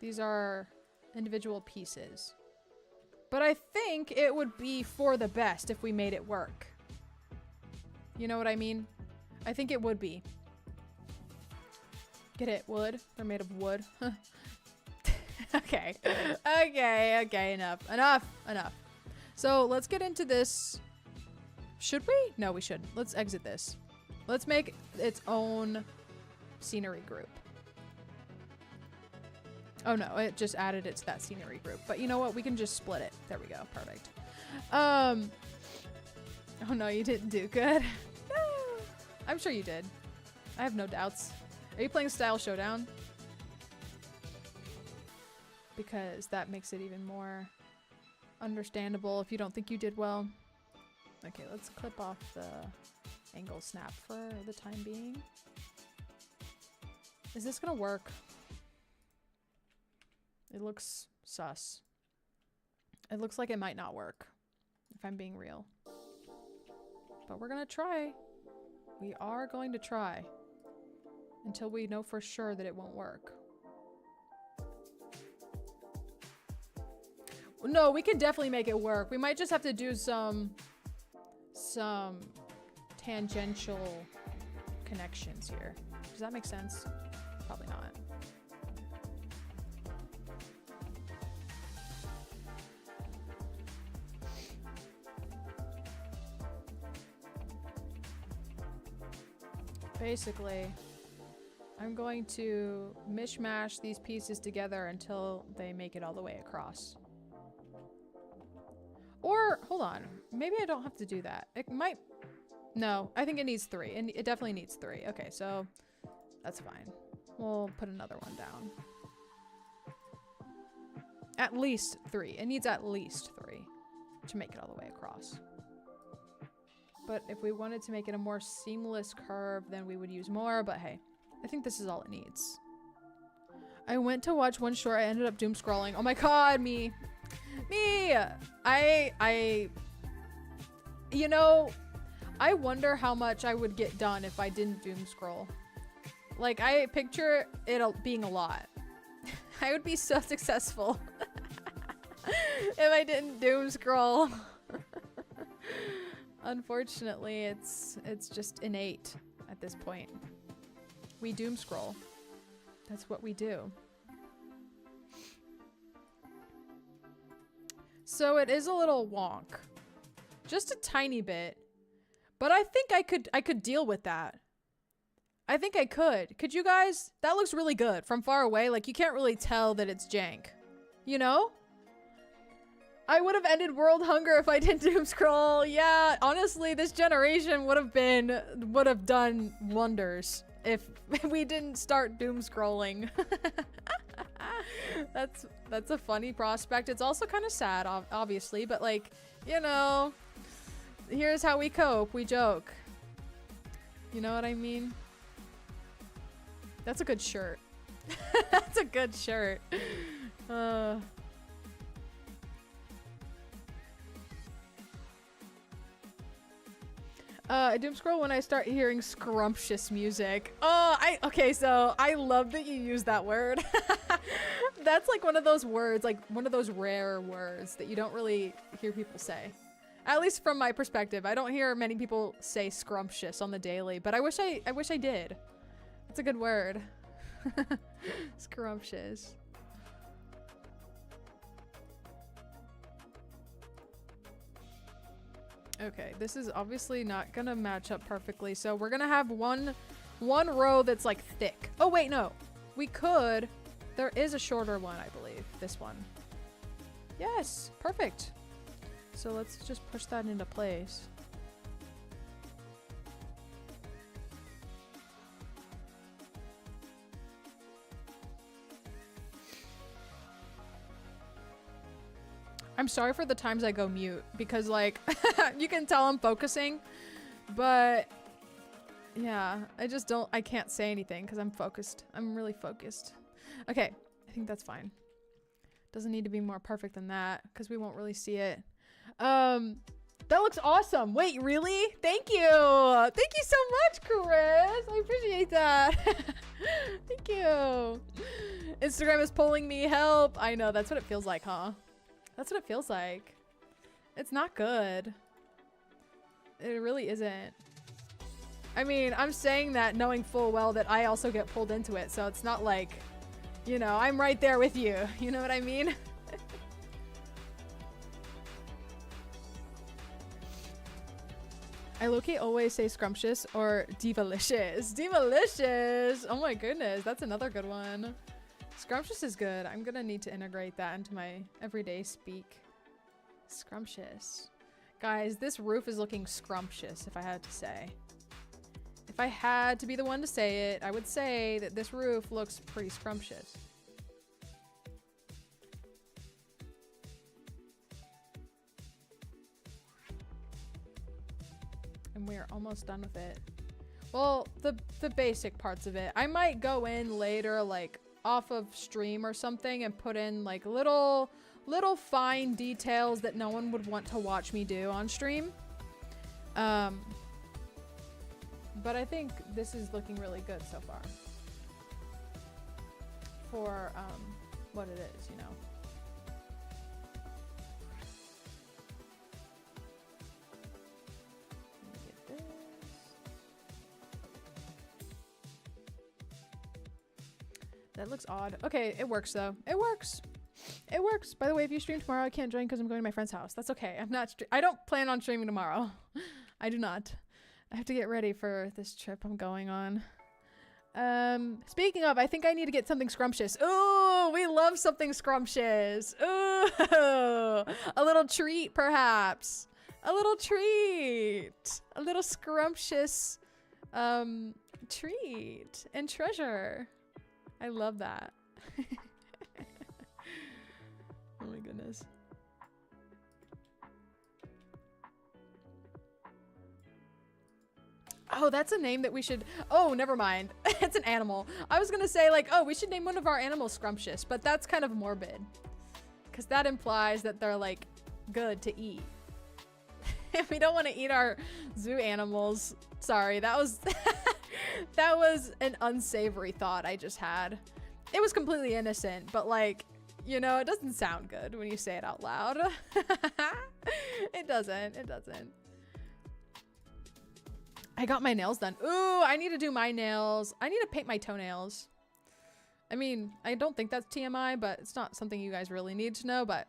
these are individual pieces. But I think it would be for the best if we made it work. You know what I mean? I think it would be. Get it? Wood? They're made of wood. Okay. Okay, enough. So let's get into this. Should we? No, we shouldn't. Let's exit this. Let's make its own scenery group. Oh no, it just added it to that scenery group. But you know what? We can just split it. There we go. Perfect. Oh no, you didn't do good. I'm sure you did. I have no doubts. Are you playing Style Showdown? Because that makes it even more understandable if you don't think you did well. Okay, let's clip off the angle snap for the time being. Is this gonna work? It looks sus. It looks like it might not work, if I'm being real. But we're gonna try. We are going to try until we know for sure that it won't work. No, we can definitely make it work. We might just have to do some tangential connections here. Does that make sense? Probably not. Basically, I'm going to mishmash these pieces together until they make it all the way across. Or, hold on. Maybe I don't have to do that. It might... No, I think it needs 3. And it definitely needs 3. Okay, so that's fine. We'll put another one down. At least 3. It needs at least 3 to make it all the way across. But if we wanted to make it a more seamless curve, then we would use more. But hey, I think this is all it needs. I went to watch one short. I ended up doom scrolling. Oh my god, me. You know, I wonder how much I would get done if I didn't doom scroll. Like, I picture it being a lot. I would be so successful if I didn't doom scroll. Unfortunately, it's just innate at this point. We doom scroll. That's what we do. So it is a little wonk. Just a tiny bit. But I think I could deal with that. I think I could. Could you guys? That looks really good from far away. Like, you can't really tell that it's jank. You know? I would have ended world hunger if I didn't doom scroll. Yeah, honestly, this generation would have done wonders if we didn't start doom scrolling. That's a funny prospect. It's also kind of sad, obviously, but like, you know, here's how we cope. We joke. You know what I mean? That's a good shirt. That's a good shirt. I doom scroll when I start hearing scrumptious music. Oh, okay, so I love that you use that word. That's like one of those words, like one of those rare words that you don't really hear people say. At least from my perspective, I don't hear many people say scrumptious on the daily, but I wish I did. It's a good word. Scrumptious. Okay, this is obviously not gonna match up perfectly, so we're gonna have one row that's like thick. Oh wait, no. We could. There is a shorter one, I believe. This one. Yes, perfect. So let's just push that into place. I'm sorry for the times I go mute because like you can tell I'm focusing, but yeah, I can't say anything because I'm focused. I'm really focused. Okay, I think that's fine. Doesn't need to be more perfect than that because we won't really see it. That looks awesome. Wait, really? Thank you. Thank you so much, Krys. I appreciate that. Thank you. Instagram is pulling me. Help. I know. That's what it feels like, huh? That's what it feels like. It's not good. It really isn't. I mean, I'm saying that knowing full well that I also get pulled into it, so it's not like, you know, I'm right there with you. You know what I mean? I low-key always say scrumptious or divalicious. Divalicious! Oh my goodness, that's another good one. Scrumptious is good. I'm gonna need to integrate that into my everyday speak. Scrumptious. Guys, this roof is looking scrumptious, if I had to say. If I had to be the one to say it, I would say that this roof looks pretty scrumptious. And we are almost done with it. Well, the basic parts of it. I might go in later, like, off of stream or something and put in like little fine details that no one would want to watch me do on stream. But I think this is looking really good so far for what it is, you know. That looks odd. Okay, it works though. It works. It works. By the way, if you stream tomorrow, I can't join because I'm going to my friend's house. That's okay. I don't plan on streaming tomorrow. I do not. I have to get ready for this trip I'm going on. Speaking of, I think I need to get something scrumptious. Ooh, we love something scrumptious. Ooh, a little treat perhaps. A little treat. A little scrumptious, treat and treasure. I love that. Oh my goodness. Oh, that's a name that we should, oh, never mind. It's an animal. I was gonna say like, oh, we should name one of our animals Scrumptious, but that's kind of morbid. Cause that implies that they're like good to eat. We don't want to eat our zoo animals. Sorry, that was, that was an unsavory thought I just had. It was completely innocent, but like, you know, it doesn't sound good when you say it out loud. It doesn't. I got my nails done. Ooh, I need to do my nails. I need to paint my toenails. I mean, I don't think that's TMI, but it's not something you guys really need to know, but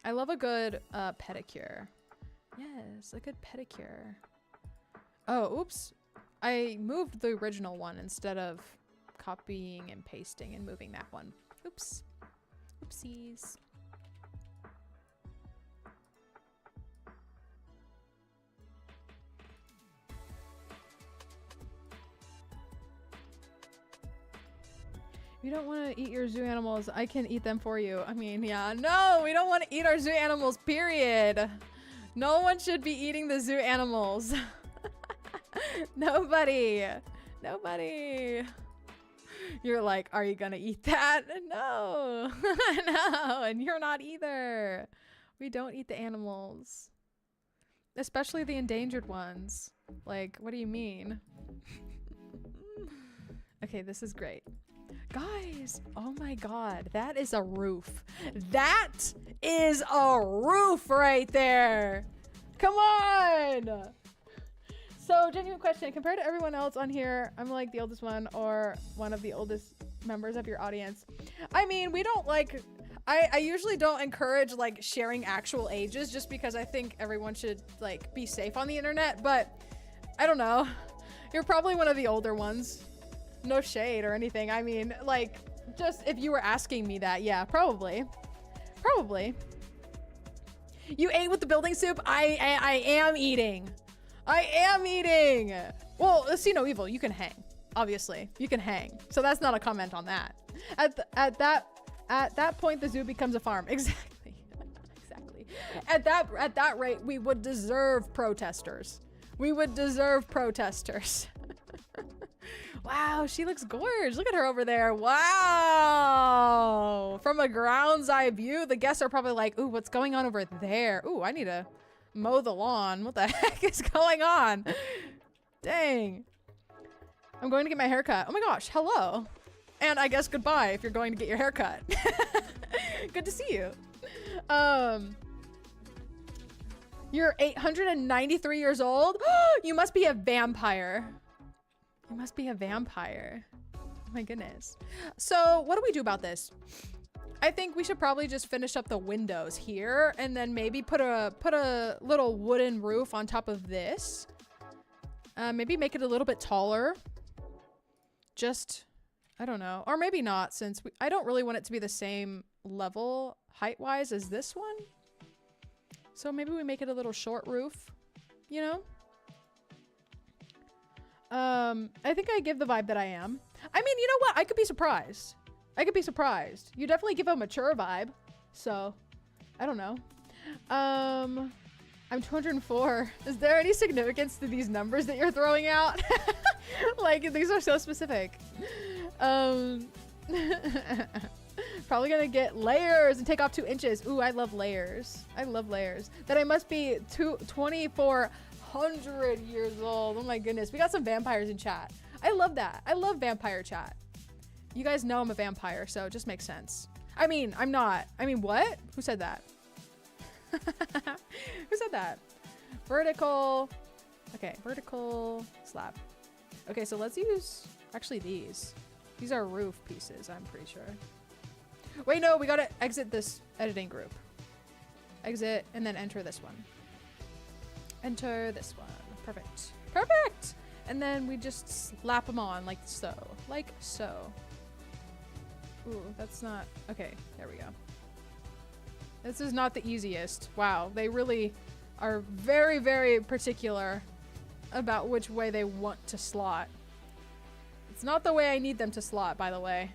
I love a good pedicure. Yes, a good pedicure. Oh, oops. I moved the original one instead of copying and pasting and moving that one. Oops. Oopsies. You don't want to eat your zoo animals. I can eat them for you. I mean, yeah, no, we don't want to eat our zoo animals, period. No one should be eating the zoo animals. Nobody. You're like, are you gonna eat that? No. No, and you're not either. We don't eat the animals. Especially the endangered ones. Like, what do you mean? Okay, this is great. Guys, oh my god, that is a roof. That is a roof right there. Come on. So, genuine question, compared to everyone else on here, I'm like the oldest one or one of the oldest members of your audience. I mean, we don't like, I usually don't encourage like sharing actual ages just because I think everyone should like be safe on the internet, but I don't know. You're probably one of the older ones. No shade or anything. I mean, like, just if you were asking me that, yeah, probably. You ate with the building soup? I am eating. Well, see no evil. You can hang. Obviously, you can hang. So that's not a comment on that. At that point, the zoo becomes a farm. Exactly. At that rate, we would deserve protesters. Wow, she looks gorgeous. Look at her over there. Wow. From a ground's eye view, the guests are probably like, ooh, what's going on over there? Ooh, I need to mow the lawn. What the heck is going on? Dang. I'm going to get my hair cut. Oh my gosh, hello. And I guess goodbye if you're going to get your hair cut. Good to see you. You're 893 years old? You must be a vampire. You must be a vampire. Oh my goodness. So what do we do about this? I think we should probably just finish up the windows here and then maybe put a little wooden roof on top of this. Maybe make it a little bit taller. Just, I don't know. Or maybe not, since I don't really want it to be the same level height-wise as this one. So maybe we make it a little short roof, you know? I think I give the vibe that I am. I mean, you know what? I could be surprised. You definitely give a mature vibe. So, I don't know. I'm 204. Is there any significance to these numbers that you're throwing out? Like, these are so specific. Probably gonna get layers and take off 2 inches. Ooh, I love layers. That I must be 2,400 years old. Oh my goodness. We got some vampires in chat. I love that. I love vampire chat. You guys know I'm a vampire, so it just makes sense. I mean, I'm not. I mean, what? Who said that? Who said that? Vertical. Okay, vertical slab. Okay, so let's use actually these. These are roof pieces, I'm pretty sure. Wait, no, we gotta exit this editing group. Exit and then enter this one. Enter this one. Perfect. Perfect! And then we just slap them on like so. like so. Ooh, that's not, okay, there we go. This is not the easiest. Wow, they really are very, very particular about which way they want to slot. It's not the way I need them to slot, by the way.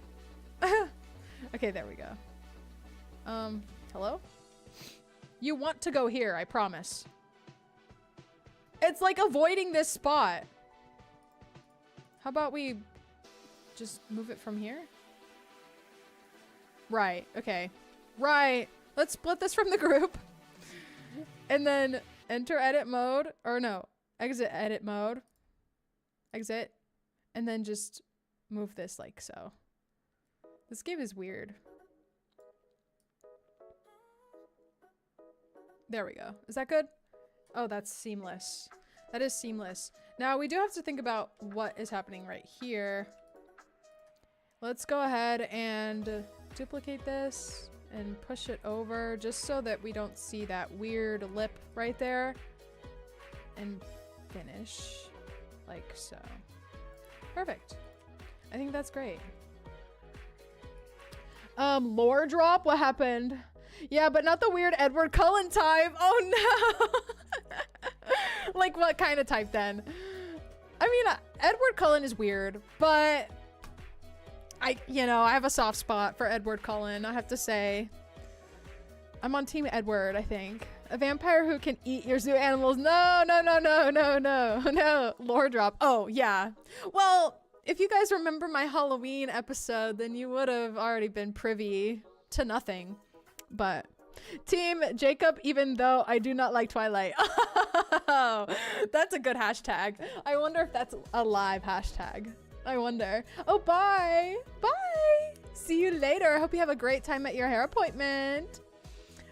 Okay, there we go. Hello? You want to go here, I promise. It's like avoiding this spot. How about we just move it from here? Right, okay. Right. Let's split this from the group. And then enter edit mode. Or no, exit edit mode. Exit. And then just move this like so. This game is weird. There we go. Is that good? Oh, that's seamless. That is seamless. Now we do have to think about what is happening right here. Let's go ahead and duplicate this and push it over just so that we don't see that weird lip right there. And finish like so. Perfect. I think that's great. Lore drop? What happened? Yeah, but not the weird Edward Cullen type. Oh no. Like what kind of type then? I mean, Edward Cullen is weird, but I have a soft spot for Edward Cullen, I have to say. I'm on Team Edward, I think. A vampire who can eat your zoo animals. No, no, no, no, no, no, no. Lore drop. Oh, yeah. Well, if you guys remember my Halloween episode, then you would have already been privy to nothing. But Team Jacob, even though I do not like Twilight. Oh, that's a good hashtag. I wonder if that's a live hashtag. I wonder. Oh, bye. Bye. See you later. I hope you have a great time at your hair appointment.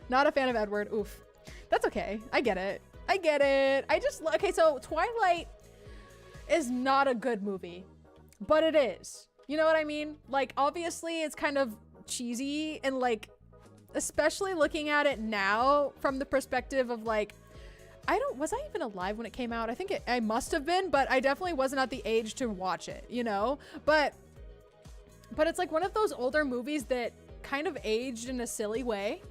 Not a fan of Edward. Oof. That's okay. I get it. I get it. Okay, so Twilight is not a good movie, but it is. You know what I mean? Like, obviously it's kind of cheesy and like, especially looking at it now from the perspective of like, was I even alive when it came out? I think I must have been, but I definitely wasn't at the age to watch it, you know? But it's like one of those older movies that kind of aged in a silly way.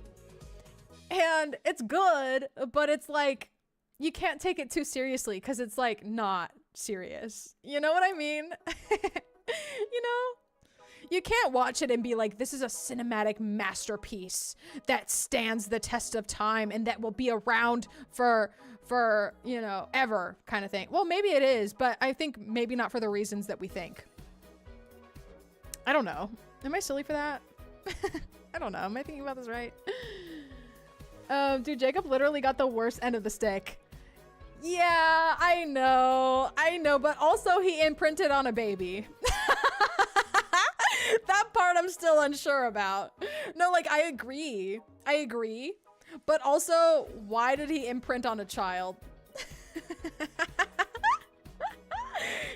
And it's good, but it's like, you can't take it too seriously because it's like not serious. You know what I mean? You know? You can't watch it and be like, this is a cinematic masterpiece that stands the test of time and that will be around for, you know, ever kind of thing. Well, maybe it is, but I think maybe not for the reasons that we think. I don't know. Am I silly for that? I don't know. Am I thinking about this right? Dude, Jacob literally got the worst end of the stick. Yeah, I know, but also he imprinted on a baby. That part I'm still unsure about. No, like, I agree, but also, why did he imprint on a child?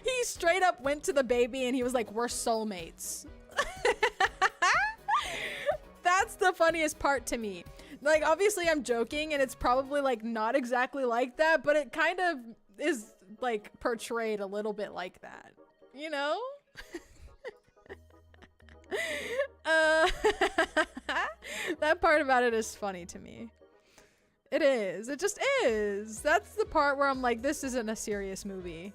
He straight up went to the baby and he was like, we're soulmates. That's the funniest part to me. Like, obviously I'm joking and it's probably like not exactly like that, but it kind of is like portrayed a little bit like that, you know? That part about it is funny to me. It is. It just is. That's the part where I'm like, this isn't a serious movie.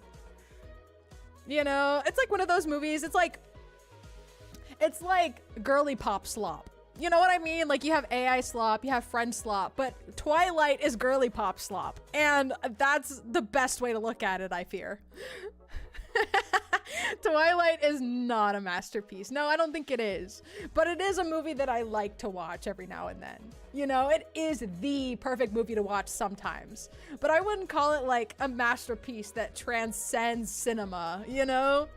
You know? It's like one of those movies. It's like girly pop slop. You know what I mean? Like, you have AI slop, you have friend slop, but Twilight is girly pop slop. And that's the best way to look at it, I fear. Twilight is not a masterpiece. No, I don't think it is. But it is a movie that I like to watch every now and then. You know, it is the perfect movie to watch sometimes. But I wouldn't call it like a masterpiece that transcends cinema, you know?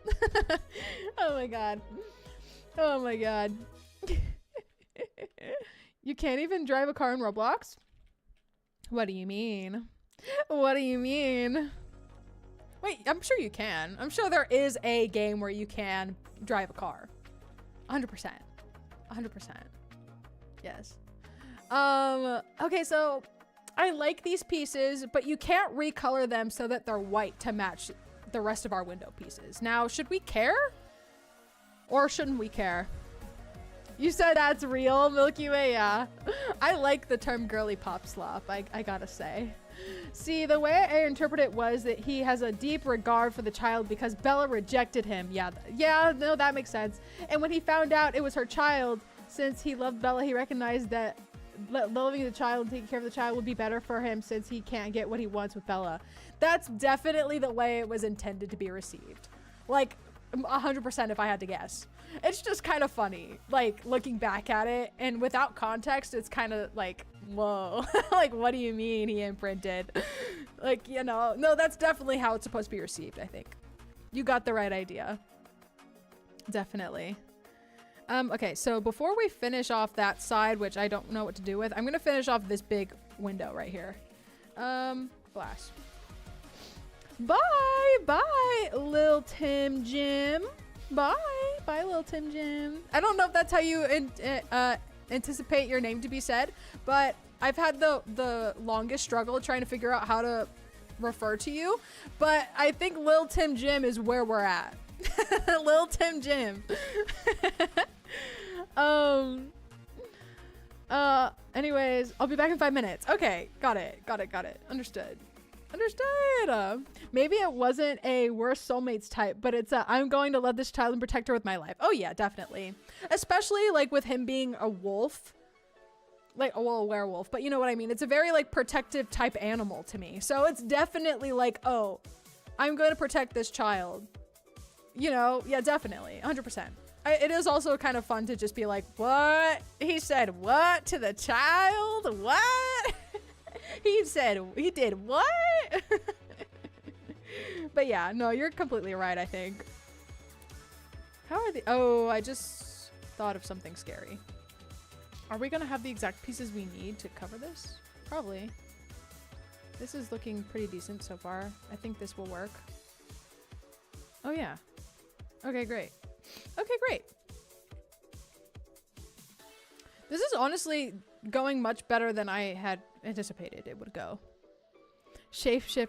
Oh my god. Oh my god. You can't even drive a car in Roblox? What do you mean? What do you mean? Wait, I'm sure you can. I'm sure there is a game where you can drive a car. 100%. 100%. Yes. Okay, so I like these pieces, but you can't recolor them so that they're white to match the rest of our window pieces. Now, should we care? Or shouldn't we care? You said that's real, Milky Way, yeah. I like the term girly pop slop, I gotta say. See, the way I interpret it was that he has a deep regard for the child because Bella rejected him. Yeah, no, that makes sense. And when he found out it was her child, since he loved Bella, he recognized that loving the child and taking care of the child would be better for him since he can't get what he wants with Bella. That's definitely the way it was intended to be received. Like, 100% if I had to guess. It's just kind of funny, like, looking back at it, and without context, it's kind of like, whoa. Like, what do you mean he imprinted? Like, you know, no, that's definitely how it's supposed to be received, I think. You got the right idea. Definitely. Okay, so before we finish off that side, which I don't know what to do with, I'm gonna finish off this big window right here. Glass. Bye, Lil Tim Jim. Bye, Lil Tim Jim. I don't know if that's how you anticipate your name to be said, but I've had the longest struggle trying to figure out how to refer to you, but I think Lil Tim Jim is where we're at. Lil Tim Jim. Anyways, I'll be back in 5 minutes. Okay, got it. Understood. Maybe it wasn't a worst soulmates type, but it's a I'm going to love this child and protect her with my life. Oh yeah, definitely. Especially like with him being a wolf. Like, well, a werewolf, but you know what I mean? It's a very like protective type animal to me. So it's definitely like, oh, I'm going to protect this child. You know, yeah, definitely, 100%. It is also kind of fun to just be like, what? He said what to the child? What? He said, he did what? But yeah, no, you're completely right, I think. How are the, oh, I just thought of something scary. Are we gonna have the exact pieces we need to cover this? Probably. This is looking pretty decent so far. I think this will work. Oh yeah. Okay, great. Okay, great. This is honestly going much better than I had anticipated it would go. Shapeshifter?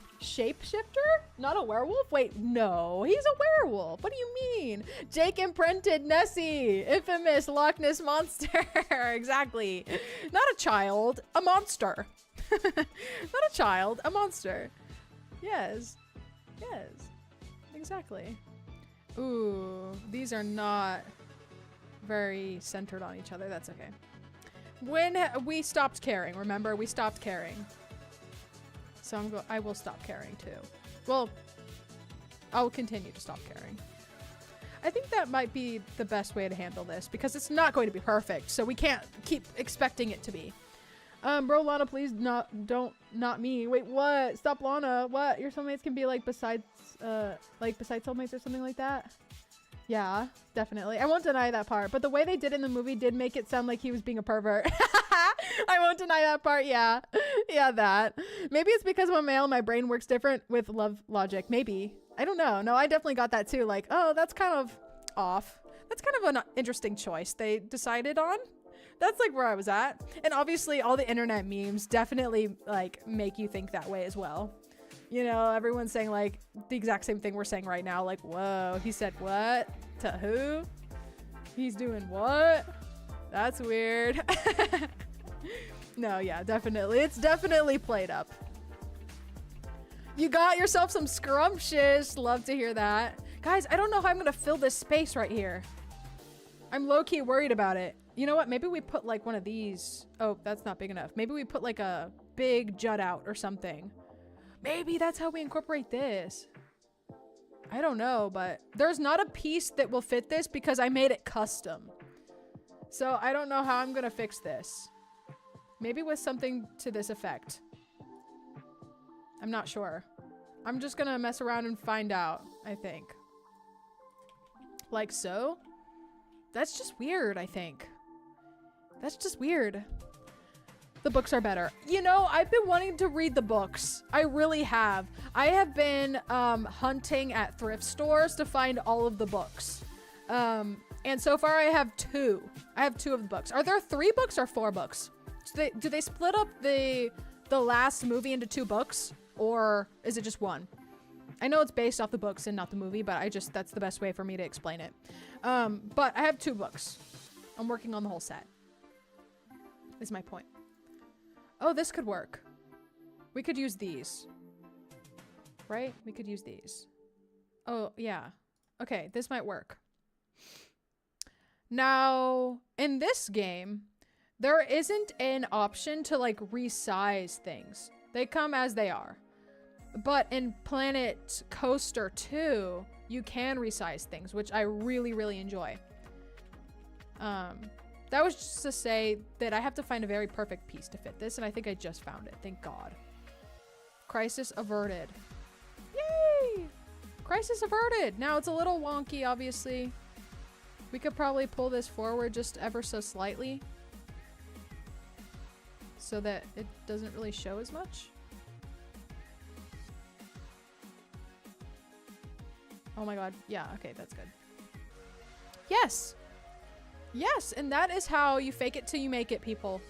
Not a werewolf? Wait, no, he's a werewolf. What do you mean? Jake imprinted Nessie, infamous Loch Ness monster. Exactly. Not a child, a monster. Not a child, a monster. Yes. Yes. Exactly. Ooh, these are not very centered on each other. That's okay. When we stopped caring, remember, we stopped caring. So I will stop caring too. Well, I'll continue to stop caring. I think that might be the best way to handle this because it's not going to be perfect. So we can't keep expecting it to be. Bro, Lana, please not me. Wait, what? Stop, Lana. What? Your soulmates can be like besides soulmates or something like that? Yeah, definitely. I won't deny that part, but the way they did in the movie did make it sound like he was being a pervert. I won't deny that part. Yeah. Yeah, that. Maybe it's because I'm a male, my brain works different with love logic. Maybe. I don't know. No, I definitely got that too. Like, oh, that's kind of off. That's kind of an interesting choice they decided on. That's like where I was at. And obviously all the internet memes definitely like make you think that way as well. You know, everyone's saying like the exact same thing we're saying right now. Like, whoa, he said what? To who? He's doing what? That's weird. No, yeah, definitely. It's definitely played up. You got yourself some scrumptious. Love to hear that. Guys, I don't know how I'm gonna fill this space right here. I'm low-key worried about it. You know what? Maybe we put like one of these. Oh, that's not big enough. Maybe we put like a big jut out or something. Maybe that's how we incorporate this. I don't know, but there's not a piece that will fit this because I made it custom. So I don't know how I'm gonna fix this. Maybe with something to this effect. I'm not sure. I'm just gonna mess around and find out, I think. Like so? That's just weird, I think. That's just weird. The books are better. You know, I've been wanting to read the books. I really have. I have been hunting at thrift stores to find all of the books. And so far I have 2. I have 2 of the books. Are there 3 books or 4 books? Do they split up the last movie into 2 books? Or is it just 1? I know it's based off the books and not the movie, but that's the best way for me to explain it. But I have 2 books. I'm working on the whole set. Is my point. Oh, this could work. We could use these. Right? We could use these. Oh, yeah. Okay, this might work. Now, in this game, there isn't an option to like resize things. They come as they are. But in Planet Coaster 2, you can resize things, which I really, really enjoy. That was just to say that I have to find a very perfect piece to fit this, and I think I just found it. Thank God. Crisis averted. Yay! Crisis averted! Now it's a little wonky, obviously. We could probably pull this forward just ever so slightly so that it doesn't really show as much. Oh my God. Yeah, okay, that's good. Yes! Yes, and that is how you fake it till you make it, people.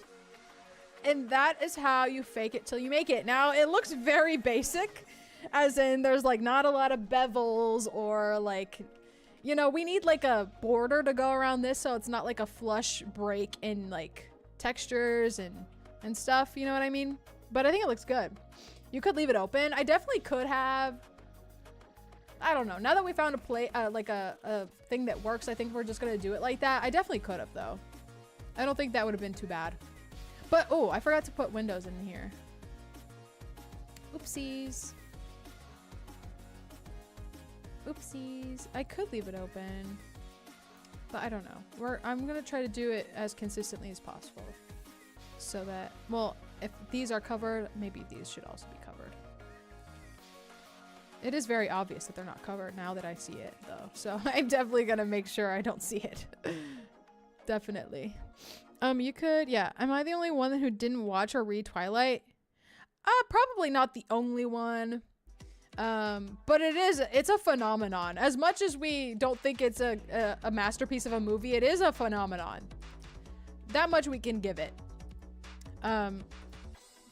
And that is how you fake it till you make it. Now, it looks very basic, as in there's like not a lot of bevels or like, you know, we need like a border to go around this so it's not like a flush break in like textures and stuff, you know what I mean? But I think it looks good. You could leave it open. I definitely could have. I don't know. Now that we found a thing that works, I think we're just gonna do it like that. I definitely could have though. I don't think that would have been too bad. But oh, I forgot to put windows in here. Oopsies. Oopsies. I could leave it open, but I don't know. I'm gonna try to do it as consistently as possible, so that, well, if these are covered, maybe these should also be covered. It is very obvious that they're not covered now that I see it, though. So I'm definitely gonna make sure I don't see it. Definitely. You could, yeah. Am I the only one who didn't watch or read Twilight? Probably not the only one. But it's a phenomenon. As much as we don't think it's a masterpiece of a movie, it is a phenomenon. That much we can give it.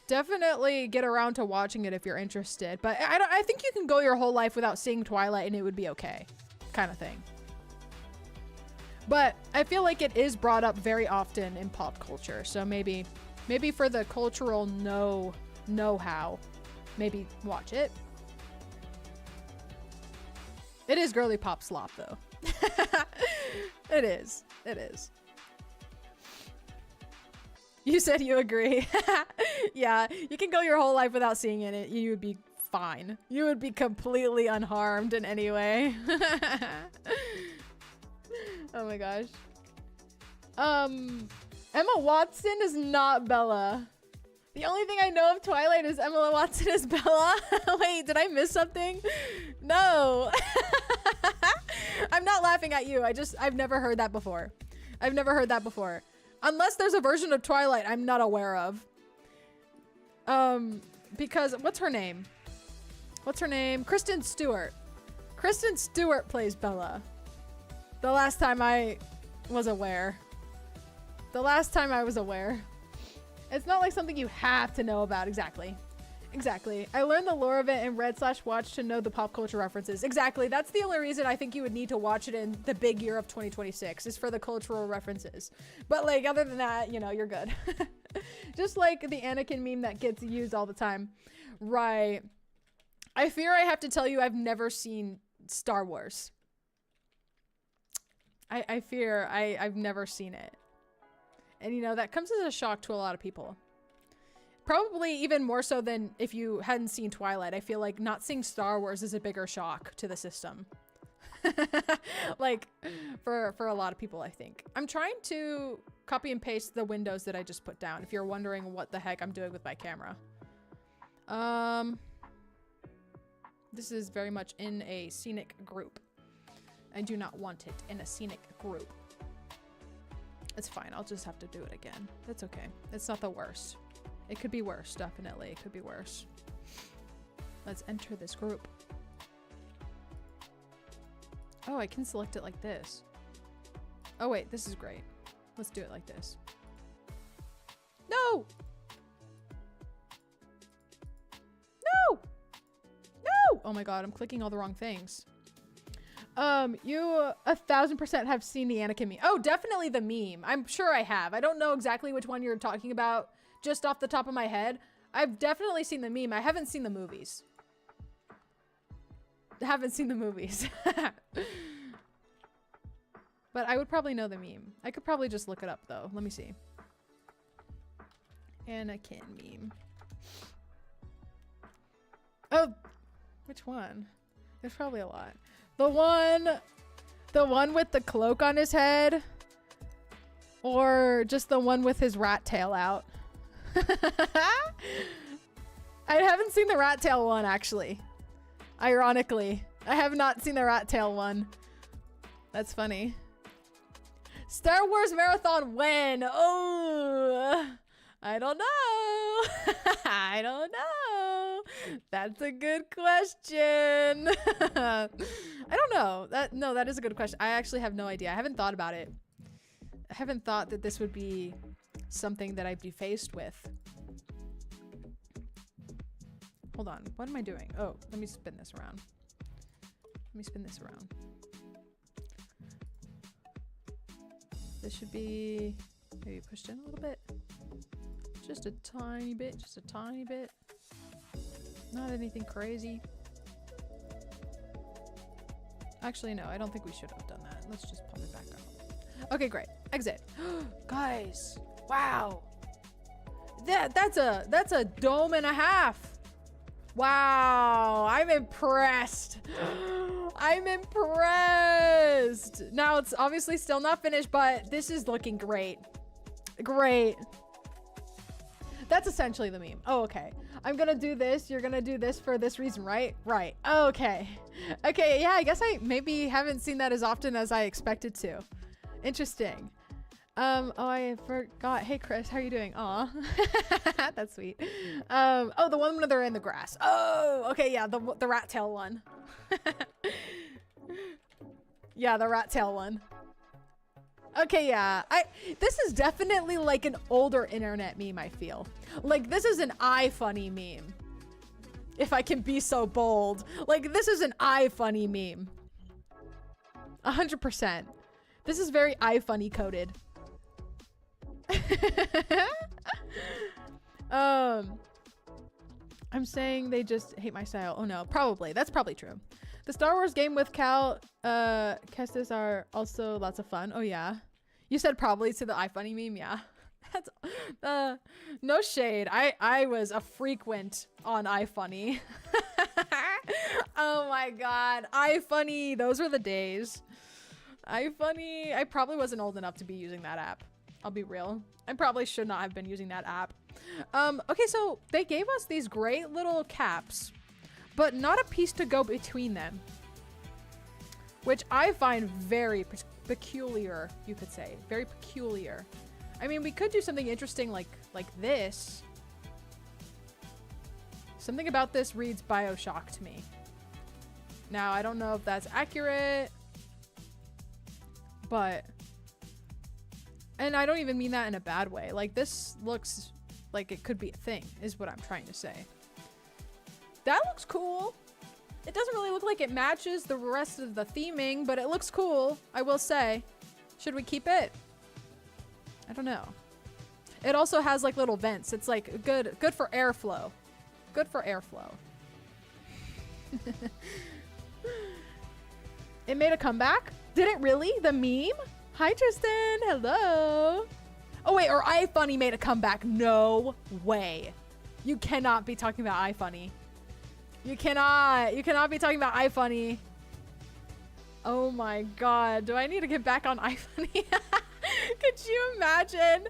Definitely get around to watching it if you're interested. But I think you can go your whole life without seeing Twilight and it would be okay. Kind of thing. But I feel like it is brought up very often in pop culture. So maybe for the cultural know-how, maybe watch it. It is girly pop slop though. It is. It is. You said you agree. Yeah, you can go your whole life without seeing it. You would be fine. You would be completely unharmed in any way. Oh my gosh. Emma Watson is not Bella. The only thing I know of Twilight is Emma Watson is Bella. Wait, did I miss something? No. I'm not laughing at you. I've never heard that before. I've never heard that before. Unless there's a version of Twilight I'm not aware of. Because what's her name? What's her name? Kristen Stewart. Kristen Stewart plays Bella. The last time I was aware. The last time I was aware. It's not like something you have to know about. Exactly. Exactly. I learned the lore of it and read/watched to know the pop culture references. Exactly. That's the only reason I think you would need to watch it in the big year of 2026 is for the cultural references. But like other than that, you know, you're good. Just like the Anakin meme that gets used all the time. Right. I fear I have to tell you I've never seen Star Wars. I fear I've never seen it. And you know, that comes as a shock to a lot of people. Probably even more so than if you hadn't seen Twilight. I feel like not seeing Star Wars is a bigger shock to the system. Like for a lot of people, I think. I'm trying to copy and paste the windows that I just put down if you're wondering what the heck I'm doing with my camera. This is very much in a scenic group. I do not want it in a scenic group. It's fine. I'll just have to do it again. That's okay. It's not the worst. It could be worse, definitely. It could be worse. Let's enter this group. Oh, I can select it like this. Oh wait, this is great. Let's do it like this. No! No! No! Oh my god, I'm clicking all the wrong things. You 1000% have seen the Anakin meme. Oh, definitely the meme. I'm sure I have. I don't know exactly which one you're talking about just off the top of my head. I've definitely seen the meme. I haven't seen the movies. I haven't seen the movies. But I would probably know the meme. I could probably just look it up though. Let me see. Anakin meme. Oh, which one? There's probably a lot. The one with the cloak on his head, or just the one with his rat tail out. I haven't seen the rat tail one, actually. Ironically, I have not seen the rat tail one. That's funny. Star Wars marathon when? Oh, I don't know. I don't know. That's a good question. I don't know. That is a good question. I actually have no idea. I haven't thought about it. I haven't thought that this would be something that I'd be faced with. Hold on. What am I doing? Oh, let me spin this around. Let me spin this around. This should be maybe pushed in a little bit. Just a tiny bit. Just a tiny bit. Not anything crazy. Actually, no. I don't think we should have done that. Let's just pop it back up. Okay, great. Exit. Guys. Wow. That's a dome and a half. Wow, I'm impressed. I'm impressed. Now it's obviously still not finished, but this is looking great. Great. That's essentially the meme. Oh, okay. I'm gonna do this. You're gonna do this for this reason, right? Right. Okay. Okay, yeah, I guess I maybe haven't seen that as often as I expected to. Interesting. Oh, I forgot. Hey, Krys, how are you doing? Aw. That's sweet. Oh, the one where they're in the grass. Oh, okay, yeah, the rat tail one. Yeah, the rat tail one. Okay, yeah. This is definitely like an older internet meme, I feel. Like, this is an iFunny meme. If I can be so bold. Like, this is an iFunny meme. 100%. This is very iFunny coded. I'm saying they just hate my style. Oh no, probably. That's probably true. The Star Wars game with Cal Kestis are also lots of fun. Oh yeah. You said probably to the iFunny meme, yeah. That's no shade. I was a frequent on iFunny. Oh my god. iFunny, those were the days. iFunny, I probably wasn't old enough to be using that app. I'll be real. I probably should not have been using that app. Okay, so they gave us these great little caps, but not a piece to go between them, which I find very peculiar, you could say. Very peculiar. I mean, we could do something interesting like this. Something about this reads BioShock to me. Now, I don't know if that's accurate, but... And I don't even mean that in a bad way. Like, this looks like it could be a thing, is what I'm trying to say. That looks cool. It doesn't really look like it matches the rest of the theming, but it looks cool, I will say. Should we keep it? I don't know. It also has like little vents. It's like good for airflow. Good for airflow. It made a comeback? Did it really? The meme? Hi, Tristen. Hello. Oh, wait. Or iFunny made a comeback. No way. You cannot be talking about iFunny. You cannot be talking about iFunny. Oh my god. Do I need to get back on iFunny? Could you imagine?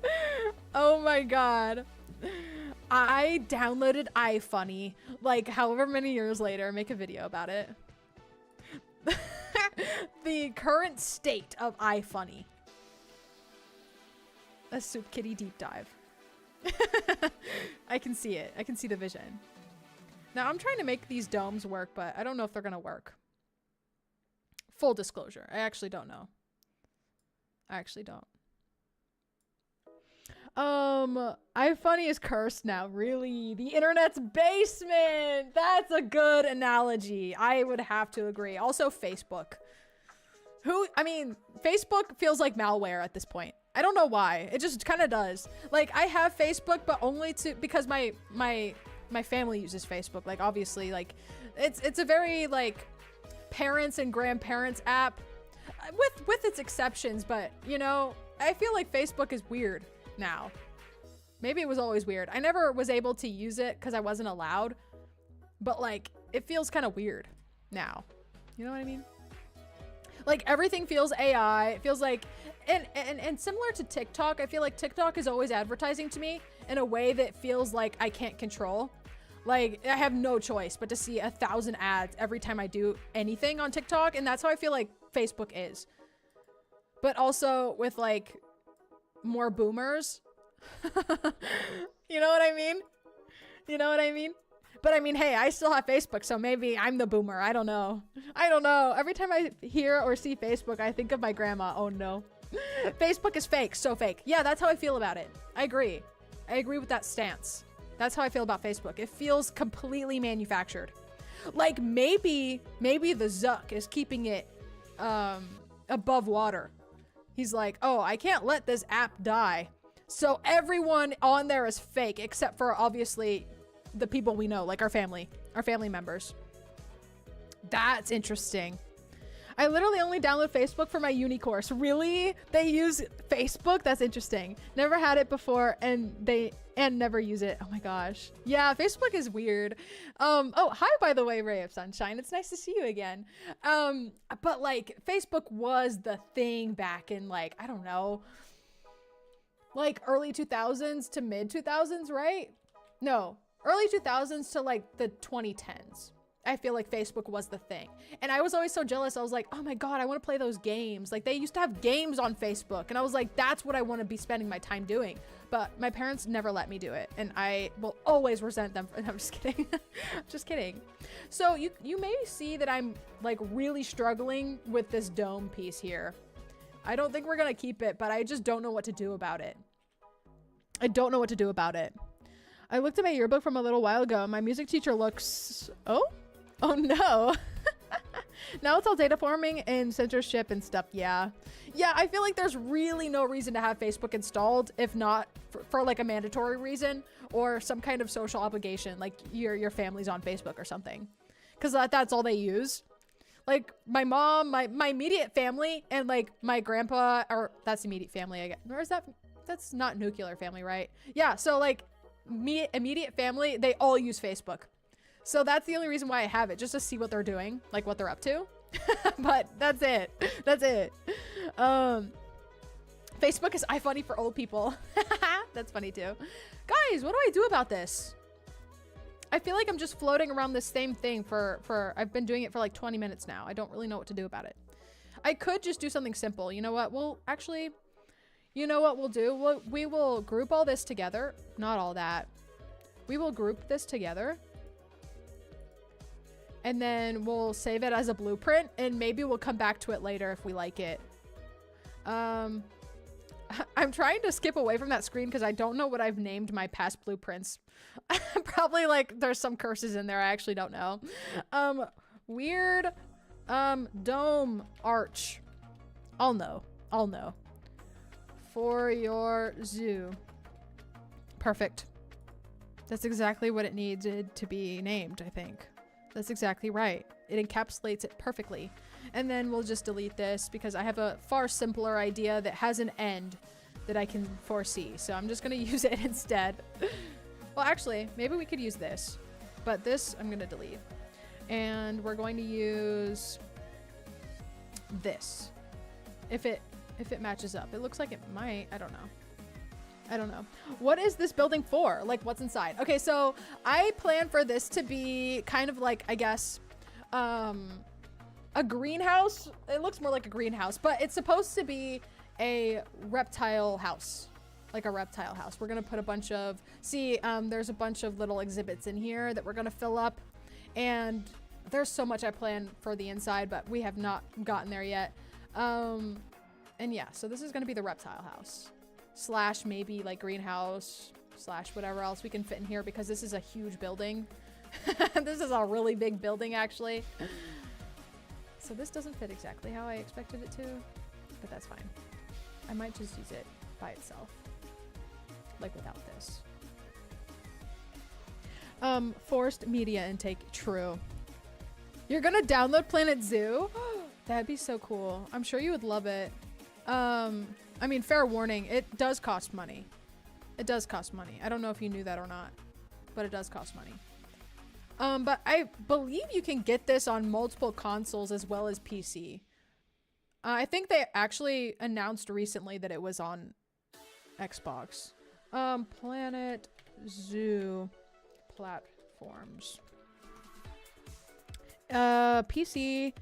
Oh my god. I downloaded iFunny like however many years later. Make a video about it. The current state of iFunny. A SoupKittyy deep dive. I can see it. I can see the vision. Now I'm trying to make these domes work, but I don't know if they're gonna work. Full disclosure. I actually don't know. I actually don't. iFunny is cursed now. Really? The internet's basement. That's a good analogy. I would have to agree. Also, Facebook. Facebook feels like malware at this point. I don't know why. It just kind of does. Like, I have Facebook, but only because my family uses Facebook. Like, obviously, like, it's a very, like, parents and grandparents app with its exceptions, but, you know, I feel like Facebook is weird now. Maybe it was always weird. I never was able to use it because I wasn't allowed, but, like, it feels kind of weird now. You know what I mean? Like, everything feels AI. It feels like, and similar to TikTok, I feel like TikTok is always advertising to me in a way that feels like I can't control. Like, I have no choice but to see 1,000 ads every time I do anything on TikTok, and that's how I feel like Facebook is. But also with, like, more boomers. You know what I mean? You know what I mean? But I mean, hey, I still have Facebook, so maybe I'm the boomer. I don't know. I don't know. Every time I hear or see Facebook, I think of my grandma. Oh no. Facebook is fake. So fake. Yeah, that's how I feel about it. I agree. I agree with that stance. That's how I feel about Facebook. It feels completely manufactured. Like maybe the Zuck is keeping it above water. He's like, oh, I can't let this app die. So everyone on there is fake, except for obviously the people we know, like our family members. That's interesting. I literally only download Facebook for my uni course. Really? They use Facebook? That's interesting. Never had it before and never use it. Oh my gosh. Yeah, Facebook is weird. Oh, hi, by the way, Ray of Sunshine. It's nice to see you again. But like Facebook was the thing back in like, I don't know, like early 2000s to mid 2000s, right? No, early 2000s to like the 2010s. I feel like Facebook was the thing. And I was always so jealous. I was like, oh my God, I want to play those games. Like they used to have games on Facebook. And I was like, that's what I want to be spending my time doing. But my parents never let me do it. And I will always resent them. I'm just kidding. Just kidding. So you may see that I'm like really struggling with this dome piece here. I don't think we're going to keep it, but I just don't know what to do about it. I don't know what to do about it. I looked at my yearbook from a little while ago. My music teacher looks, oh no. Now it's all data forming and censorship and stuff. Yeah, I feel like there's really no reason to have Facebook installed if not for like a mandatory reason or some kind of social obligation, like your family's on Facebook or something, because that's all they use. Like my mom, my immediate family, and like my grandpa, or that's immediate family, I guess. Or is that's not nuclear family, right? Yeah, so like me immediate family, they all use Facebook. So that's the only reason why I have it, just to see what they're doing, like what they're up to. But that's it. That's it. Facebook is iFunny for old people. That's funny too. Guys, what do I do about this? I feel like I'm just floating around this same thing for I've been doing it for like 20 minutes now. I don't really know what to do about it. I could just do something simple. You know what? Well, actually, you know what we'll do? We will group all this together. Not all that. We will group this together. And then we'll save it as a blueprint, and maybe we'll come back to it later if we like it. I'm trying to skip away from that screen because I don't know what I've named my past blueprints. Probably like there's some curses in there. I actually don't know. Weird dome arch. I'll know. For your zoo. Perfect. That's exactly what it needed to be named, I think. That's exactly right. It encapsulates it perfectly. And then we'll just delete this because I have a far simpler idea that has an end that I can foresee. So I'm just going to use it instead. Well, actually, maybe we could use this. But this I'm going to delete. And we're going to use this. If it matches up. It looks like it might. I don't know. What is this building for? Like, what's inside? Okay, so I plan for this to be kind of like, I guess, a greenhouse. It looks more like a greenhouse, but it's supposed to be a reptile house. Like a reptile house. We're gonna put a bunch of, there's a bunch of little exhibits in here that we're gonna fill up. And there's so much I plan for the inside, but we have not gotten there yet. And yeah, so this is gonna be the reptile house. slash maybe like greenhouse slash whatever else we can fit in here, because this is a huge building. This is a really big building, actually. So this doesn't fit exactly how I expected it to, but that's fine. I might just use it by itself, like without this. Forced media intake, true. You're gonna download Planet Zoo? That'd be so cool. I'm sure you would love it. I mean, fair warning, it does cost money. It does cost money. I don't know if you knew that or not, but it does cost money. But I believe you can get this on multiple consoles as well as PC. I think they actually announced recently that it was on Xbox. Planet Zoo platforms. PC,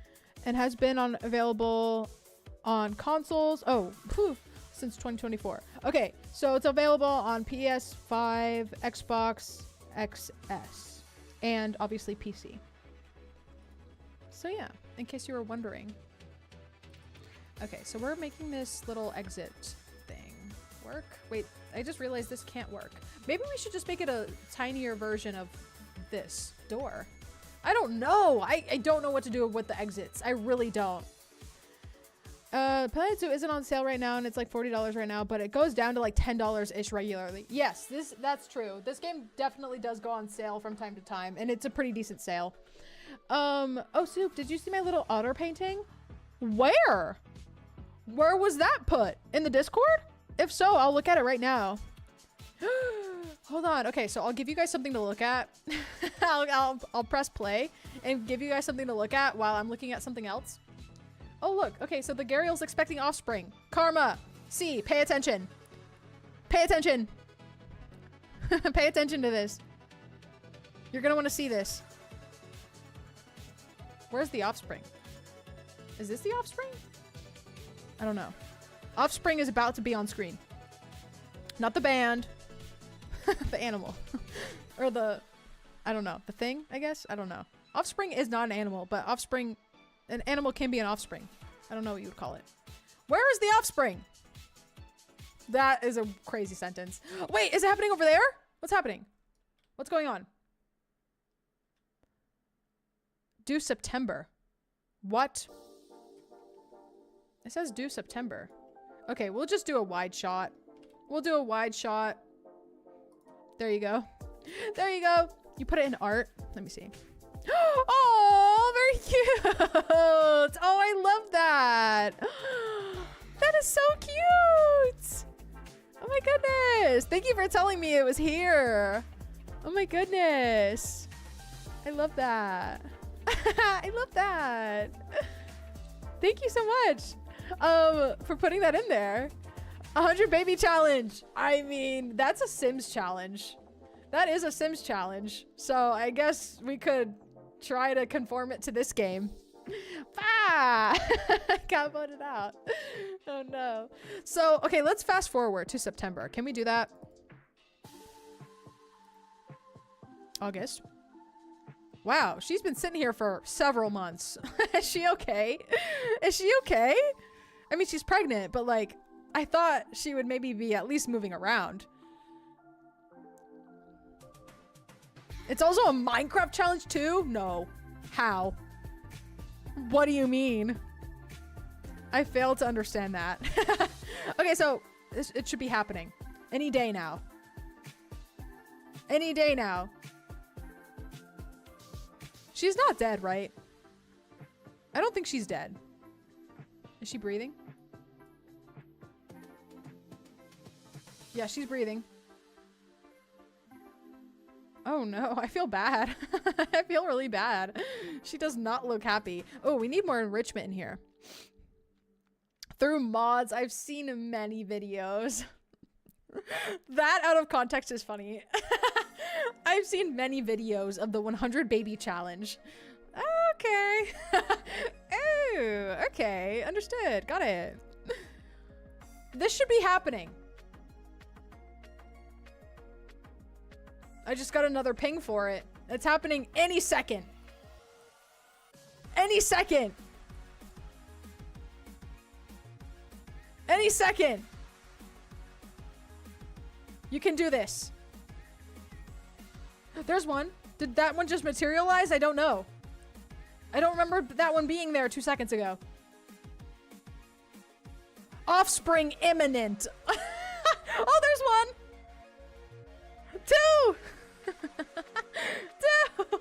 and has been available on consoles. Oh, since 2024. Okay, so it's available on PS5, Xbox XS, and obviously PC. So yeah, in case you were wondering. Okay, so we're making this little exit thing work. Wait, I just realized this can't work. Maybe we should just make it a tinier version of this door. I don't know. I don't know what to do with the exits. I really don't. Planet Zoo isn't on sale right now, and it's like $40 right now, but it goes down to like $10-ish regularly. Yes, that's true. This game definitely does go on sale from time to time, and it's a pretty decent sale. Oh, Soup, did you see my little otter painting? Where? Where was that put? In the Discord? If so, I'll look at it right now. Hold on. Okay, so I'll give you guys something to look at. I'll press play and give you guys something to look at while I'm looking at something else. Oh, look. Okay, so the Gharial's expecting offspring. Karma. See. Pay attention. Pay attention. Pay attention to this. You're going to want to see this. Where's the offspring? Is this the offspring? I don't know. Offspring is about to be on screen. Not the band. The animal. Or the... I don't know. The thing, I guess? I don't know. Offspring is not an animal, but offspring... An animal can be an offspring. I don't know what you would call it. Where is the offspring? That is a crazy sentence. Wait, is it happening over there? What's happening? What's going on? Due September. What? It says due September. Okay, we'll just do a wide shot. We'll do a wide shot. There you go. There you go. You put it in art. Let me see. Oh, very cute. Oh, I love that. That is so cute. Oh my goodness. Thank you for telling me it was here. Oh my goodness. I love that. I love that. Thank you so much for putting that in there. 100 baby challenge. I mean, that's a Sims challenge. That is a Sims challenge. So I guess we could try to conform it to this game. Ah! Got voted out. Oh no. So, okay, let's fast forward to September. Can we do that? August. Wow, she's been sitting here for several months. Is she okay? Is she okay? I mean, she's pregnant, but like, I thought she would maybe be at least moving around. It's also a Minecraft challenge too? No. How? What do you mean? I failed to understand that. Okay, so it should be happening. Any day now. Any day now. She's not dead, right? I don't think she's dead. Is she breathing? Yeah, she's breathing. Oh no, I feel bad. I feel really bad. She does not look happy. Oh, we need more enrichment in here. Through mods, I've seen many videos. That out of context is funny. I've seen many videos of the 100 baby challenge. Okay. Oh, okay. Understood. Got it. This should be happening. I just got another ping for it. It's happening any second. Any second. Any second. You can do this. There's one. Did that one just materialize? I don't know. I don't remember that one being there 2 seconds ago. Offspring imminent. Oh, there's one. Two. Two.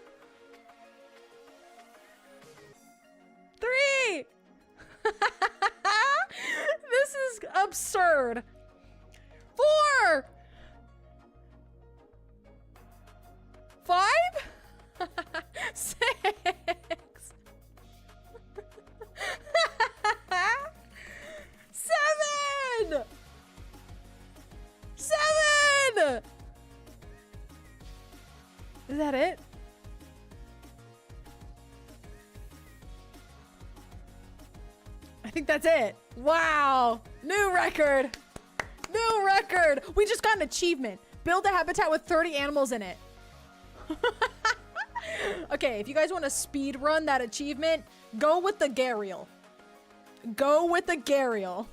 Three. This is absurd. 4. 5. 6. 7. 7. Is that it? I think that's it. Wow. New record. New record. We just got an achievement. Build a habitat with 30 animals in it. Okay, if you guys want to speed run that achievement, go with the Gharial. Go with the Gharial.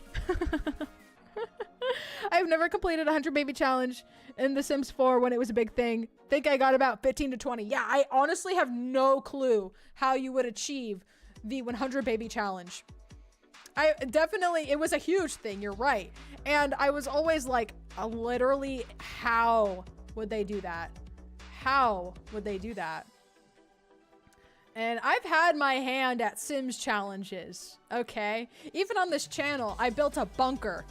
I've never completed a 100 baby challenge in The Sims 4 when it was a big thing. Think I got about 15 to 20. Yeah, I honestly have no clue how you would achieve the 100 baby challenge. It was a huge thing, you're right. And I was always like, literally, how would they do that? How would they do that? And I've had my hand at Sims challenges, okay? Even on this channel, I built a bunker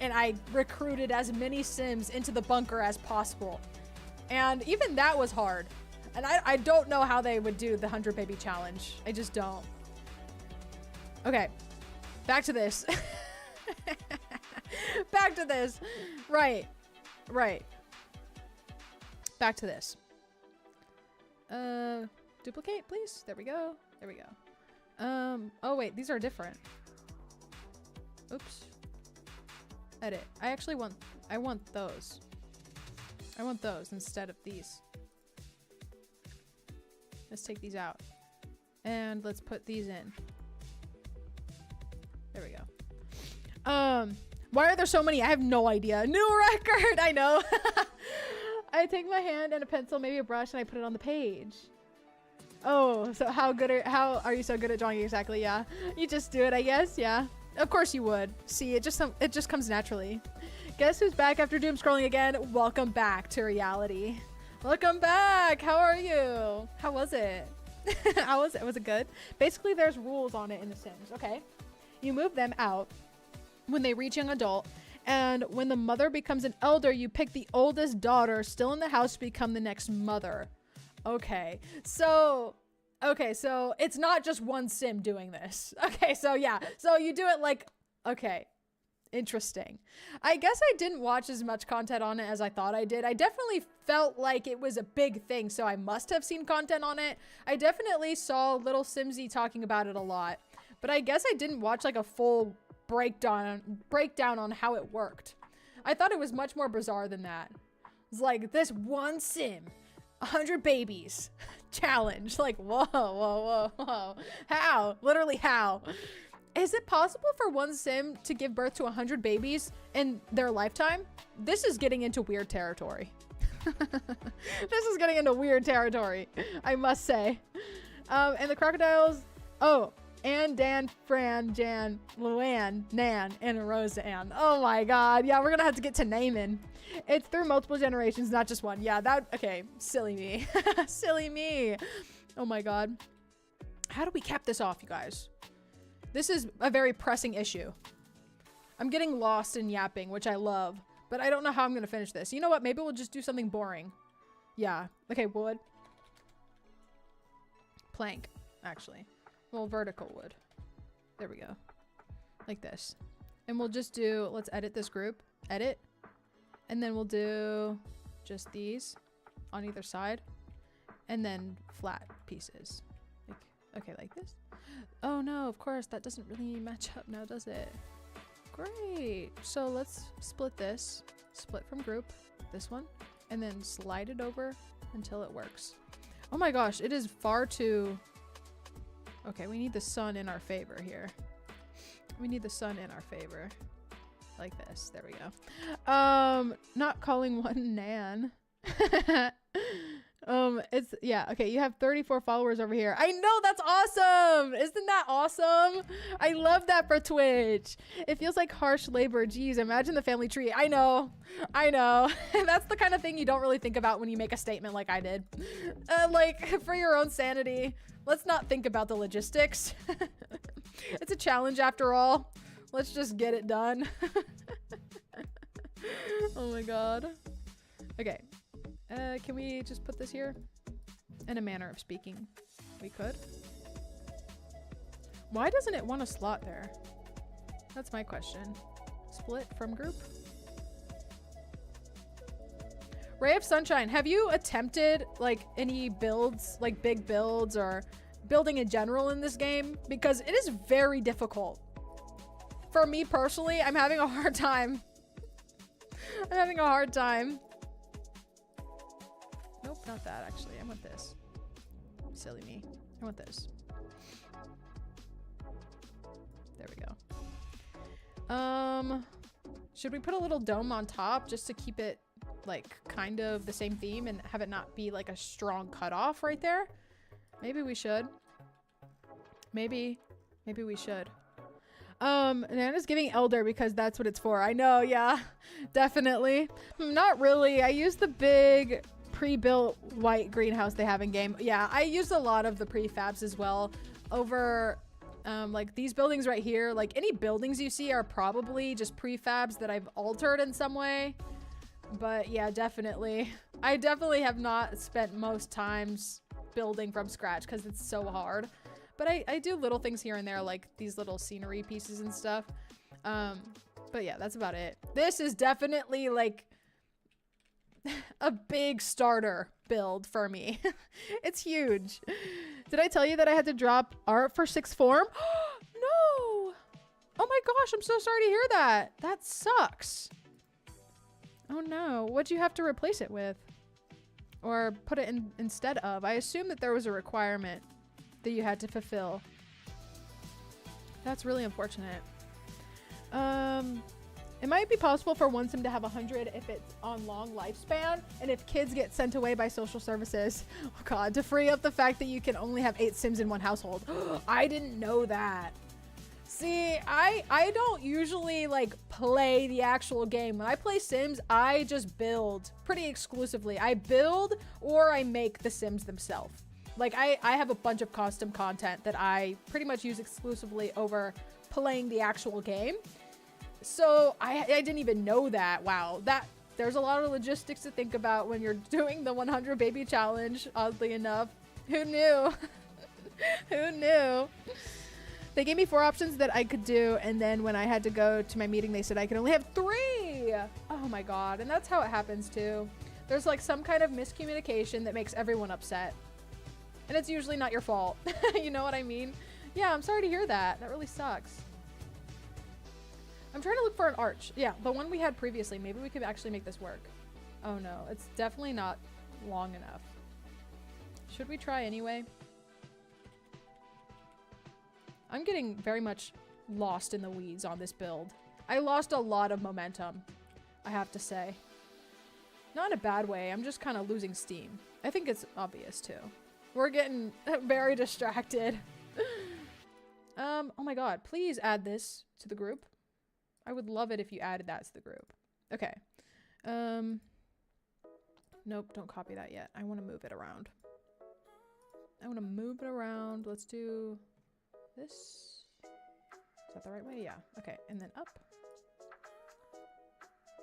and I recruited as many Sims into the bunker as possible. And even that was hard. And I don't know how they would do the 100 baby challenge. I just don't. Okay, back to this. Back to this. Right. Back to this. Duplicate, please. There we go. Oh wait, these are different. Oops. Edit. I want those. I want those instead of these. Let's take these out. And let's put these in. There we go. Why are there so many? I have no idea. New record! I know. I take my hand and a pencil, maybe a brush, and I put it on the page. Oh, so how are you so good at drawing exactly? Yeah. You just do it, I guess. Yeah. Of course you would. See, it just comes naturally. Guess who's back after doom scrolling again? Welcome back to reality. Welcome back. How are you? How was it? How was it? Was it good? Basically, there's rules on it in The Sims. Okay. You move them out when they reach young adult, and when the mother becomes an elder, you pick the oldest daughter still in the house to become the next mother. Okay, so it's not just one Sim doing this. Okay, so yeah, so you do it like, okay, interesting. I guess I didn't watch as much content on it as I thought I did. I definitely felt like it was a big thing, so I must have seen content on it. I definitely saw Little Simsy talking about it a lot, but I guess I didn't watch like a full breakdown on how it worked. I thought it was much more bizarre than that. It's like this one Sim, 100 babies challenge. Like, whoa. How? Literally how? Is it possible for one Sim to give birth to 100 babies in their lifetime? This is getting into weird territory. This is getting into weird territory, I must say. And the crocodiles, and Dan, Fran, Jan, Luann, Nan, and Roseanne. Oh my god. Yeah, we're gonna have to get to naming. It's through multiple generations, not just one. Yeah, okay, silly me. Silly me. Oh my god. How do we cap this off, you guys? This is a very pressing issue. I'm getting lost in yapping, which I love, but I don't know how I'm gonna finish this. You know what? Maybe we'll just do something boring. Yeah. Okay, wood. Plank, actually. Well, vertical wood. There we go. Like this. And we'll just do, let's edit this group. Edit. And then we'll do just these on either side. And then flat pieces. Like, okay, like this. Oh no, of course, that doesn't really match up now, does it? Great. So let's split this. Split from group. This one. And then slide it over until it works. Oh my gosh, it is far too... Okay, we need the sun in our favor here. We need the sun in our favor. like this. There we go. Not calling one Nan. It's, yeah, okay, you have 34 followers over here. I know, that's awesome. Isn't that awesome? I love that for Twitch. It feels like harsh labor. Geez, imagine the family tree. I know. That's the kind of thing you don't really think about when you make a statement like I did. Like, for your own sanity, let's not think about the logistics. It's a challenge after all. Let's just get it done. Oh my god. Okay. Can we just put this here? In a manner of speaking. We could. Why doesn't it want a slot there? That's my question. Split from group? Ray of Sunshine, have you attempted like any builds, like big builds or building in general in this game? Because it is very difficult. For me personally, I'm having a hard time. I'm having a hard time. Nope, not that actually. I want this. Silly me. I want this. There we go. Should we put a little dome on top just to keep it like kind of the same theme and have it not be like a strong cutoff right there? Maybe we should. Maybe we should. Nana's giving Elder because that's what it's for. I know, yeah. Definitely. Not really. I use the big pre-built white greenhouse they have in game. Yeah, I used a lot of the prefabs as well over like these buildings right here. Like any buildings you see are probably just prefabs that I've altered in some way. But yeah, definitely. I definitely have not spent most times building from scratch because it's so hard. But I do little things here and there, like these little scenery pieces and stuff. But yeah, that's about it. This is definitely like a big starter build for me. It's huge. Did I tell you that I had to drop art for 6th form? No! Oh my gosh, I'm so sorry to hear that. That sucks. Oh no, what'd you have to replace it with? Or put it in instead of? I assume that there was a requirement that you had to fulfill. That's really unfortunate. It might be possible for one sim to have 100 if it's on long lifespan and if kids get sent away by social services. Oh god, to free up the fact that you can only have 8 sims in one household. I didn't know that. See, I don't usually like play the actual game. When I play Sims, I just build pretty exclusively. I build or I make the Sims themselves. Like I have a bunch of custom content that I pretty much use exclusively over playing the actual game. So I didn't even know that. Wow, there's a lot of logistics to think about when you're doing the 100 baby challenge, oddly enough. Who knew? Who knew? They gave me 4 options that I could do, and then when I had to go to my meeting, they said I could only have 3. Oh my god, and that's how it happens too. There's like some kind of miscommunication that makes everyone upset. And it's usually not your fault. You know what I mean? Yeah, I'm sorry to hear that. That really sucks. I'm trying to look for an arch. Yeah, the one we had previously. Maybe we could actually make this work. Oh no, it's definitely not long enough. Should we try anyway? I'm getting very much lost in the weeds on this build. I lost a lot of momentum, I have to say. Not in a bad way, I'm just kind of losing steam. I think it's obvious too. We're getting very distracted. Oh my god, please add this to the group. I would love it if you added that to the group. Okay. Nope, don't copy that yet. I want to move it around. Let's do this. Is that the right way? Yeah. Okay, and then up.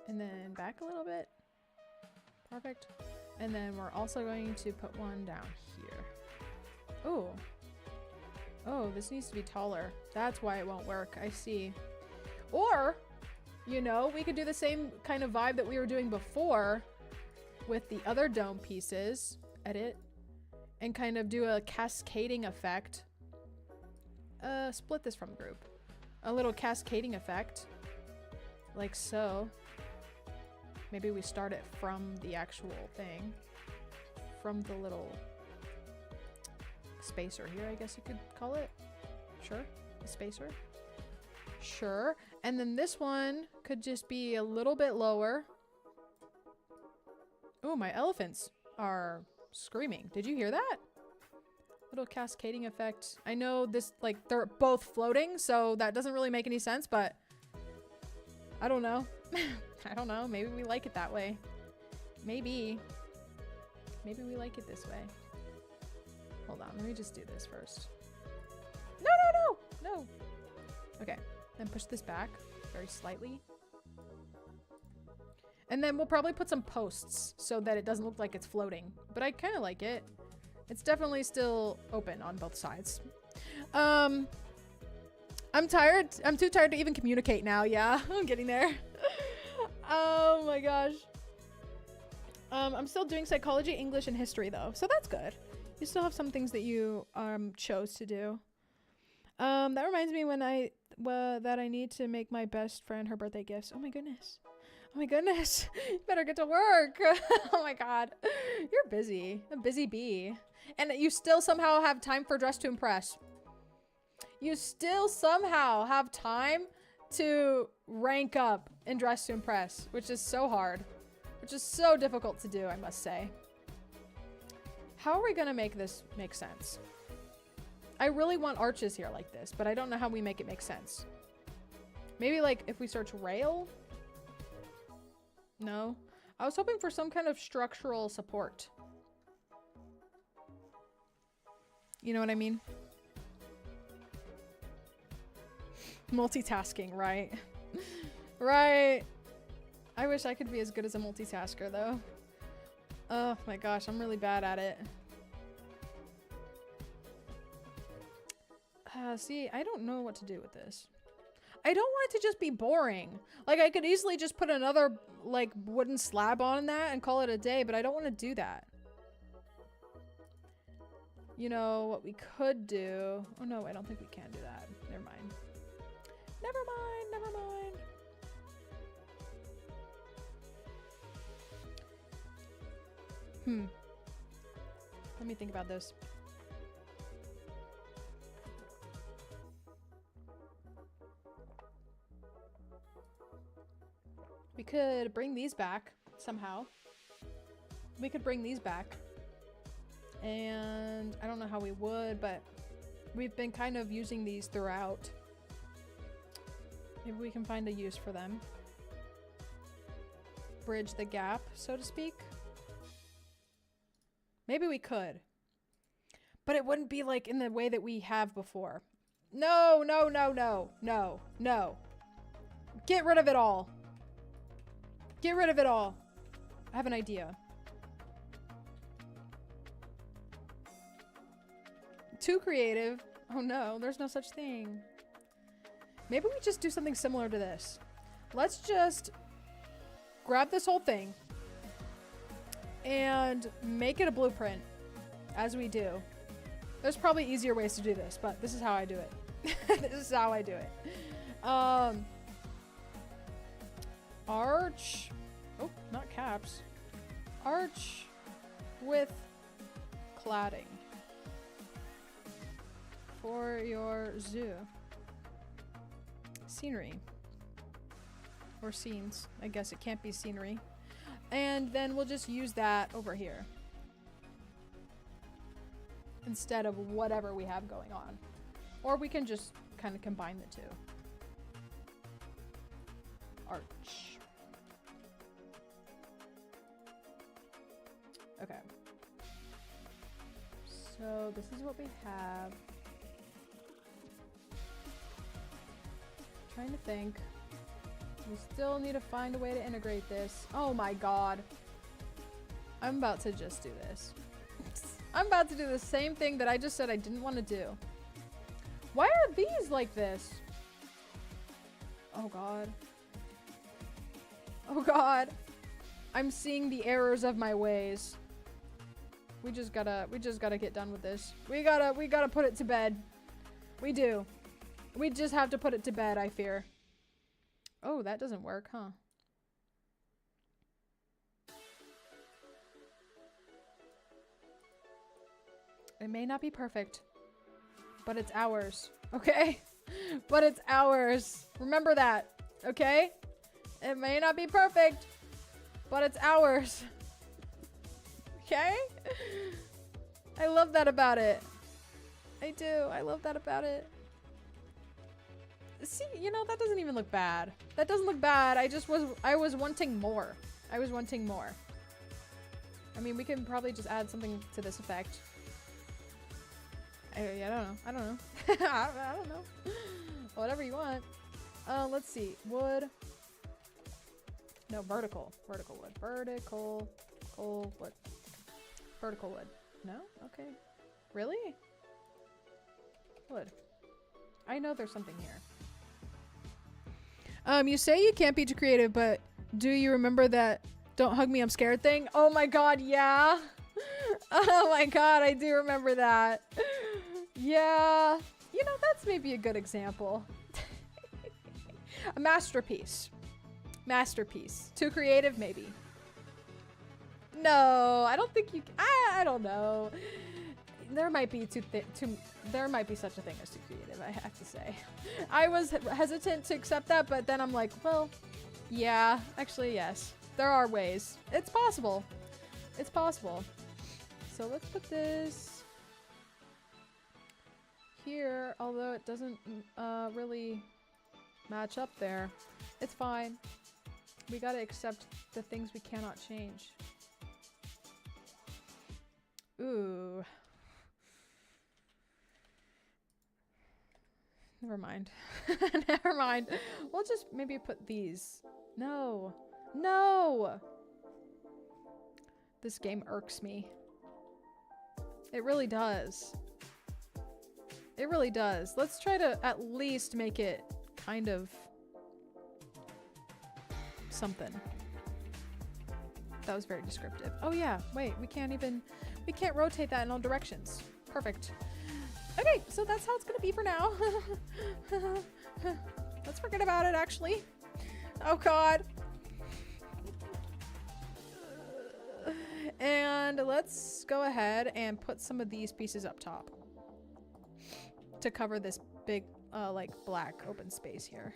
And then back a little bit. Perfect. And then we're also going to put one down here. Oh. Oh, this needs to be taller. That's why it won't work. I see. Or, you know, we could do the same kind of vibe that we were doing before with the other dome pieces. Edit. And kind of do a cascading effect. Split this from group. A little cascading effect. Like so. Maybe we start it from the actual thing. From the little spacer here, I guess you could call it. Sure. A spacer. Sure. And then this one could just be a little bit lower. Oh, my elephants are screaming. Did you hear that? Little cascading effect. I know this, like, they're both floating, so that doesn't really make any sense, but I don't know. I don't know. Maybe we like it that way. Maybe. Maybe we like it this way. Hold on. Let me just do this first. No, no, no! No! Okay. Then push this back very slightly. And then we'll probably put some posts so that it doesn't look like it's floating. But I kind of like it. It's definitely still open on both sides. I'm tired. I'm too tired to even communicate now. Yeah, I'm getting there. Oh my gosh. I'm still doing psychology, English, and history though. So that's good. You still have some things that you chose to do. That reminds me that I need to make my best friend her birthday gifts. Oh my goodness. Oh my goodness. You better get to work. Oh my god. You're busy. A busy bee. And you still somehow have time for Dress to Impress. You still somehow have time to rank up in Dress to Impress, which is so hard. Which is so difficult to do, I must say. How are we gonna make this make sense? I really want arches here like this, but I don't know how we make it make sense. Maybe like if we search rail? No. I was hoping for some kind of structural support. You know what I mean? Multitasking, right? Right. I wish I could be as good as a multitasker though. Oh my gosh, I'm really bad at it. See, I don't know what to do with this. I don't want it to just be boring. Like, I could easily just put another, like, wooden slab on that and call it a day, but I don't want to do that. You know, what we could do... Oh, no, I don't think we can do that. Never mind. Never mind, never mind. Let me think about this. We could bring these back somehow. We could bring these back. And I don't know how we would, but we've been kind of using these throughout. Maybe we can find a use for them. Bridge the gap, so to speak. Maybe we could. But it wouldn't be like in the way that we have before. No, no, no, no, no, no. Get rid of it all. Get rid of it all. I have an idea. Too creative. Oh no, there's no such thing. Maybe we just do something similar to this. Let's just grab this whole thing and make it a blueprint as we do. There's probably easier ways to do this, but this is how I do it. This is how I do it. Arch. Oh, not caps. Arch with cladding for your zoo. Scenery. Or scenes. I guess it can't be scenery. And then we'll just use that over here instead of whatever we have going on. Or we can just kind of combine the two. Arch. Okay. So this is what we have. Trying to think. We still need to find a way to integrate this. Oh my god. I'm about to just do this. I'm about to do the same thing that I just said I didn't want to do. Why are these like this? Oh god. Oh god. I'm seeing the errors of my ways. We just gotta get done with this. We gotta put it to bed. We do. We just have to put it to bed, I fear. Oh, that doesn't work, huh? It may not be perfect, but it's ours, okay? but it's ours. Remember that, okay? It may not be perfect, but it's ours. Okay? I love that about it. I do. I love that about it. See, you know, that doesn't even look bad. That doesn't look bad. I was wanting more. I was wanting more. I mean, we can probably just add something to this effect. I don't know. I don't know. I don't know. Whatever you want. Let's see. Wood. No, vertical. Vertical wood. Vertical. Coal wood. Vertical wood. No? Okay. Really? Wood. I know there's something here. You say you can't be too creative, but do you remember that "don't hug me, I'm scared" thing? Oh my god, yeah. Oh my god, I do remember that. Yeah. You know, that's maybe a good example. A masterpiece. Masterpiece. Too creative, maybe. No, I don't think you. I don't know. There might be there might be such a thing as too creative, I have to say. I was hesitant to accept that, but then I'm like, well, yeah, actually, yes. There are ways. It's possible. It's possible. So let's put this here, although it doesn't really match up there. It's fine. We gotta accept the things we cannot change. Ooh. Never mind. Never mind. We'll just maybe put these. No. No! This game irks me. It really does. It really does. Let's try to at least make it kind of something. That was very descriptive. Oh yeah, wait, we can't rotate that in all directions. Perfect. Okay, so that's how it's gonna be for now. Let's forget about it, actually. Oh god. And let's go ahead and put some of these pieces up top to cover this big, like, black open space here.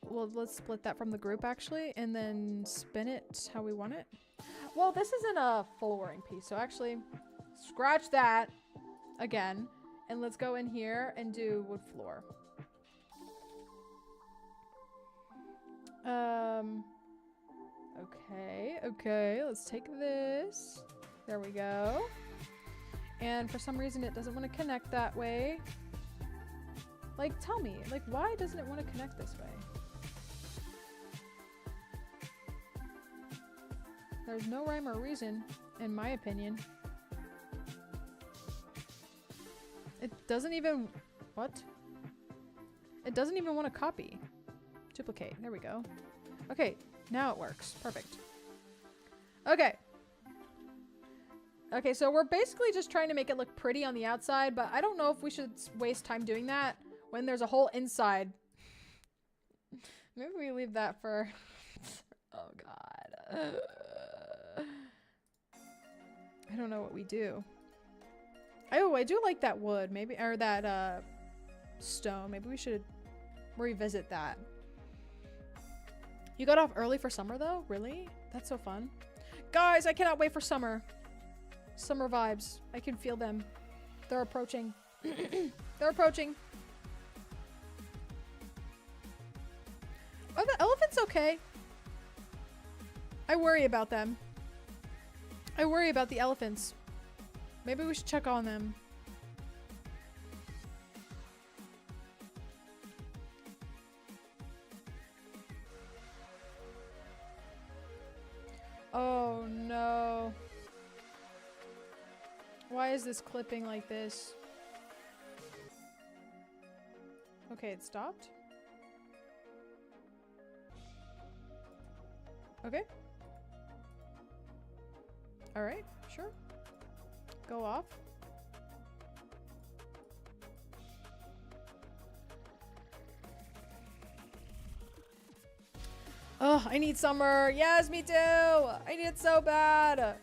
Well, let's split that from the group, actually, and then spin it how we want it. Well, this isn't a flooring piece, so actually, scratch that again, and let's go in here and do wood floor. Okay, let's take this. There we go. And for some reason, it doesn't want to connect that way. Like, tell me, like, why doesn't it want to connect this way? There's no rhyme or reason, in my opinion. It doesn't even... What? It doesn't even want to copy. Duplicate. There we go. Okay, now it works. Perfect. Okay. Okay, so we're basically just trying to make it look pretty on the outside, but I don't know if we should waste time doing that when there's a whole inside. Maybe we leave that for... Oh, God. I don't know what we do. Oh, I do like that wood. Maybe, or that stone. Maybe we should revisit that. You got off early for summer, though? Really? That's so fun. Guys, I cannot wait for summer. Summer vibes. I can feel them. They're approaching. They're approaching. Are the elephants okay? I worry about them. I worry about the elephants. Maybe we should check on them. Oh no. Why is this clipping like this? Okay, it stopped. Okay. Alright, sure. Go off. Oh, I need summer. Yes, me too. I need it so bad.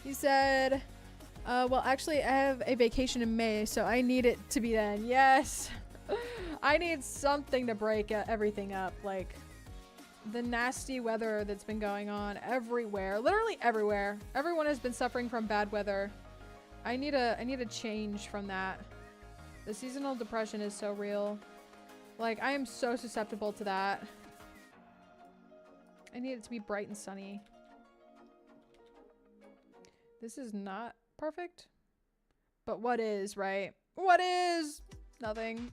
You said Well, actually, I have a vacation in May, so I need it to be then. Yes. I need something to break everything up. Like, the nasty weather that's been going on everywhere. Literally everywhere. Everyone has been suffering from bad weather. I need a change from that. The seasonal depression is so real. Like, I am so susceptible to that. I need it to be bright and sunny. This is not perfect. But what is, right? What is? Nothing.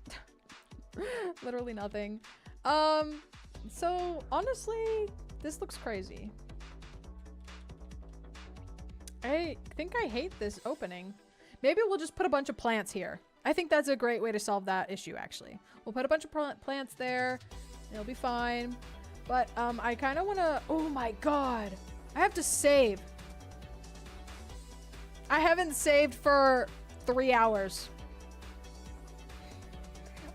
Literally nothing. So honestly, this looks crazy. I think I hate this opening. Maybe we'll just put a bunch of plants here. I think that's a great way to solve that issue, actually. We'll put a bunch of plants there. It'll be fine. But I kind of want to... Oh my god. I have to save. I haven't saved for 3 hours.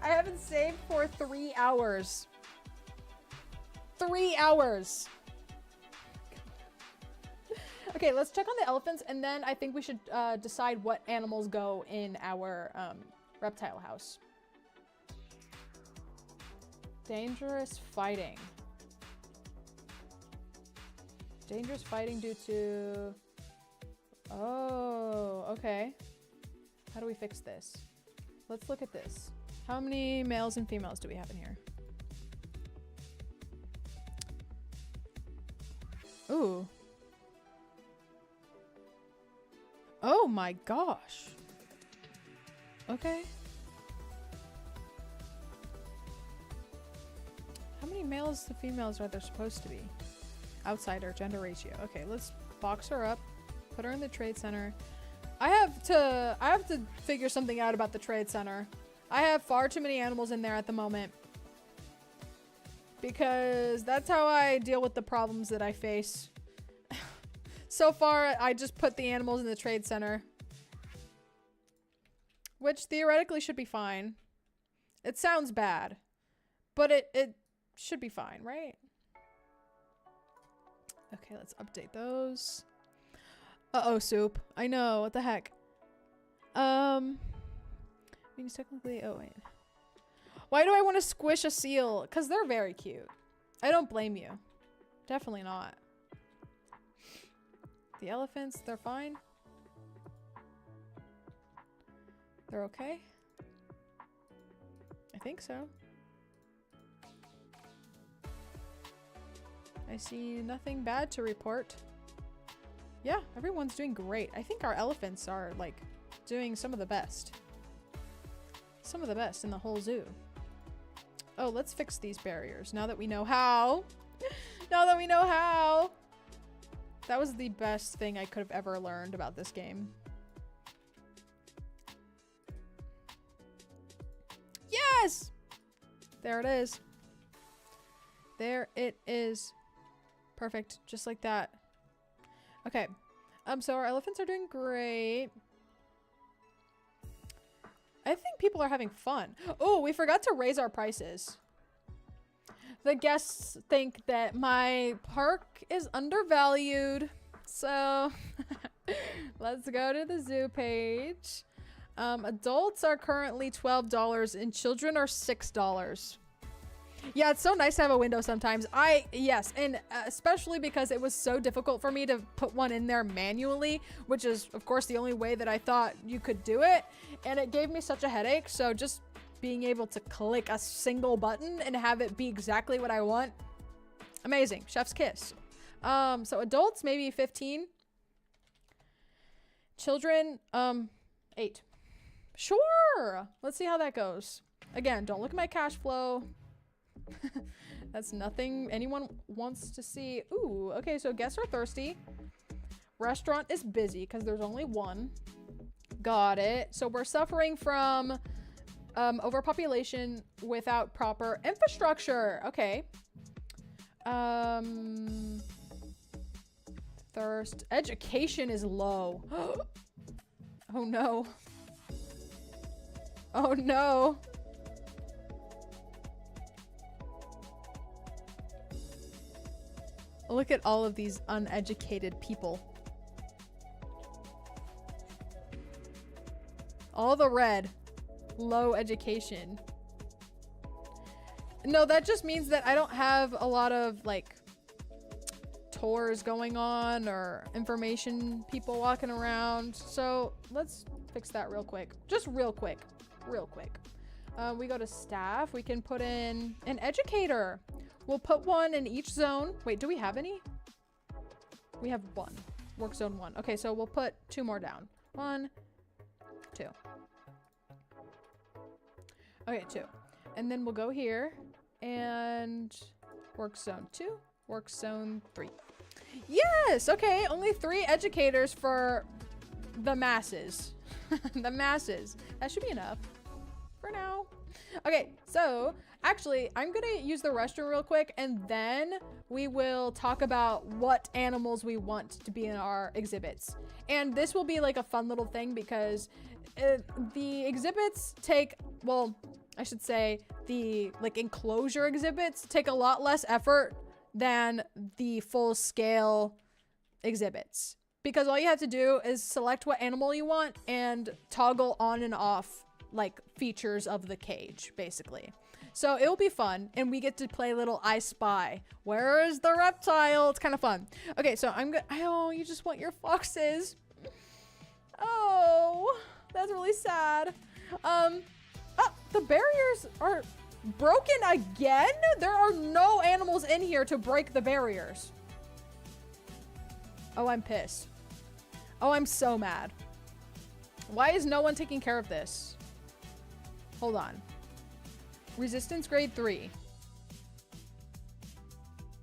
I haven't saved for 3 hours. 3 hours. Okay, let's check on the elephants, and then I think we should decide what animals go in our reptile house. Dangerous fighting. Dangerous fighting due to... Oh, okay. How do we fix this? Let's look at this. How many males and females do we have in here? Ooh. Oh my gosh. Okay. How many males to females are there supposed to be? Outsider, gender ratio. Okay, let's box her up. Put her in the trade center. I have to figure something out about the trade center. I have far too many animals in there at the moment. Because that's how I deal with the problems that I face. So far, I just put the animals in the trade center. Which theoretically should be fine. It sounds bad. But it should be fine, right? Okay, let's update those. Uh-oh, Soup. I know, what the heck? Means technically, oh wait. Why do I want to squish a seal? Because they're very cute. I don't blame you. Definitely not. The elephants, they're fine. They're okay. I think so. I see nothing bad to report. Yeah, everyone's doing great. I think our elephants are, like, doing some of the best. Some of the best in the whole zoo. Oh, let's fix these barriers now that we know how. Now that we know how. That was the best thing I could have ever learned about this game. Yes! There it is. There it is. Perfect. Just like that. Okay. So our elephants are doing great. I think people are having fun. Oh, we forgot to raise our prices. The guests think that my park is undervalued. So let's go to the zoo page. Adults are currently $12 and children are $6. Yeah, it's so nice to have a window sometimes. Yes, and especially because it was so difficult for me to put one in there manually, which is, of course, the only way that I thought you could do it. And it gave me such a headache, so just being able to click a single button and have it be exactly what I want. Amazing. Chef's kiss. So adults, maybe 15. Children, 8. Sure. Let's see how that goes. Again, don't look at my cash flow. That's nothing anyone wants to see. Ooh, okay, so guests are thirsty. Restaurant is busy because there's only one. Got it. So we're suffering from overpopulation without proper infrastructure. Okay. Thirst. Education is low. Oh no. Oh no. Look at all of these uneducated people. All the red. Low education. No, that just means that I don't have a lot of like tours going on or information people walking around. So let's fix that real quick. Just real quick. Real quick. We go to staff. We can put in an educator. We'll put one in each zone. Wait, do we have any? We have one. Work zone 1. Okay, so we'll put 2 more down. 1, 2. Okay, 2. And then we'll go here and work zone 2, work zone 3. Yes! Okay, only 3 educators for the masses. The masses. That should be enough for now. Okay, so actually, I'm gonna use the restroom real quick and then we will talk about what animals we want to be in our exhibits. And this will be like a fun little thing because the exhibits take, well, I should say the like enclosure exhibits take a lot less effort than the full scale exhibits. Because all you have to do is select what animal you want and toggle on and off like features of the cage, basically. So it'll be fun, and we get to play little I Spy. Where is the reptile? It's kind of fun. Okay, so I'm gonna, oh, you just want your foxes. Oh, that's really sad. Oh, the barriers are broken again? There are no animals in here to break the barriers. Oh, I'm pissed. Oh, I'm so mad. Why is no one taking care of this? Hold on. Resistance grade 3.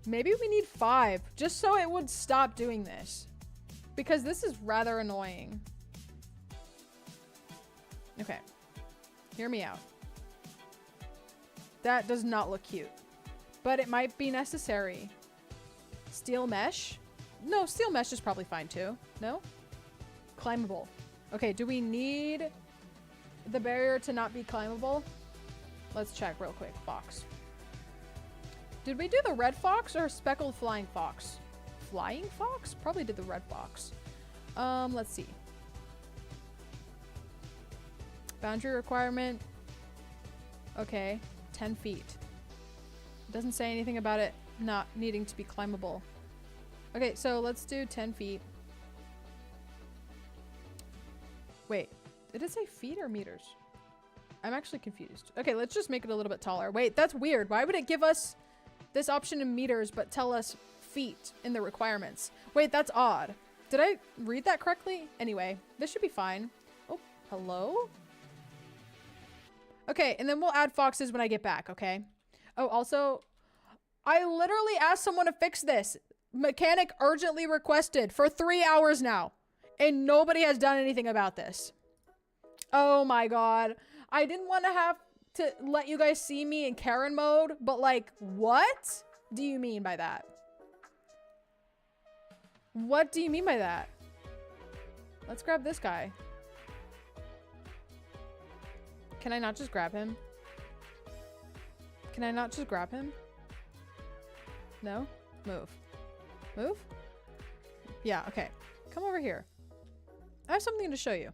Maybe we need 5 just so it would stop doing this. Because this is rather annoying. Okay. Hear me out. That does not look cute. But it might be necessary. Steel mesh? No, steel mesh is probably fine too. No? Climbable. Okay, do we need the barrier to not be climbable? Let's check real quick. Fox. Did we do the red fox or speckled flying fox? Flying fox? Probably did the red fox. Let's see. Boundary requirement. Okay, 10 feet. It doesn't say anything about it not needing to be climbable. Okay, so let's do 10 feet. Wait, did it say feet or meters? I'm actually confused. Okay, let's just make it a little bit taller. Wait, that's weird. Why would it give us this option in meters but tell us feet in the requirements? Wait, that's odd. Did I read that correctly? Anyway, this should be fine. Oh, hello? Okay, and then we'll add foxes when I get back, okay? Oh, also, I literally asked someone to fix this. Mechanic urgently requested for 3 hours now. And nobody has done anything about this. Oh my god. I didn't want to have to let you guys see me in Karen mode, but like, what do you mean by that? What do you mean by that? Let's grab this guy. Can I not just grab him? Can I not just grab him? No? Move. Move? Yeah, okay. Come over here. I have something to show you.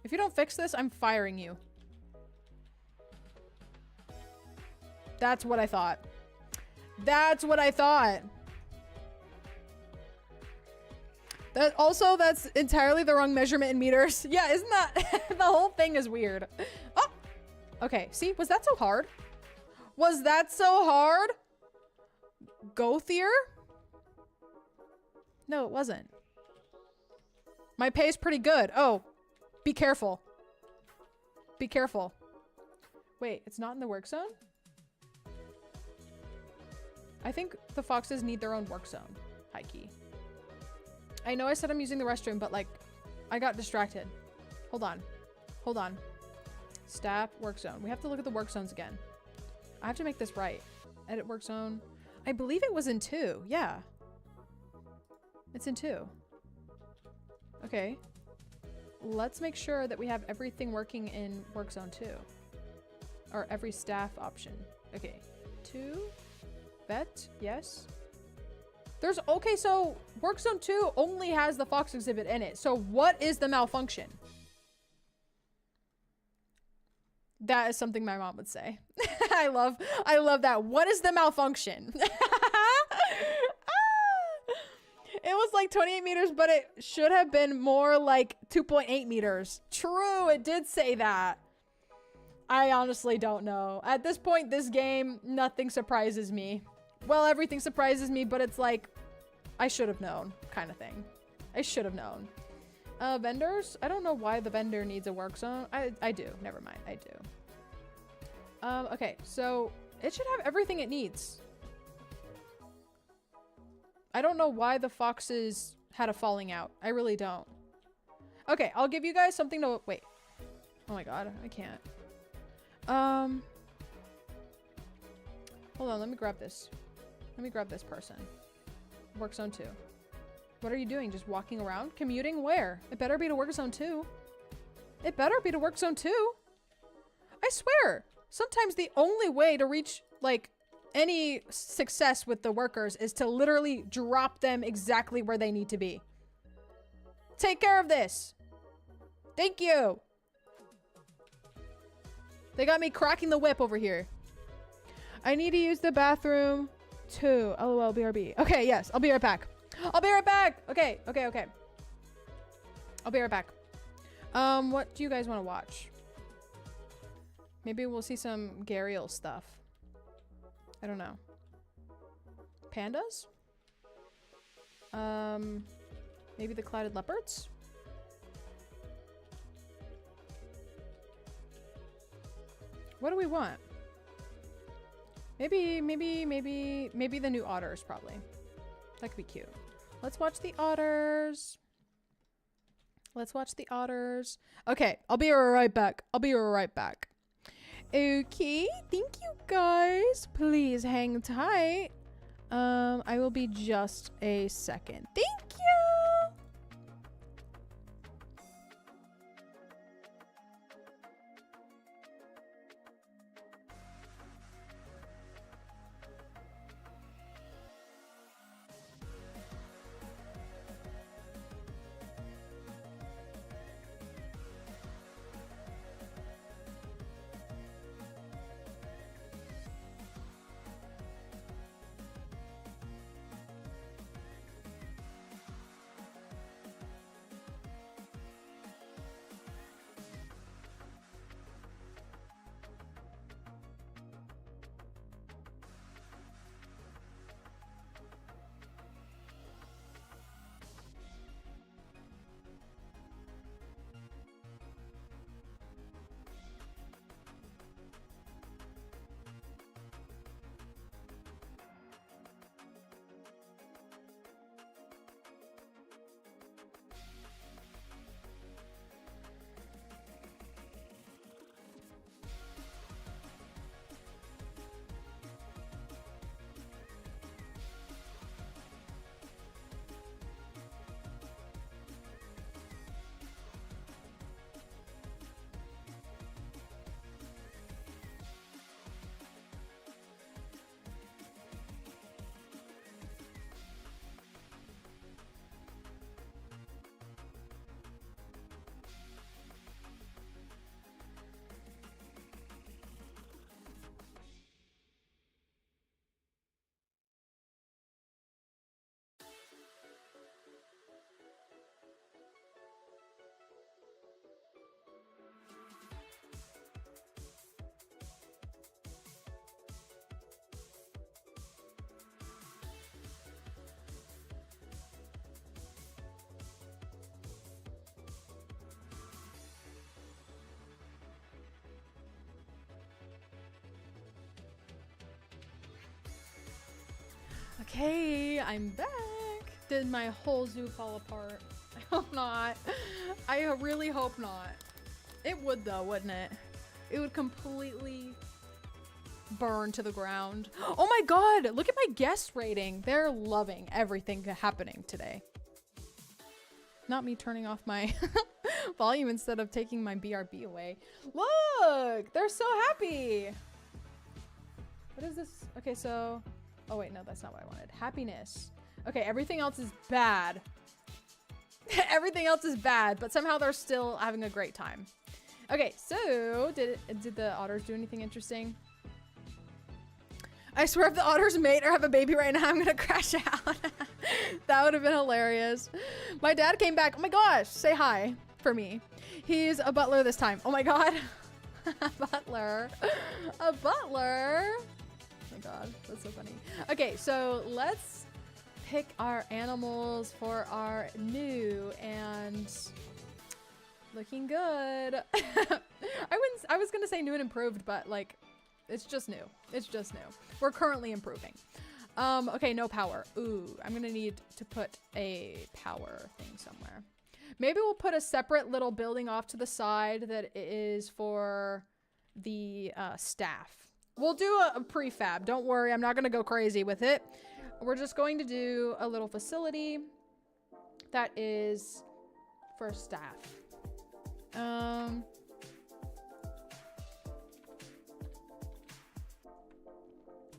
If you don't fix this, I'm firing you. That's what I thought. That's what I thought. That's entirely the wrong measurement in meters. Yeah, isn't that? The whole thing is weird. Oh! Okay, see? Was that so hard? Was that so hard? Gothier? No, it wasn't. My pay is pretty good. Oh, be careful. Be careful. Wait, it's not in the work zone? I think the foxes need their own work zone. High key. I know I said I'm using the restroom, but like, I got distracted. Hold on. Hold on. Staff, work zone. We have to look at the work zones again. I have to make this right. Edit work zone. I believe it was in 2. Yeah. It's in 2. Okay. Let's make sure that we have everything working in work zone 2. Or every staff option. Okay. 2. Vet. Yes. There's, okay, so work zone 2 only has the fox exhibit in it. So what is the malfunction? That is something my mom would say. I love that. What is the malfunction? It was like 28 meters, but it should have been more like 2.8 meters. True, it did say that. I honestly don't know. At this point, this game, nothing surprises me. Well, everything surprises me, but it's like, I should have known kind of thing. I should have known. Vendors? I don't know why the vendor needs a work zone. I do. Never mind. I do. Okay, so it should have everything it needs. I don't know why the foxes had a falling out. I really don't. Okay, I'll give you guys something to wait. Oh my god, I can't. Hold on, let me grab this. Let me grab this person. Work zone 2. What are you doing? Just walking around? Commuting? Where? It better be to work zone 2. It better be to work zone 2. I swear. Sometimes the only way to reach, like, any success with the workers is to literally drop them exactly where they need to be. Take care of this. Thank you. They got me cracking the whip over here. I need to use the bathroom too. LOL BRB. Okay, yes. I'll be right back. I'll be right back. Okay. I'll be right back. What do you guys want to watch? Maybe we'll see some Gariel stuff. I don't know. Pandas? Maybe the clouded leopards? What do we want? Maybe the new otters, probably. That could be cute. Let's watch the otters. Let's watch the otters. Okay, I'll be right back. Okay, thank you guys. Please hang tight. I will be just a second. Thank you. Okay, I'm back. Did my whole zoo fall apart? I hope not. I really hope not. It would though, wouldn't it? It would completely burn to the ground. Oh my god, look at my guest rating. They're loving everything happening today. Not me turning off my volume instead of taking my BRB away. Look, they're so happy. What is this? Okay, so, oh wait, no, that's not what I wanted. Happiness. Okay, everything else is bad. Everything else is bad, but somehow they're still having a great time. Okay, so did the otters do anything interesting? I swear if the otters mate or have a baby right now, I'm gonna crash out. That would have been hilarious. My dad came back. Oh my gosh, say hi for me. He's a butler this time. Oh my God. A butler. A butler. Oh my God, that's so funny. Okay, so let's pick our animals for our new and looking good. I was gonna say new and improved, but like, it's just new. It's just new. We're currently improving. Okay, no power. Ooh, I'm gonna need to put a power thing somewhere. Maybe we'll put a separate little building off to the side that is for the staff. We'll do a prefab. Don't worry, I'm not gonna go crazy with it. We're just going to do a little facility that is for staff.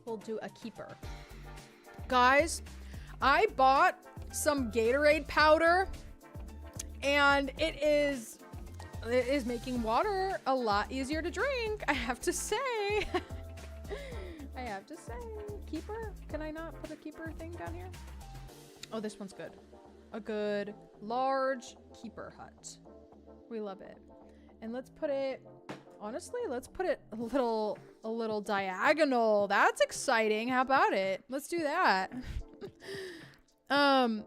We'll do a keeper. Guys, I bought some Gatorade powder and it is making water a lot easier to drink, I have to say. I have to say. Keeper? Can I not put a keeper thing down here? Oh, this one's good. A good large keeper hut. We love it. And let's put it, honestly, let's put it a little diagonal. That's exciting. How about it? Let's do that. Oh,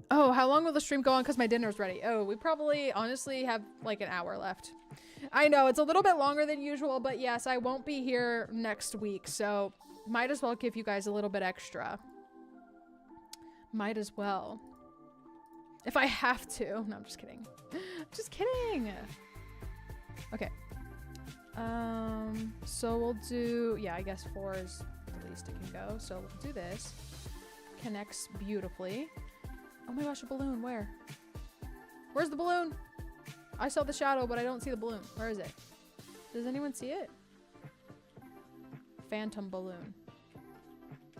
how long will the stream go on? Because my dinner's ready. Oh, we probably honestly have like an hour left. I know it's a little bit longer than usual, but yes, I won't be here next week. So might as well give you guys a little bit extra. Might as well. If I have to. No, I'm just kidding. Just kidding. Okay. So we'll do, yeah, I guess 4 is the least it can go. So we'll do this. Connects beautifully. Oh my gosh, a balloon. Where? Where's the balloon? I saw the shadow, but I don't see the balloon. Where is it? Does anyone see it? Phantom balloon.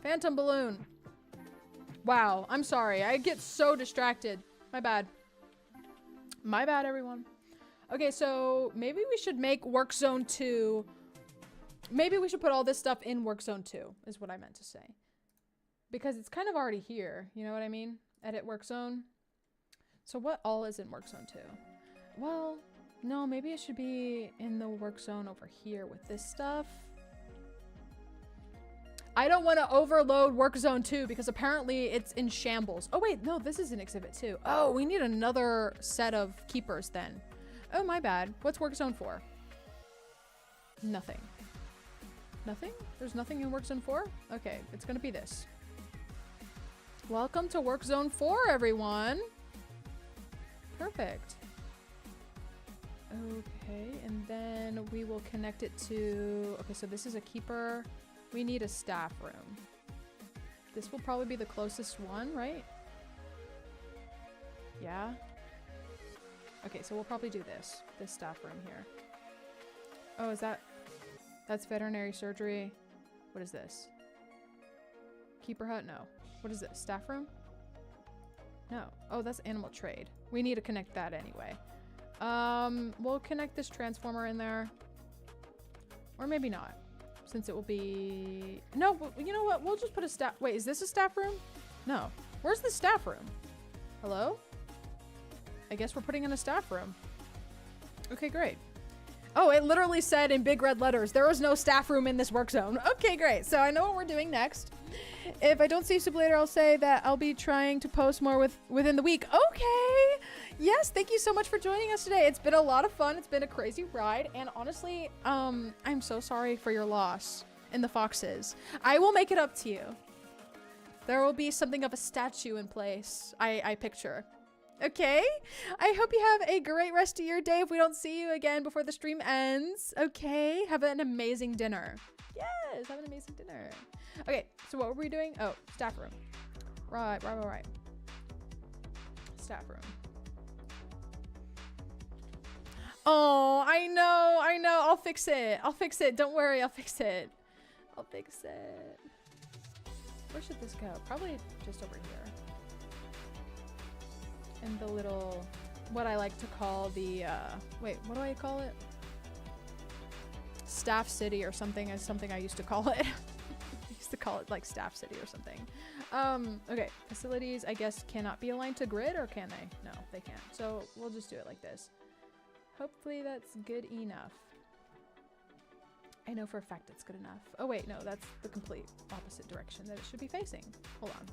Phantom balloon. Wow, I'm sorry. I get so distracted. My bad. My bad, everyone. Okay, so maybe we should make work zone 2. Maybe we should put all this stuff in work zone 2 is what I meant to say. Because it's kind of already here. You know what I mean? Edit work zone. So what all is in work zone 2? Well, no, maybe it should be in the work zone over here with this stuff. I don't want to overload work zone 2 because apparently it's in shambles. Oh wait, no, this is an exhibit 2. Oh, we need another set of keepers then. Oh, my bad. What's work zone 4? Nothing. Nothing? There's nothing in work zone 4? Okay, it's gonna be this. Welcome to work zone 4, everyone. Perfect. Okay, and then we will connect it to, okay, so this is a keeper. We need a staff room. This will probably be the closest one, right? Yeah. Okay, so we'll probably do this staff room here. Oh, is that's veterinary surgery. What is this? Keeper hut? No. What is this? Staff room? No. Oh, that's animal trade. We need to connect that anyway. We'll connect this transformer in there. Or maybe not. Since it will be... No, you know what? We'll just put a staff... Wait, is this a staff room? No. Where's the staff room? Hello? I guess we're putting in a staff room. Okay, great. Oh, it literally said in big red letters, there is no staff room in this work zone. Okay, great. So I know what we're doing next. If I don't see you later, I'll say that I'll be trying to post more within the week. Okay. Yes, thank you so much for joining us today. It's been a lot of fun. It's been a crazy ride. And honestly, I'm so sorry for your loss in the foxes. I will make it up to you. There will be something of a statue in place, I picture. Okay, I hope you have a great rest of your day if we don't see you again before the stream ends. Okay, have an amazing dinner. Yes, have an amazing dinner. Okay, so what were we doing? Oh, staff room. Right. Staff room. Oh, I know. I'll fix it. Don't worry, I'll fix it. Where should this go? Probably just over here. And the little what I like to call the, wait, what do I call it? Staff City or something is something I used to call it. I used to call it like Staff City or something. Okay, facilities, I guess, cannot be aligned to grid, or can they? No, they can't. So we'll just do it like this. Hopefully that's good enough. I know for a fact it's good enough. Oh wait, no, that's the complete opposite direction that it should be facing. Hold on.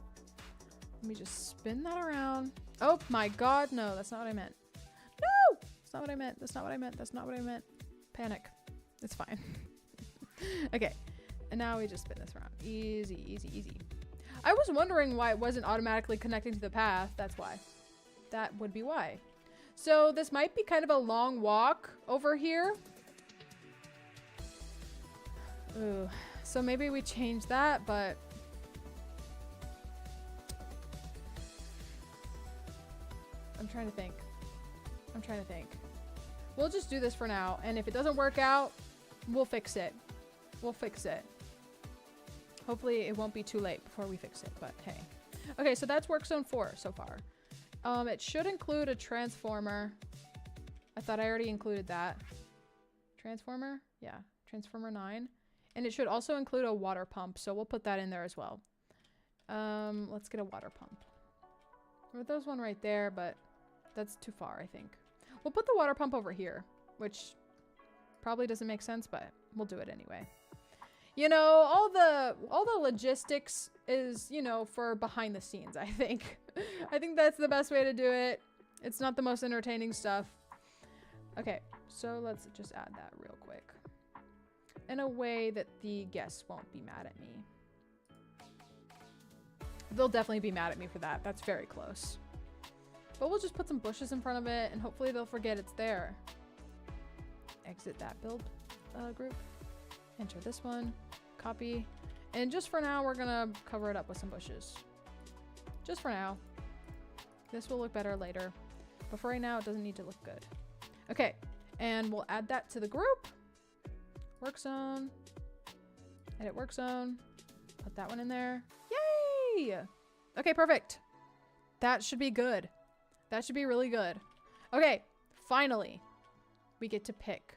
Let me just spin that around. Oh my god, no, that's not what I meant. No! That's not what I meant. That's not what I meant. That's not what I meant. Panic. It's fine. Okay, and now we just spin this around. Easy, easy, easy. I was wondering why it wasn't automatically connecting to the path. That's why. That would be why. So this might be kind of a long walk over here. Ooh, so maybe we change that, but I'm trying to think. I'm trying to think. We'll just do this for now, and if it doesn't work out, we'll fix it. We'll fix it. Hopefully it won't be too late before we fix it, but hey. Okay, so that's work zone 4 so far. It should include a transformer. I thought I already included that. Transformer? Yeah, transformer 9. And it should also include a water pump, so we'll put that in there as well. Let's get a water pump. There's one right there, but that's too far, I think. We'll put the water pump over here, which probably doesn't make sense, but we'll do it anyway. You know, all the logistics is, you know, for behind the scenes, I think. I think that's the best way to do it. It's not the most entertaining stuff. Okay, so let's just add that real quick. In a way that the guests won't be mad at me. They'll definitely be mad at me for that. That's very close. But we'll just put some bushes in front of it, and hopefully they'll forget it's there. Exit that build group. Enter this one. Copy. And just for now, we're gonna cover it up with some bushes. Just for now. This will look better later. But for right now, it doesn't need to look good. Okay. And we'll add that to the group. Work zone. Edit work zone. Put that one in there. Yay! Okay, perfect. That should be good. That should be really good. Okay, finally, we get to pick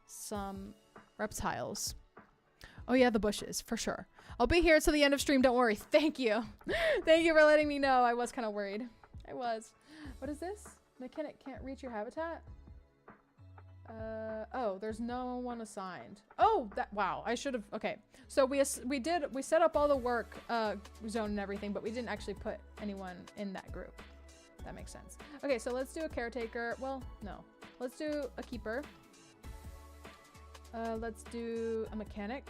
some reptiles. Oh yeah, the bushes, for sure. I'll be here till the end of stream, don't worry. Thank you. Thank you for letting me know. I was kind of worried. I was. What is this? Mechanic can't reach your habitat? Oh, there's no one assigned. Oh, wow, I should have, okay. So we set up all the work zone and everything, but we didn't actually put anyone in that group. That makes sense. Okay, so let's do a caretaker. Well, no. Let's do a keeper. Let's do a mechanic.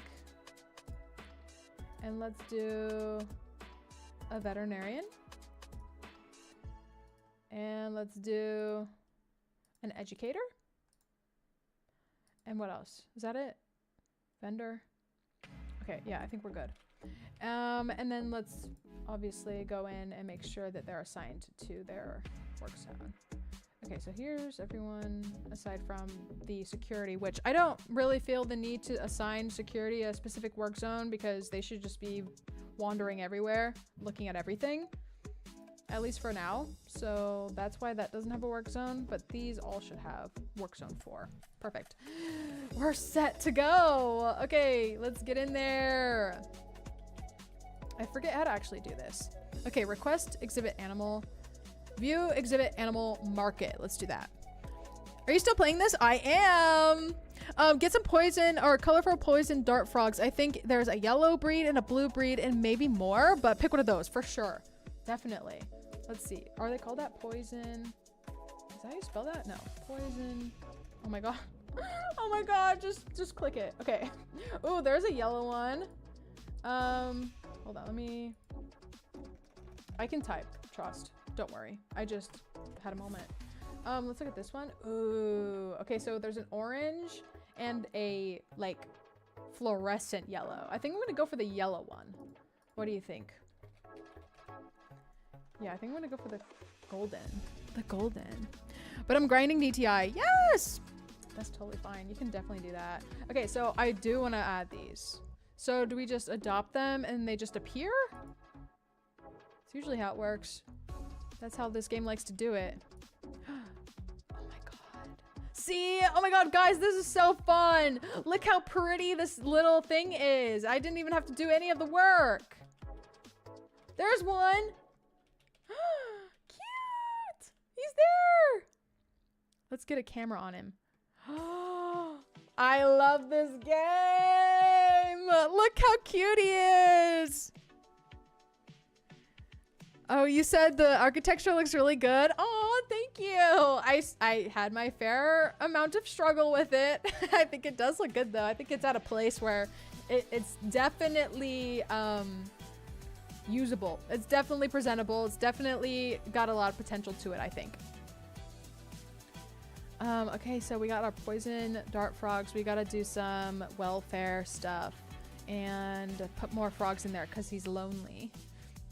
And let's do a veterinarian. And let's do an educator. And what else? Is that it? Vendor? Okay, yeah, I think we're good. And then let's obviously go in and make sure that they're assigned to their work zone. Okay, so here's everyone aside from the security, which I don't really feel the need to assign security a specific work zone because they should just be wandering everywhere, looking at everything, at least for now. So that's why that doesn't have a work zone, but these all should have work zone 4. Perfect. We're set to go. Okay, let's get in there. I forget how to actually do this. Okay, request exhibit animal. View exhibit animal market. Let's do that. Are you still playing this? I am. Get some poison or colorful poison dart frogs. I think there's a yellow breed and a blue breed and maybe more, but pick one of those for sure. Definitely. Let's see. Are they called that poison? Is that how you spell that? No. Poison. Oh my god. Oh my god. Just click it. Okay. Ooh, there's a yellow one. Hold on. Let me. I can type. Trust. Don't worry. I just had a moment. Let's look at this one. Ooh. Okay, so there's an orange and a like fluorescent yellow. I think I'm gonna go for the yellow one. What do you think? Yeah, I think I'm gonna go for the golden. The golden. But I'm grinding DTI. Yes! That's totally fine. You can definitely do that. Okay, so I do want to add these. So do we just adopt them and they just appear? It's usually how it works. That's how this game likes to do it. See? Oh my god, guys, this is so fun. Look how pretty this little thing is. I didn't even have to do any of the work. There's one. Cute. He's there. Let's get a camera on him. I love this game. Look how cute he is. Oh, you said the architecture looks really good. Oh, thank you. I had my fair amount of struggle with it. I think it does look good though. I think it's at a place where it's definitely usable. It's definitely presentable. It's definitely got a lot of potential to it, I think. Okay, so we got our poison dart frogs. We gotta do some welfare stuff and put more frogs in there because he's lonely.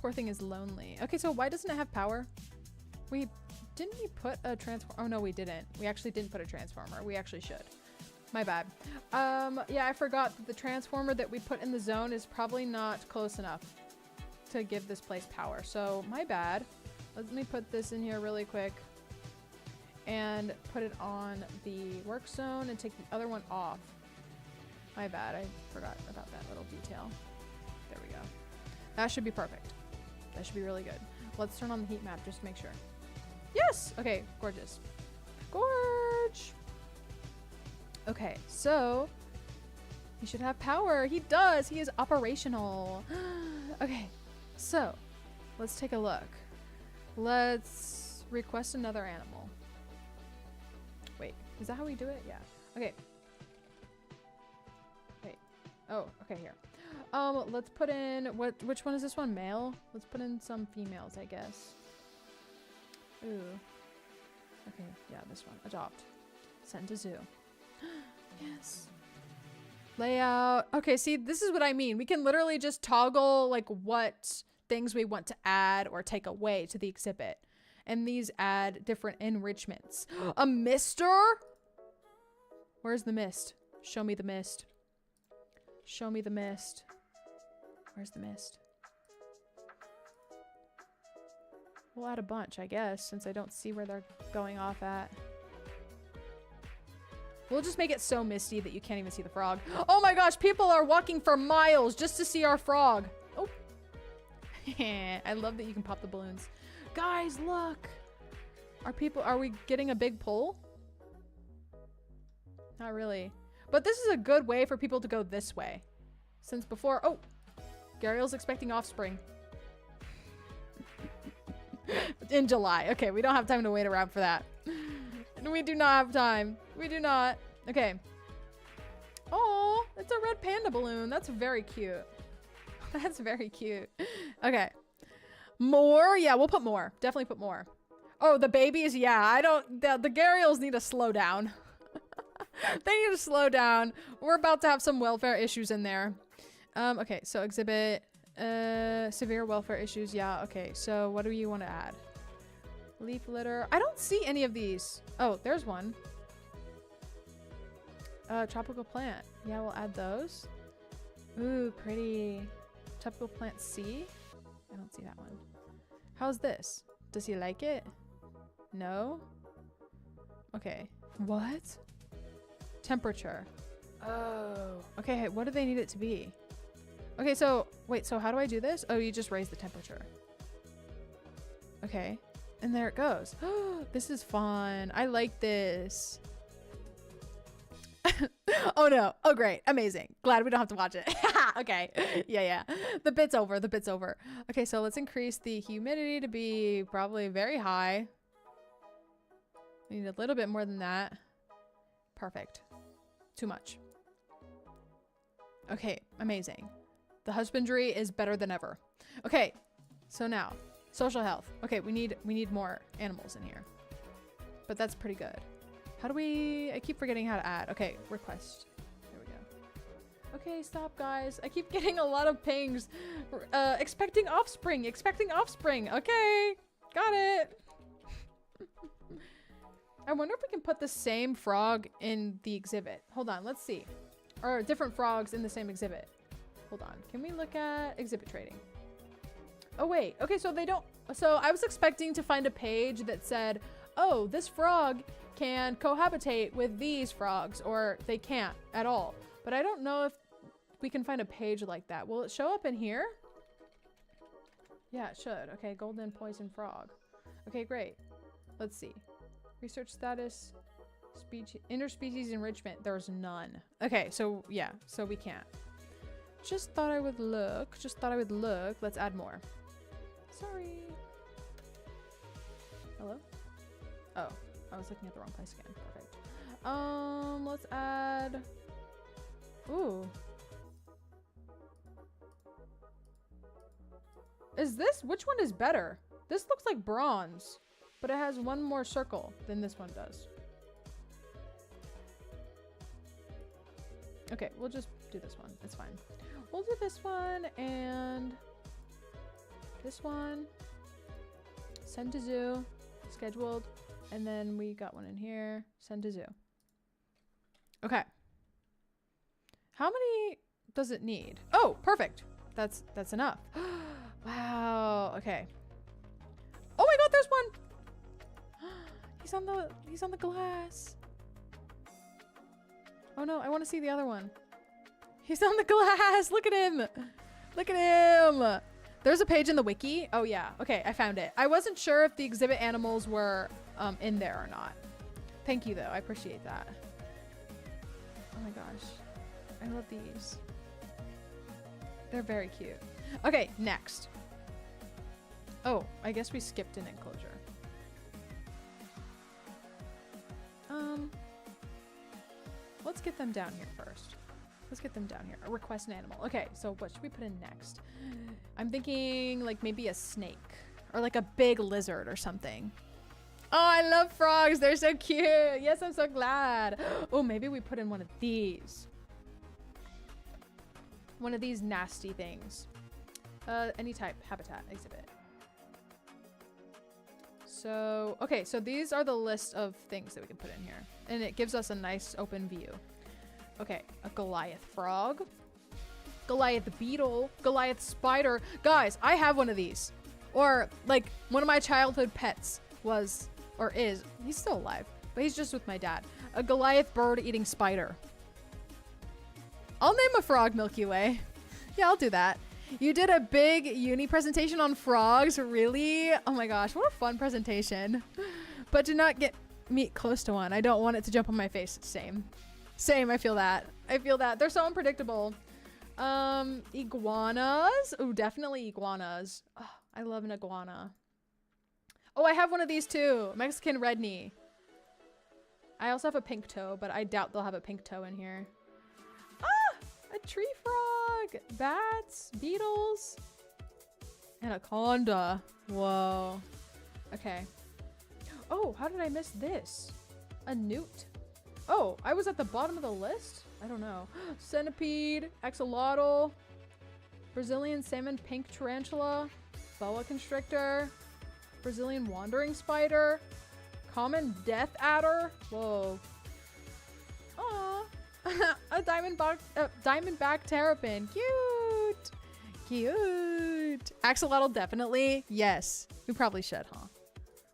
Poor thing is lonely. Okay, so why doesn't it have power? Didn't we put a transformer? Oh no, we didn't. We actually didn't put a transformer. We actually should. My bad. Yeah, I forgot that the transformer that we put in the zone is probably not close enough to give this place power. So my bad. Let me put this in here really quick and put it on the work zone and take the other one off. My bad. I forgot about that little detail. There we go. That should be perfect. That should be really good. Let's turn on the heat map just to make sure. Yes! Okay, gorgeous. Gorge! Okay, so he should have power. He does. He is operational. Okay, so let's take a look. Let's request another animal. Wait, is that how we do it? Yeah. Okay. Wait. Oh, okay, here. Let's put in which one is this one? Male? Let's put in some females, I guess. Ooh. Okay, yeah, this one. Adopt. Send to zoo. Yes. Layout. Okay, see, this is what I mean. We can literally just toggle like what things we want to add or take away to the exhibit. And these add different enrichments. A mister? Where's the mist? Show me the mist. Show me the mist. Where's the mist? We'll add a bunch, I guess, since I don't see where they're going off at. We'll just make it so misty that you can't even see the frog. Oh my gosh, people are walking for miles just to see our frog. Oh. I love that you can pop the balloons. Guys, look. Are we getting a big pull? Not really. But this is a good way for people to go this way. Since before, oh, Gariel's expecting offspring. In July. Okay, we don't have time to wait around for that. We do not have time. We do not. Okay. Oh, it's a red panda balloon. That's very cute. That's very cute. Okay. More? Yeah, we'll put more. Definitely put more. Oh, the babies? Yeah, I don't... The Gariels need to slow down. They need to slow down. We're about to have some welfare issues in there. Okay, so exhibit... severe welfare issues. Yeah, okay. So what do you want to add? Leaf litter. I don't see any of these. Oh, there's one. Tropical plant. Yeah, we'll add those. Ooh, pretty. Tropical plant C. I don't see that one. How's this? Does he like it? No? Okay. What? Temperature. Oh. Okay, what do they need it to be? Okay, so wait, so how do I do this? Oh, you just raise the temperature. Okay. And there it goes. This is fun. I like this. Oh no. Oh great. Amazing. Glad we don't have to watch it. Okay. Yeah. The bit's over. The bit's over. Okay, so let's increase the humidity to be probably very high. We need a little bit more than that. Perfect. Too much. Okay, amazing. The husbandry is better than ever. Okay, so now social health. Okay, we need more animals in here, but that's pretty good. How do we? I keep forgetting how to add. Okay, request. There we go. Okay, stop, guys. I keep getting a lot of pings. Expecting offspring. Expecting offspring. Okay, got it. I wonder if we can put the same frog in the exhibit. Hold on, let's see. Or different frogs in the same exhibit. Hold on. Can we look at exhibit trading? Oh, wait. Okay, so they don't... So I was expecting to find a page that said, oh, this frog can cohabitate with these frogs, or they can't at all. But I don't know if we can find a page like that. Will it show up in here? Yeah, it should. Okay, golden poison frog. Okay, great. Let's see. Research status, interspecies enrichment. There's none. Okay, so yeah, so we can't. Just thought I would look. Just thought I would look. Let's add more. Sorry. Hello? Oh, I was looking at the wrong place again. Perfect. Let's add. Ooh. Is this, which one is better? This looks like bronze, but it has one more circle than this one does. Okay, we'll just do this one. It's fine. We'll do this one and this one. Send to zoo. Scheduled. And then we got one in here. Send to zoo. Okay. How many does it need? Oh, perfect. That's enough. Wow. Okay. Oh my god, there's one. He's on the glass. Oh no, I want to see the other one. He's on the glass. Look at him. Look at him. There's a page in the wiki. Oh yeah. Okay, I found it. I wasn't sure if the exhibit animals were in there or not. Thank you though. I appreciate that. Oh my gosh. I love these. They're very cute. Okay, next. Oh, I guess we skipped an enclosure. Let's get them down here first. Let's get them down here. Request an animal. Okay, so what should we put in next? I'm thinking like maybe a snake or like a big lizard or something. Oh, I love frogs. They're so cute. Yes, I'm so glad. Oh, maybe we put in one of these. One of these nasty things. Any type, habitat, exhibit. So, okay, so these are the list of things that we can put in here. And it gives us a nice open view. Okay, a Goliath frog. Goliath beetle. Goliath spider. Guys, I have one of these. Or, like, one of my childhood pets was, or is, he's still alive, but he's just with my dad. A Goliath bird-eating spider. I'll name a frog Milky Way. Yeah, I'll do that. You did a big uni presentation on frogs, really? Oh my gosh, what a fun presentation. But do not get me close to one. I don't want it to jump on my face. Same. Same, I feel that. I feel that. They're so unpredictable. Iguanas. Ooh, definitely iguanas. Oh, I love an iguana. Oh, I have one of these too. Mexican red knee. I also have a pink toe, but I doubt they'll have a pink toe in here. A tree frog, bats, beetles, anaconda. Whoa. Okay. Oh, how did I miss this? A newt. Oh, I was at the bottom of the list? I don't know. Centipede, axolotl, Brazilian salmon pink tarantula, boa constrictor, Brazilian wandering spider, common death adder. Whoa. Aw. A diamondback terrapin. Cute. Cute. Axolotl definitely. Yes. We probably should, huh?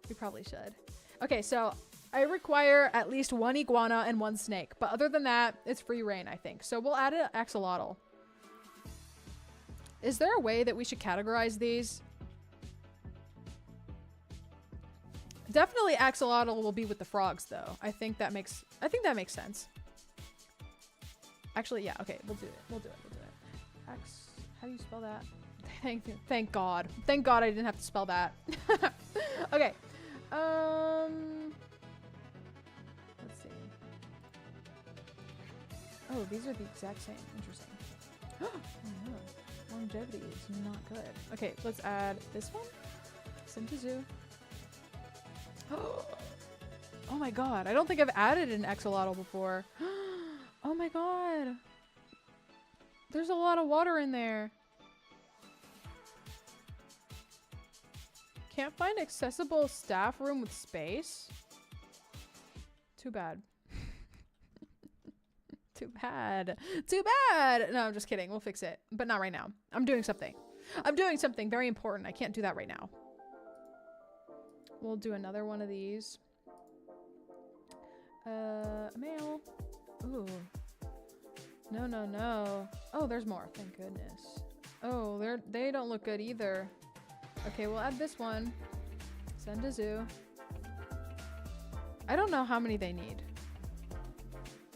We probably should. Okay, so I require at least one iguana and one snake. But other than that, it's free reign, I think. So we'll add an axolotl. Is there a way that we should categorize these? Definitely axolotl will be with the frogs though. I think that makes sense. Actually, yeah, okay, we'll do it. We'll do it. How do you spell that? Thank God. Thank God I didn't have to spell that. Okay. Let's see. Oh, these are the exact same. Interesting. Oh no. Longevity is not good. Okay, let's add this one. Send to zoo. Oh my God. I don't think I've added an axolotl before. Oh my God. There's a lot of water in there. Can't find accessible staff room with space. Too bad. Too bad. Too bad. No, I'm just kidding. We'll fix it. But not right now. I'm doing something. I'm doing something very important. I can't do that right now. We'll do another one of these. Mail. Ooh. No, no, no. Oh, there's more. Thank goodness. Oh, they don't look good either. Okay, we'll add this one. Send to zoo. I don't know how many they need.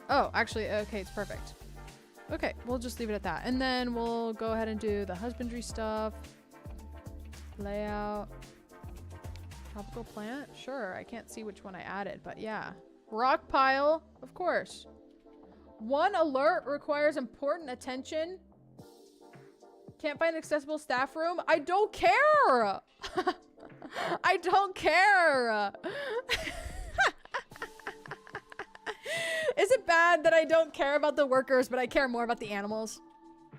Oh, actually, okay, it's perfect. Okay, we'll just leave it at that. And then we'll go ahead and do the husbandry stuff. Layout. Tropical plant? Sure, I can't see which one I added, but yeah. Rock pile, of course. One alert requires important attention. Can't find accessible staff room? I don't care! I don't care! Is it bad that I don't care about the workers, but I care more about the animals?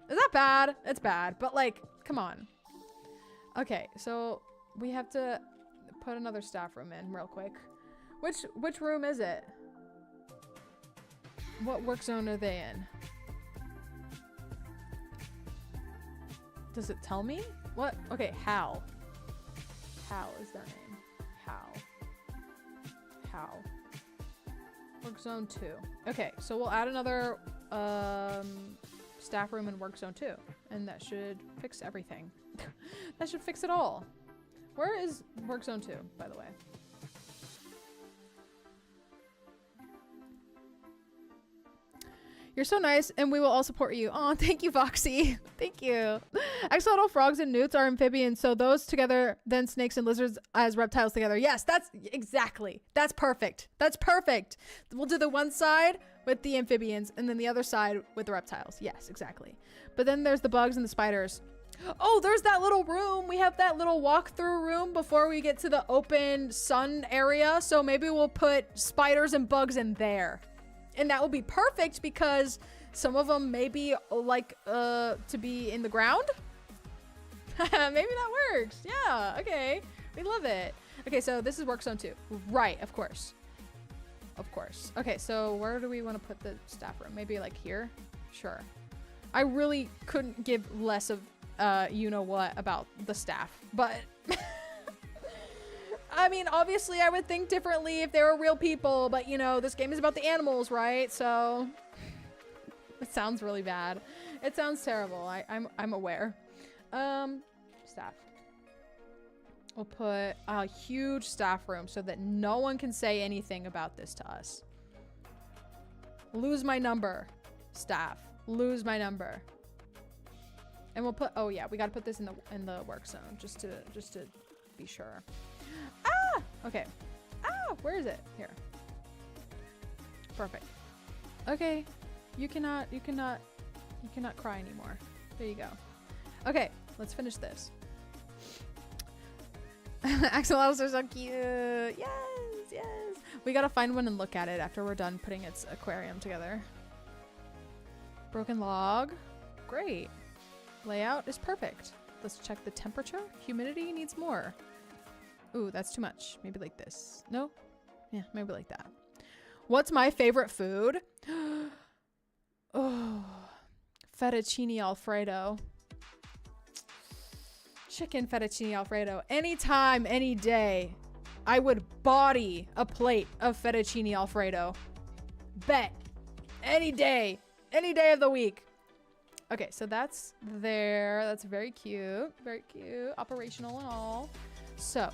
Is that bad? It's bad, but like, come on. Okay, so we have to put another staff room in real quick. Which room is it? What work zone are they in? Does it tell me? What? Okay, Hal. Hal is their name. Hal. Work zone 2. Okay, so we'll add another staff room in work zone 2. And that should fix everything. That should fix it all. Where is work zone 2, by the way? You're so nice, and we will all support you. Oh, thank you, Foxy. Thank you. Axolotl frogs and newts are amphibians, so those together, then snakes and lizards as reptiles together. Yes, that's exactly. That's perfect. That's perfect. We'll do the one side with the amphibians, and then the other side with the reptiles. Yes, exactly. But then there's the bugs and the spiders. Oh, there's that little room. We have that little walk-through room before we get to the open sun area, so maybe we'll put spiders and bugs in there. And that will be perfect because some of them may be like to be in the ground. Maybe that works. Yeah, okay. We love it. Okay, so this is work zone 2. Right, of course. Of course. Okay, so where do we want to put the staff room? Maybe like here? Sure. I really couldn't give less of you know what about the staff, but I mean, obviously I would think differently if they were real people, but you know, this game is about the animals, right? So it sounds really bad. It sounds terrible. I'm aware. Staff. We'll put a huge staff room so that no one can say anything about this to us. Lose my number. Staff. Lose my number. And we'll put, oh yeah, we got to put this in the work zone just to be sure. Ah! Okay. Ah! Where is it? Here. Perfect. Okay. You cannot cry anymore. There you go. Okay. Let's finish this. Axolotls are so cute. Yes. Yes. We got to find one and look at it after we're done putting its aquarium together. Broken log. Great. Layout is perfect. Let's check the temperature. Humidity needs more. Ooh, that's too much. Maybe like this. No? Yeah, maybe like that. What's my favorite food? Oh, fettuccine Alfredo. Chicken fettuccine Alfredo. Anytime, any day, I would body a plate of fettuccine Alfredo. Bet. Any day of the week. Okay, so that's there. That's very cute. Very cute. Operational and all. So,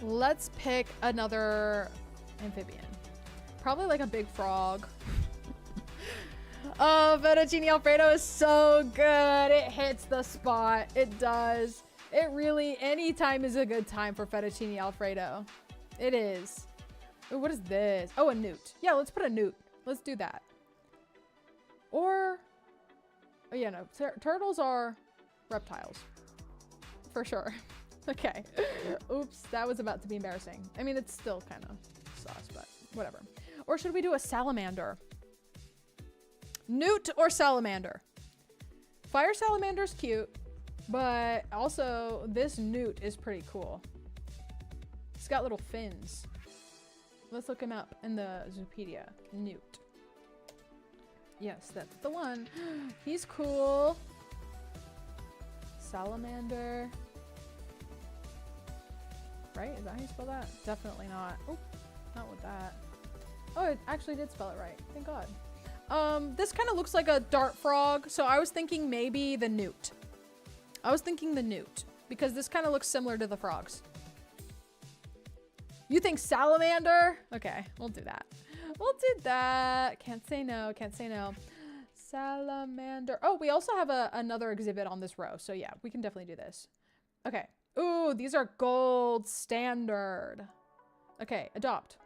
let's pick another amphibian. Probably like a big frog. Oh, fettuccine Alfredo is so good. It hits the spot. It does. It really, any time is a good time for fettuccine Alfredo. It is. Ooh, what is this? Oh, a newt. Yeah, let's put a newt. Let's do that. Or, oh yeah, no. Turtles are reptiles. For sure. Okay. Oops, that was about to be embarrassing. I mean, it's still kind of sauce, but whatever. Or should we do a salamander? Newt or salamander? Fire salamander's cute, but also this newt is pretty cool. It's got little fins. Let's look him up in the Zoopedia. Newt. Yes, that's the one. He's cool. Salamander. Right? Is that how you spell that? Definitely not. Oh, not with that. Oh, it actually did spell it right. Thank God. This kind of looks like a dart frog. So I was thinking maybe the newt. I was thinking the newt because this kind of looks similar to the frogs. You think salamander? Okay, we'll do that. We'll do that. Can't say no. Can't say no. Salamander. Oh, we also have another exhibit on this row. So yeah, we can definitely do this. Okay. Ooh, these are gold standard. Okay, adopt.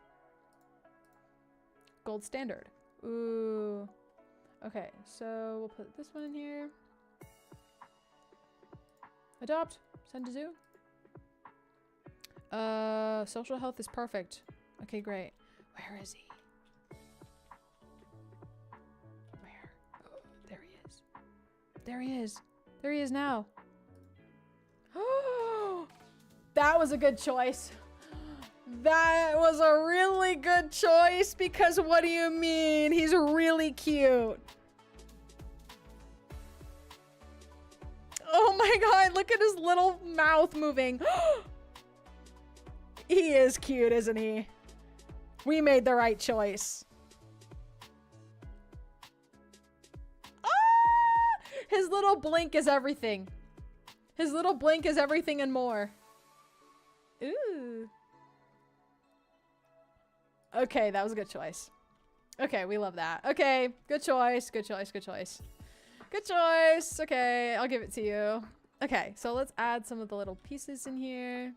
Gold standard. Ooh. Okay, so we'll put this one in here. Adopt. Send to zoo. Social health is perfect. Okay, great. Where is he? Where? Oh, there he is. There he is. There he is now. Oh, that was a good choice. That was a really good choice because what do you mean? He's really cute. Oh my God, look at his little mouth moving. He is cute, isn't he? We made the right choice. Ah! His little blink is everything. His little blink is everything and more. Ooh. Okay, that was a good choice. Okay, we love that. Okay, good choice, good choice, good choice. Good choice. Okay, I'll give it to you. Okay, so let's add some of the little pieces in here.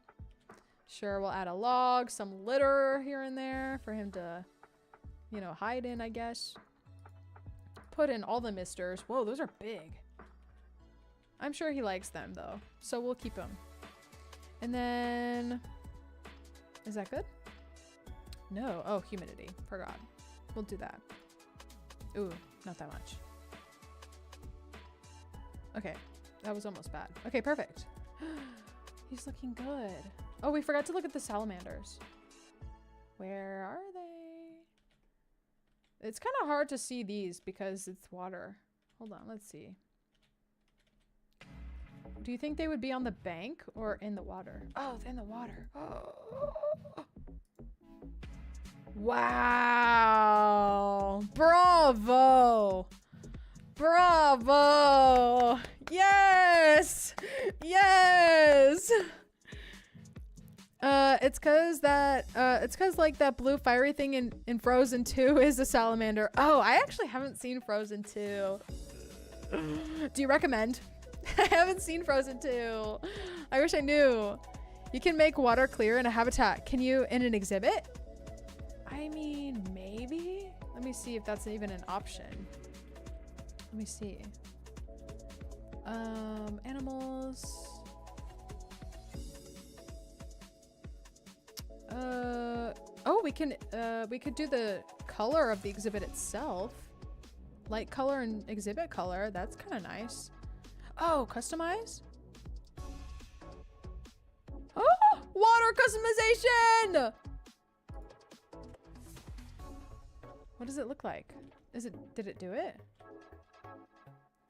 Sure, we'll add a log, some litter here and there for him to, you know, hide in, I guess. Put in all the misters. Whoa, those are big. I'm sure he likes them though, so we'll keep them. And then, is that good? No. Oh, humidity. Forgot. We'll do that. Ooh, not that much. Okay, that was almost bad. Okay, perfect. He's looking good. Oh, we forgot to look at the salamanders. Where are they? It's kind of hard to see these because it's water. Hold on, let's see. Do you think they would be on the bank or in the water? Oh, they're in the water. Oh. Wow. Bravo. Bravo. Yes. Yes. It's cause like that blue fiery thing in Frozen 2 is a salamander. Oh, I actually haven't seen Frozen 2. Do you recommend? I haven't seen Frozen 2. I wish I knew. You can make water clear in a habitat. Can you in an exhibit? I mean, maybe. Let me see if that's even an option. Let me see. Animals. Oh, we could do the color of the exhibit itself. Light color and exhibit color. That's kind of nice. Oh, customize? Oh, water customization! What does it look like? Did it do it?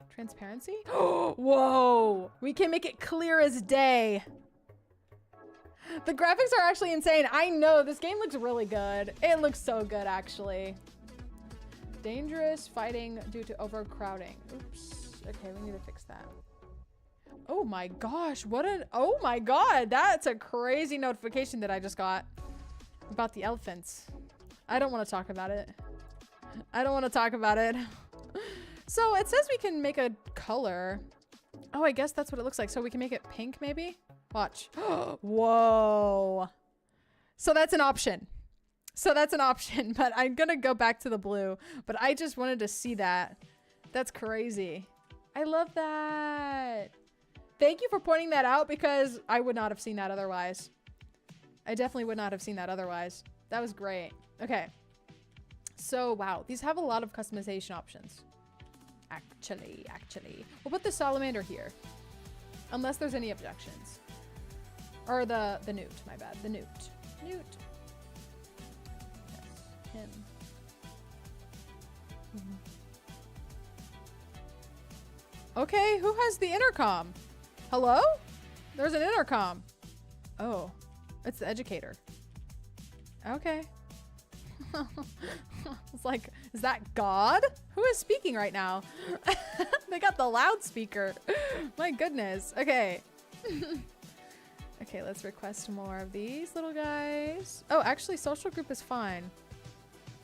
Transparency? Whoa! We can make it clear as day. The graphics are actually insane. I know, this game looks really good. It looks so good, actually. Dangerous fighting due to overcrowding. Oops. Okay, we need to fix that. Oh my gosh, oh my God, that's a crazy notification that I just got about the elephants. I don't want to talk about it. I don't want to talk about it. So it says we can make a color. Oh, I guess that's what it looks like. So we can make it pink maybe? Watch. Whoa. So that's an option. So that's an option, but I'm gonna go back to the blue. But I just wanted to see that. That's crazy. I love that. Thank you for pointing that out because I would not have seen that otherwise. I definitely would not have seen that otherwise. That was great. Okay. So, wow. These have a lot of customization options. Actually. We'll put the salamander here. Unless there's any objections. Or the newt, my bad. The newt. Newt. Yes, him. Okay, who has the intercom? Hello? There's an intercom. Oh, it's the educator. Okay. It's like, is that God? Who is speaking right now? They got the loudspeaker. My goodness. Okay. Okay, let's request more of these little guys. Oh, actually, social group is fine.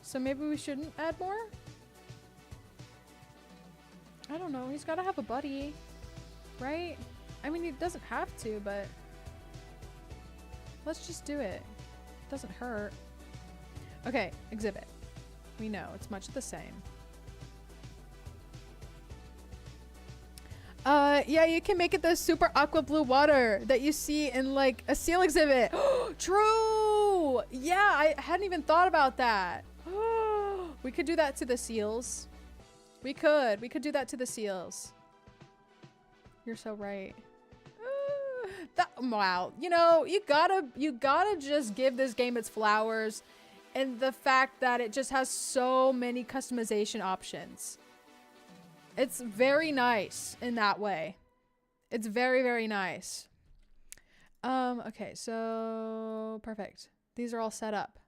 So maybe we shouldn't add more? I don't know. He's got to have a buddy, right? I mean, he doesn't have to, but let's just do it. Doesn't hurt. Okay, exhibit. We know it's much the same. Yeah, you can make it the super aqua blue water that you see in like a seal exhibit. True! Yeah, I hadn't even thought about that. We could do that to the seals. We could do that to the seals. You're so right. Wow, you know, you gotta just give this game its flowers, and the fact that it just has so many customization options. It's very nice in that way. It's very, very nice. Okay, so perfect. These are all set up.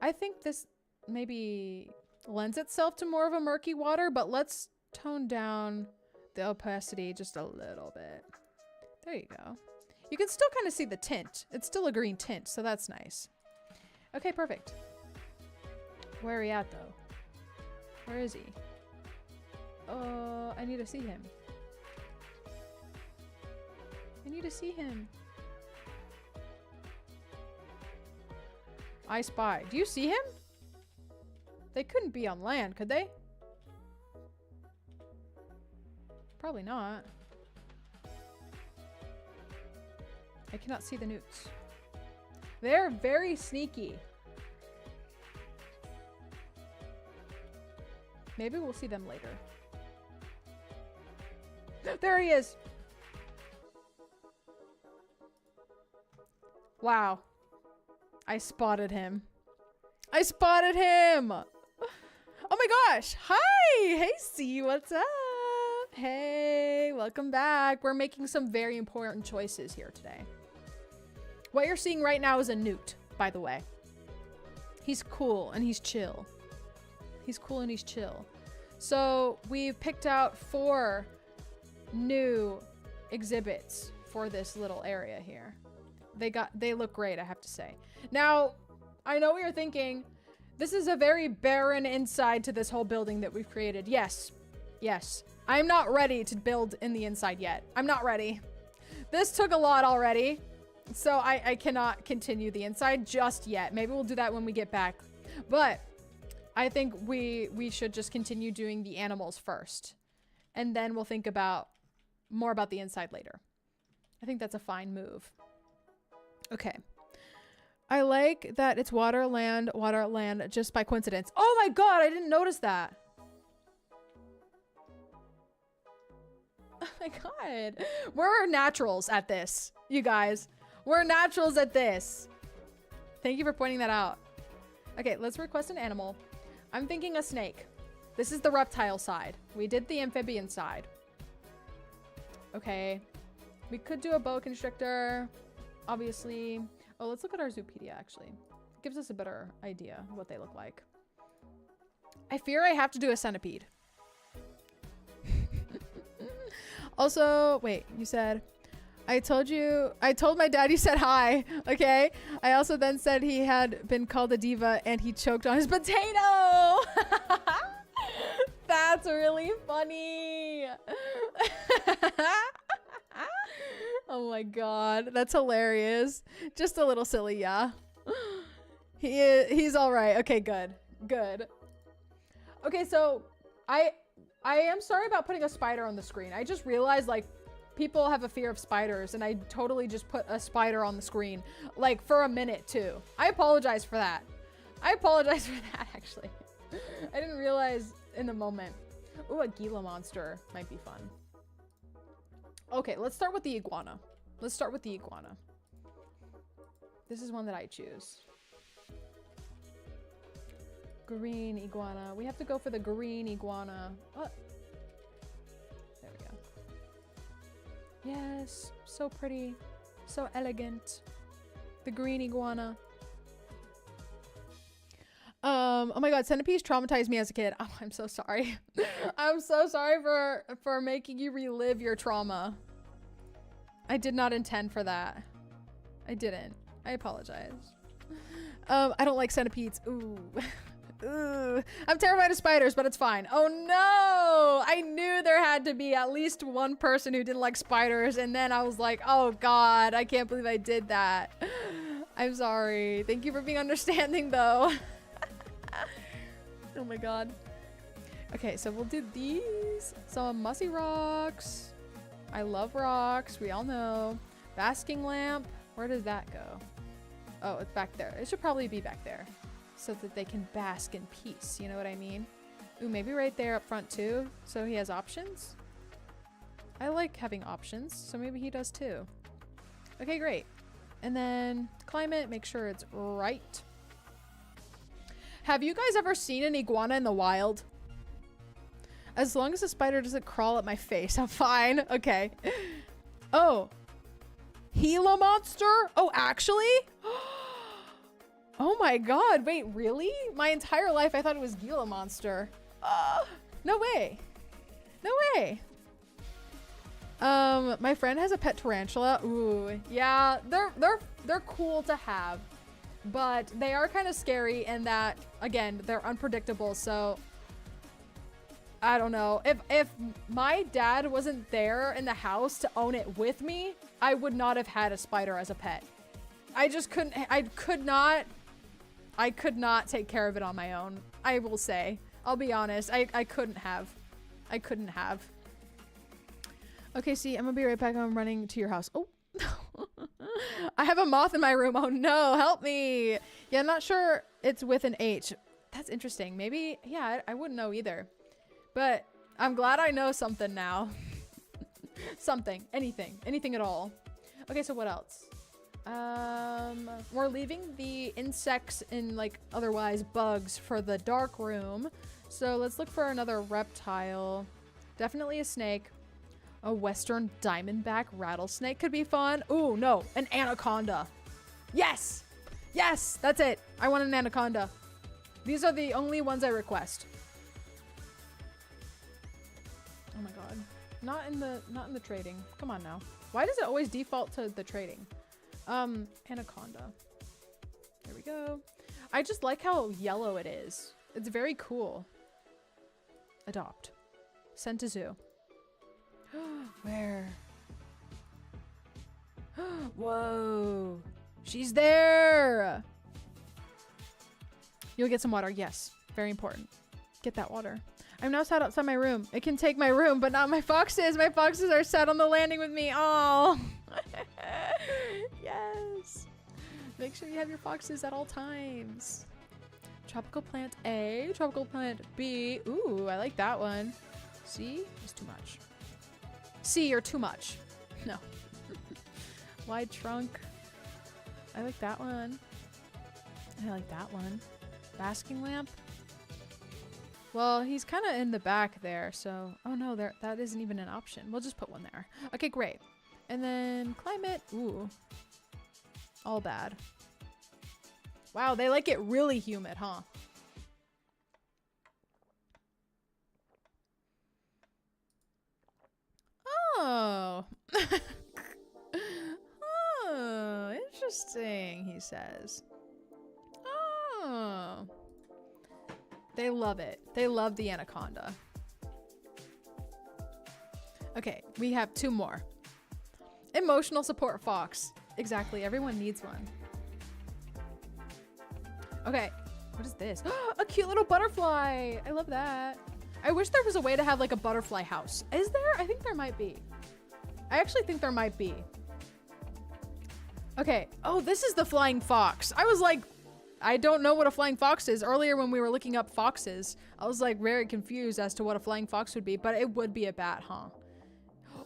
I think this maybe lends itself to more of a murky water, but let's tone down the opacity just a little bit. There you go. You can still kind of see the tint. It's still a green tint, so that's nice. Okay, perfect. Where are we at, though? Where is he? I need to see him. I need to see him. I spy. Do you see him? They couldn't be on land, could they? Probably not. I cannot see the newts. They're very sneaky. Maybe we'll see them later. There he is. Wow. I spotted him. I spotted him. Oh my gosh. Hi. Hey, C. What's up? Hey, welcome back. We're making some very important choices here today. What you're seeing right now is a newt, by the way. He's cool and he's chill. He's cool and he's chill. So we've picked out 4 new exhibits for this little area here. They look great, I have to say. Now, I know what you're thinking. This is a very barren inside to this whole building that we've created. Yes. Yes. I'm not ready to build in the inside yet. I'm not ready. This took a lot already. So I cannot continue the inside just yet. Maybe we'll do that when we get back. But I think we should just continue doing the animals first. And then we'll think about more about the inside later. I think that's a fine move. Okay. I like that it's water, land, just by coincidence. Oh my god, I didn't notice that. Oh my god. We're naturals at this, you guys. We're naturals at this. Thank you for pointing that out. Okay, let's request an animal. I'm thinking a snake. This is the reptile side. We did the amphibian side. Okay. We could do a boa constrictor, obviously. Oh, let's look at our SoupKittyy, actually. It gives us a better idea of what they look like. I fear I have to do a centipede. Also, wait, you said... I told my dad you said hi, okay? I also then said he had been called a diva and he choked on his potato! That's really funny! Oh my god, that's hilarious. Just a little silly, yeah. He's alright. Okay, good. Good. Okay, so I am sorry about putting a spider on the screen. I just realized, like, people have a fear of spiders, and I totally just put a spider on the screen, like, for a minute, too. I apologize for that. I apologize for that, actually. I didn't realize in the moment. Ooh, a Gila monster might be fun. Okay, let's start with the iguana. Let's start with the iguana. This is one that I choose. Green iguana. We have to go for the green iguana. Oh. There we go. Yes, so pretty, so elegant. The green iguana. Oh my god, centipedes traumatized me as a kid. Oh, I'm so sorry. I'm so sorry for making you relive your trauma. I did not intend for that. I didn't. I apologize. I don't like centipedes. Ooh. Ooh. I'm terrified of spiders, but it's fine. Oh no! I knew there had to be at least one person who didn't like spiders, and then I was like, oh god, I can't believe I did that. I'm sorry. Thank you for being understanding though. Oh my god. Okay, so we'll do these. Some mossy rocks. I love rocks. We all know. Basking lamp. Where does that go? Oh, it's back there. It should probably be back there so that they can bask in peace. You know what I mean? Ooh, maybe right there up front too. So he has options. I like having options. So maybe he does too. Okay, great. And then climate, make sure it's right. Have you guys ever seen an iguana in the wild? As long as the spider doesn't crawl at my face, I'm fine. Okay. Oh. Gila monster? Oh, actually? Oh my god. Wait, really? My entire life I thought it was Gila monster. No way. No way. My friend has a pet tarantula. Ooh, yeah, they're cool to have. But they are kind of scary in that, again, they're unpredictable, so I don't know. If my dad wasn't there in the house to own it with me, I would not have had a spider as a pet. I just couldn't, I could not take care of it on my own, I will say. I'll be honest, I couldn't have. I couldn't have. Okay, see, I'm gonna be right back. I'm running to your house. Oh. I have a moth in my room. Oh no, help me. Yeah, I'm not sure it's with an H. That's interesting. Maybe, yeah, I wouldn't know either. But I'm glad I know something now. Something, anything at all. Okay, so what else? We're leaving the insects and like otherwise bugs for the dark room. So let's look for another reptile. Definitely a snake. A western diamondback rattlesnake could be fun. Ooh, no, an anaconda. Yes, yes, that's it. I want an anaconda. These are the only ones I request. Oh my god, not in the trading. Come on now. Why does it always default to the trading? Anaconda. There we go. I just like how yellow it is. It's very cool. Adopt. Send to zoo. Where? Whoa. She's there. You'll get some water. Yes. Very important. Get that water. I'm now sat outside my room. It can take my room, but not my foxes. My foxes are sat on the landing with me. Oh. Yes. Make sure you have your foxes at all times. Tropical plant A. Tropical plant B. Ooh, I like that one. C is too much. C, you're too much. No. Wide trunk. I like that one. I like that one. Basking lamp. Well, he's kind of in the back there, so... Oh no, that isn't even an option. We'll just put one there. Okay, great. And then climate. Ooh. All bad. Wow, they like it really humid, huh? Oh. Oh, interesting, he says. Oh. They love it. They love the anaconda. Okay, we have two more. Emotional support fox. Exactly, everyone needs one. Okay, what is this? A cute little butterfly. I love that. I wish there was a way to have like a butterfly house. Is there? I think there might be. I actually think there might be. Okay. Oh, this is the flying fox. I was like, I don't know what a flying fox is. Earlier when we were looking up foxes, I was like very confused as to what a flying fox would be, but it would be a bat, huh?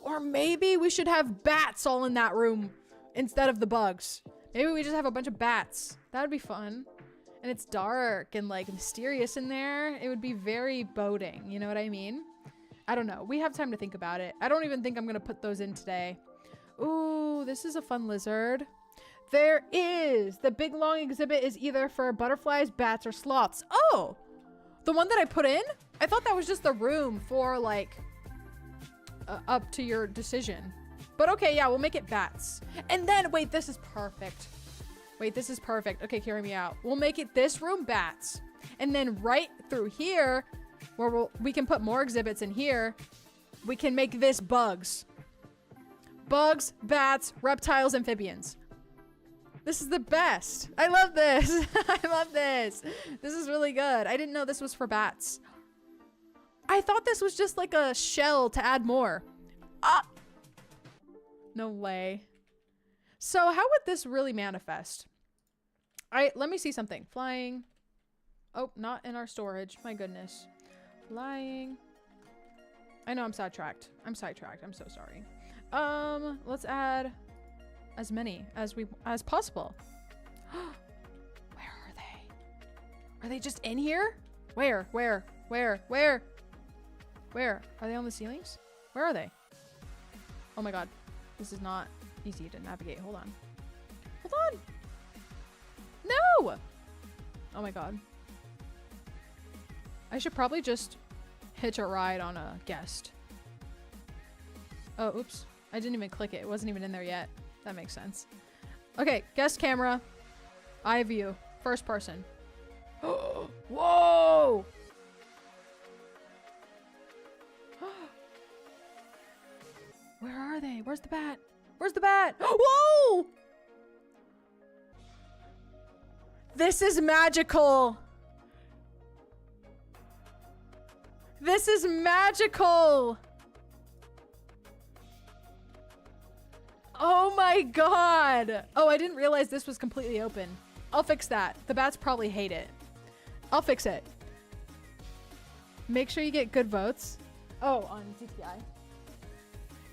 Or maybe we should have bats all in that room instead of the bugs. Maybe we just have a bunch of bats. That would be fun. And it's dark and like mysterious in there. It would be very boding. You know what I mean? I don't know. We have time to think about it. I don't even think I'm going to put those in today. Ooh, this is a fun lizard. There is. The big long exhibit is either for butterflies, bats, or sloths. Oh, the one that I put in? I thought that was just the room for like up to your decision. But okay, yeah, we'll make it bats. And then, wait, this is perfect. Wait, this is perfect. Okay, hear me out. We'll make it this room bats. And then right through here, where we can put more exhibits in here, we can make this bugs. Bugs, bats, reptiles, amphibians. This is the best. I love this. I love this. This is really good. I didn't know this was for bats. I thought this was just like a shell to add more. Ah! No way. So how would this really manifest? Let me see something. Flying. Oh, not in our storage. My goodness. Flying. I know I'm sidetracked. I'm sidetracked. I'm so sorry. Let's add as many as possible. Where are they? Are they just in here? Where? Are they on the ceilings? Where are they? Oh my god. This is not easy to navigate. Hold on. Hold on. No! Oh my god. I should probably just hitch a ride on a guest. Oh, oops. I didn't even click it. It wasn't even in there yet. That makes sense. Okay, guest camera. Eye view. First person. Whoa! Where are they? Where's the bat? Where's the bat? Whoa! This is magical. This is magical. Oh my god. Oh, I didn't realize this was completely open. I'll fix that. The bats probably hate it. I'll fix it. Make sure you get good votes. Oh, on CTI.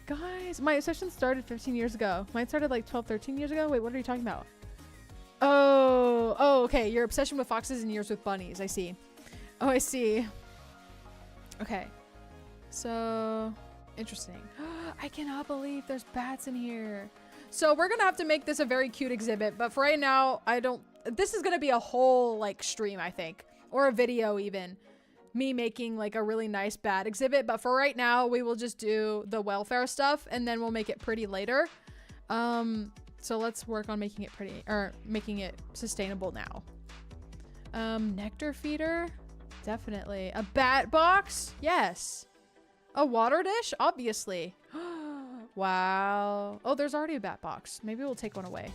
Guys, my obsession started 15 years ago. Mine started like 12, 13 years ago. Wait, what are you talking about? Oh, okay. Your obsession with foxes and yours with bunnies. I see. Oh, I see. Okay. So, interesting. I cannot believe there's bats in here. So we're gonna have to make this a very cute exhibit, but for right now, this is gonna be a whole like stream, I think, or a video even. Me making like a really nice bat exhibit, but for right now, we will just do the welfare stuff and then we'll make it pretty later. So let's work on making it pretty, or making it sustainable now. Nectar feeder, definitely. A bat box, yes. A water dish, obviously. Wow. Oh, there's already a bat box. Maybe we'll take one away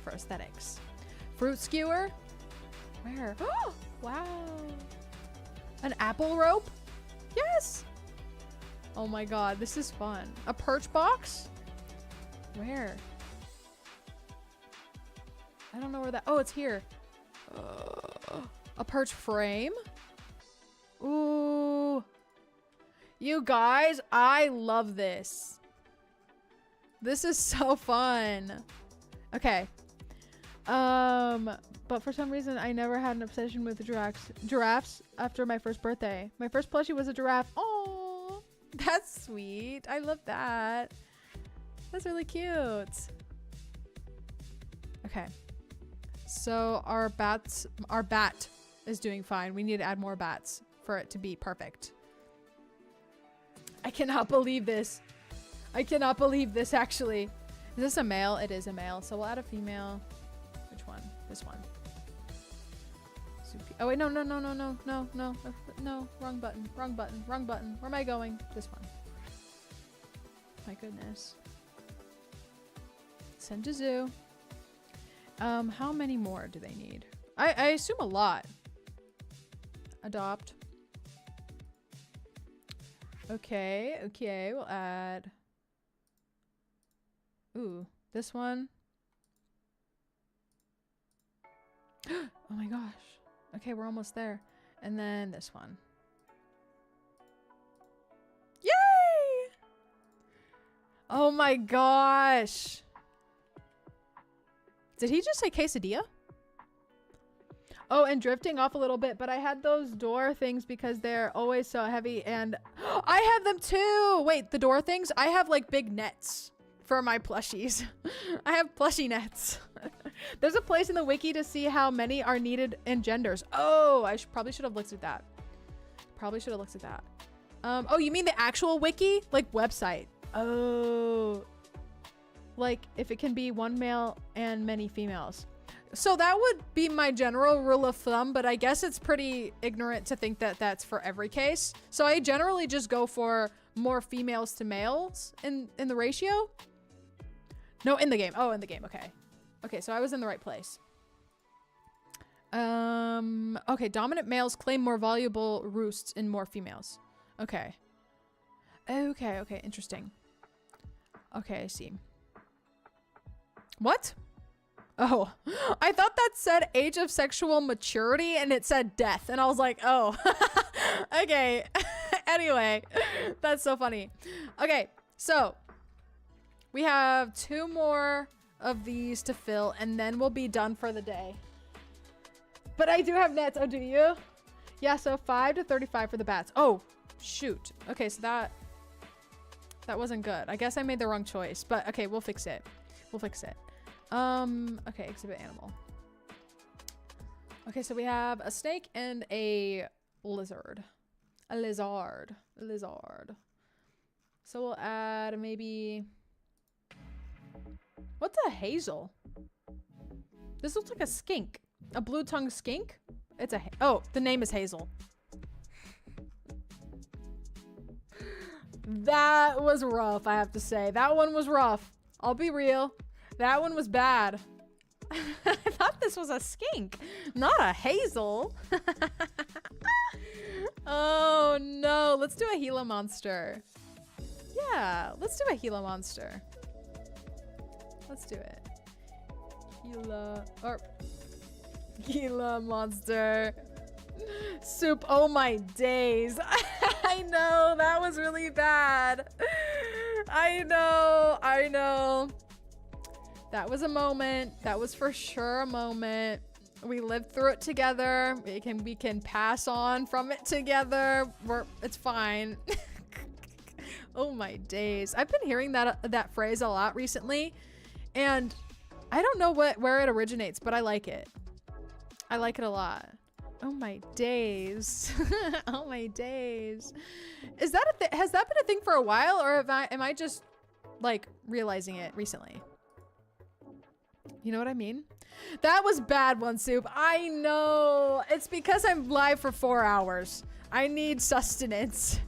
for aesthetics. Fruit skewer, where? Wow. An apple rope, yes. Oh my god, this is fun. A perch box, where? I don't know where that, oh, it's here. A perch frame. Ooh. You guys, I love this. This is so fun. Okay. But for some reason, I never had an obsession with giraffes after my first birthday. My first plushie was a giraffe. Oh, that's sweet. I love that. That's really cute. Okay. So our bat is doing fine. We need to add more bats for it to be perfect. I cannot believe this. I cannot believe this, actually. Is this a male? It is a male. So we'll add a female. Which one? This one. Oh, wait. No. Wrong button. Where am I going? This one. My goodness. Send to zoo. How many more do they need? I assume a lot. Adopt. Okay. We'll add. Ooh, this one. Oh my gosh. Okay, we're almost there. And then this one. Yay! Oh my gosh. Did he just say quesadilla? Oh, and drifting off a little bit, but I had those door things because they're always so heavy, and I have them too. Wait, the door things? I have like big nets for my plushies. I have plushie nets. There's a place in the wiki to see how many are needed in genders. Oh, I probably should have looked at that. Probably should have looked at that. Oh, you mean the actual wiki? Like website. Oh. Like if it can be one male and many females. So that would be my general rule of thumb, but I guess it's pretty ignorant to think that that's for every case. So I generally just go for more females to males in the ratio. No, in the game. Oh, in the game. Okay. Okay, so I was in the right place. Okay, dominant males claim more valuable roosts in more females. Okay. Okay, interesting. Okay, I see. What? Oh, I thought that said age of sexual maturity and it said death. And I was like, oh, okay. Anyway, that's so funny. Okay, so we have 2 more of these to fill and then we'll be done for the day. But I do have nets. Oh, do you? Yeah, so 5 to 35 for the bats. Oh, shoot. Okay, so that wasn't good. I guess I made the wrong choice, but okay, we'll fix it. We'll fix it. Okay, exhibit animal. Okay, so we have a snake and a lizard. A lizard. So we'll add maybe... What's a hazel? This looks like a skink. A blue-tongued skink? It's a... Oh, the name is Hazel. That was rough, I have to say. That one was rough. I'll be real. That one was bad. I thought this was a skink, not a hazel. Oh no, let's do a Gila monster. Yeah, let's do a Gila monster. Let's do it. Gila monster. Soup, oh my days. I know, that was really bad. I know. That was a moment. That was for sure a moment. We lived through it together. We can pass on from it together. It's fine. Oh my days. I've been hearing that phrase a lot recently, and I don't know where it originates, but I like it. I like it a lot. Oh my days. Oh my days. Is that a thing? Has that been a thing for a while, or am I just like realizing it recently? You know what I mean? That was bad one, Soup. I know. It's because I'm live for 4 hours. I need sustenance.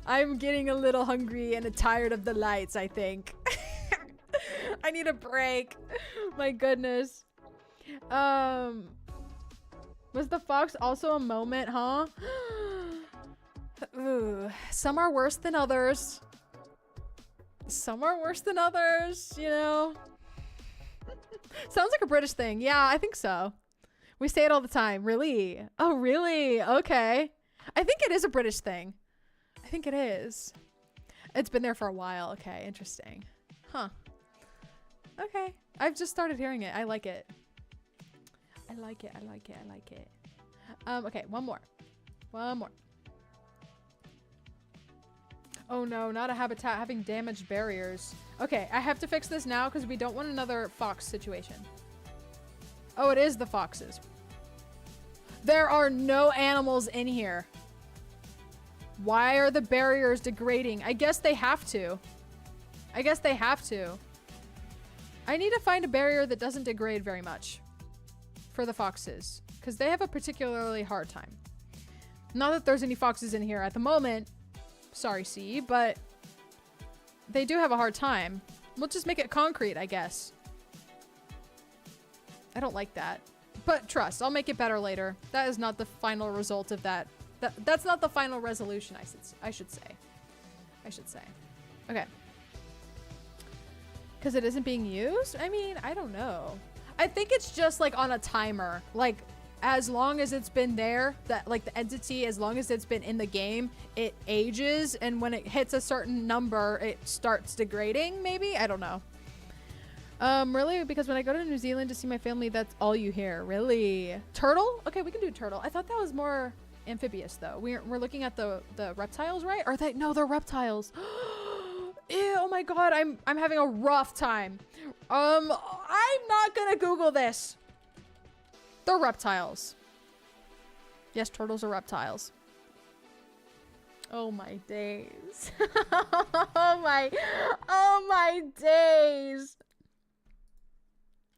I'm getting a little hungry and tired of the lights, I think. I need a break. My goodness. Was the fox also a moment, huh? Ooh, some are worse than others. Some are worse than others, you know? Sounds like a British thing. Yeah, I think so. We say it all the time. Really? Oh, really? Okay. I think it is a British thing. I think it is. It's been there for a while. Okay, interesting. Huh. Okay. I've just started hearing it. I like it. I like it. Okay, one more. Oh no, not a habitat, having damaged barriers. Okay, I have to fix this now because we don't want another fox situation. Oh, it is the foxes. There are no animals in here. Why are the barriers degrading? I guess they have to. I need to find a barrier that doesn't degrade very much for the foxes, because they have a particularly hard time. Not that there's any foxes in here at the moment. Sorry, C, but they do have a hard time. We'll just make it concrete, I guess. I don't like that. But trust, I'll make it better later. That is not the final result of that. That's not the final resolution, I should say. Okay. Because it isn't being used? I mean, I don't know. I think it's just like on a timer. Like, as long as it's been there, that like the entity, as long as it's been in the game, it ages, and when it hits a certain number, it starts degrading, maybe? I don't know. Really? Because when I go to New Zealand to see my family, that's all you hear. Really? Turtle? Okay, we can do turtle. I thought that was more amphibious, though. We're looking at the reptiles, right? Are they? No, they're reptiles. Ew, Oh my god, I'm having a rough time. I'm not gonna Google this. They're reptiles. Yes, turtles are reptiles. Oh my days. Oh my days.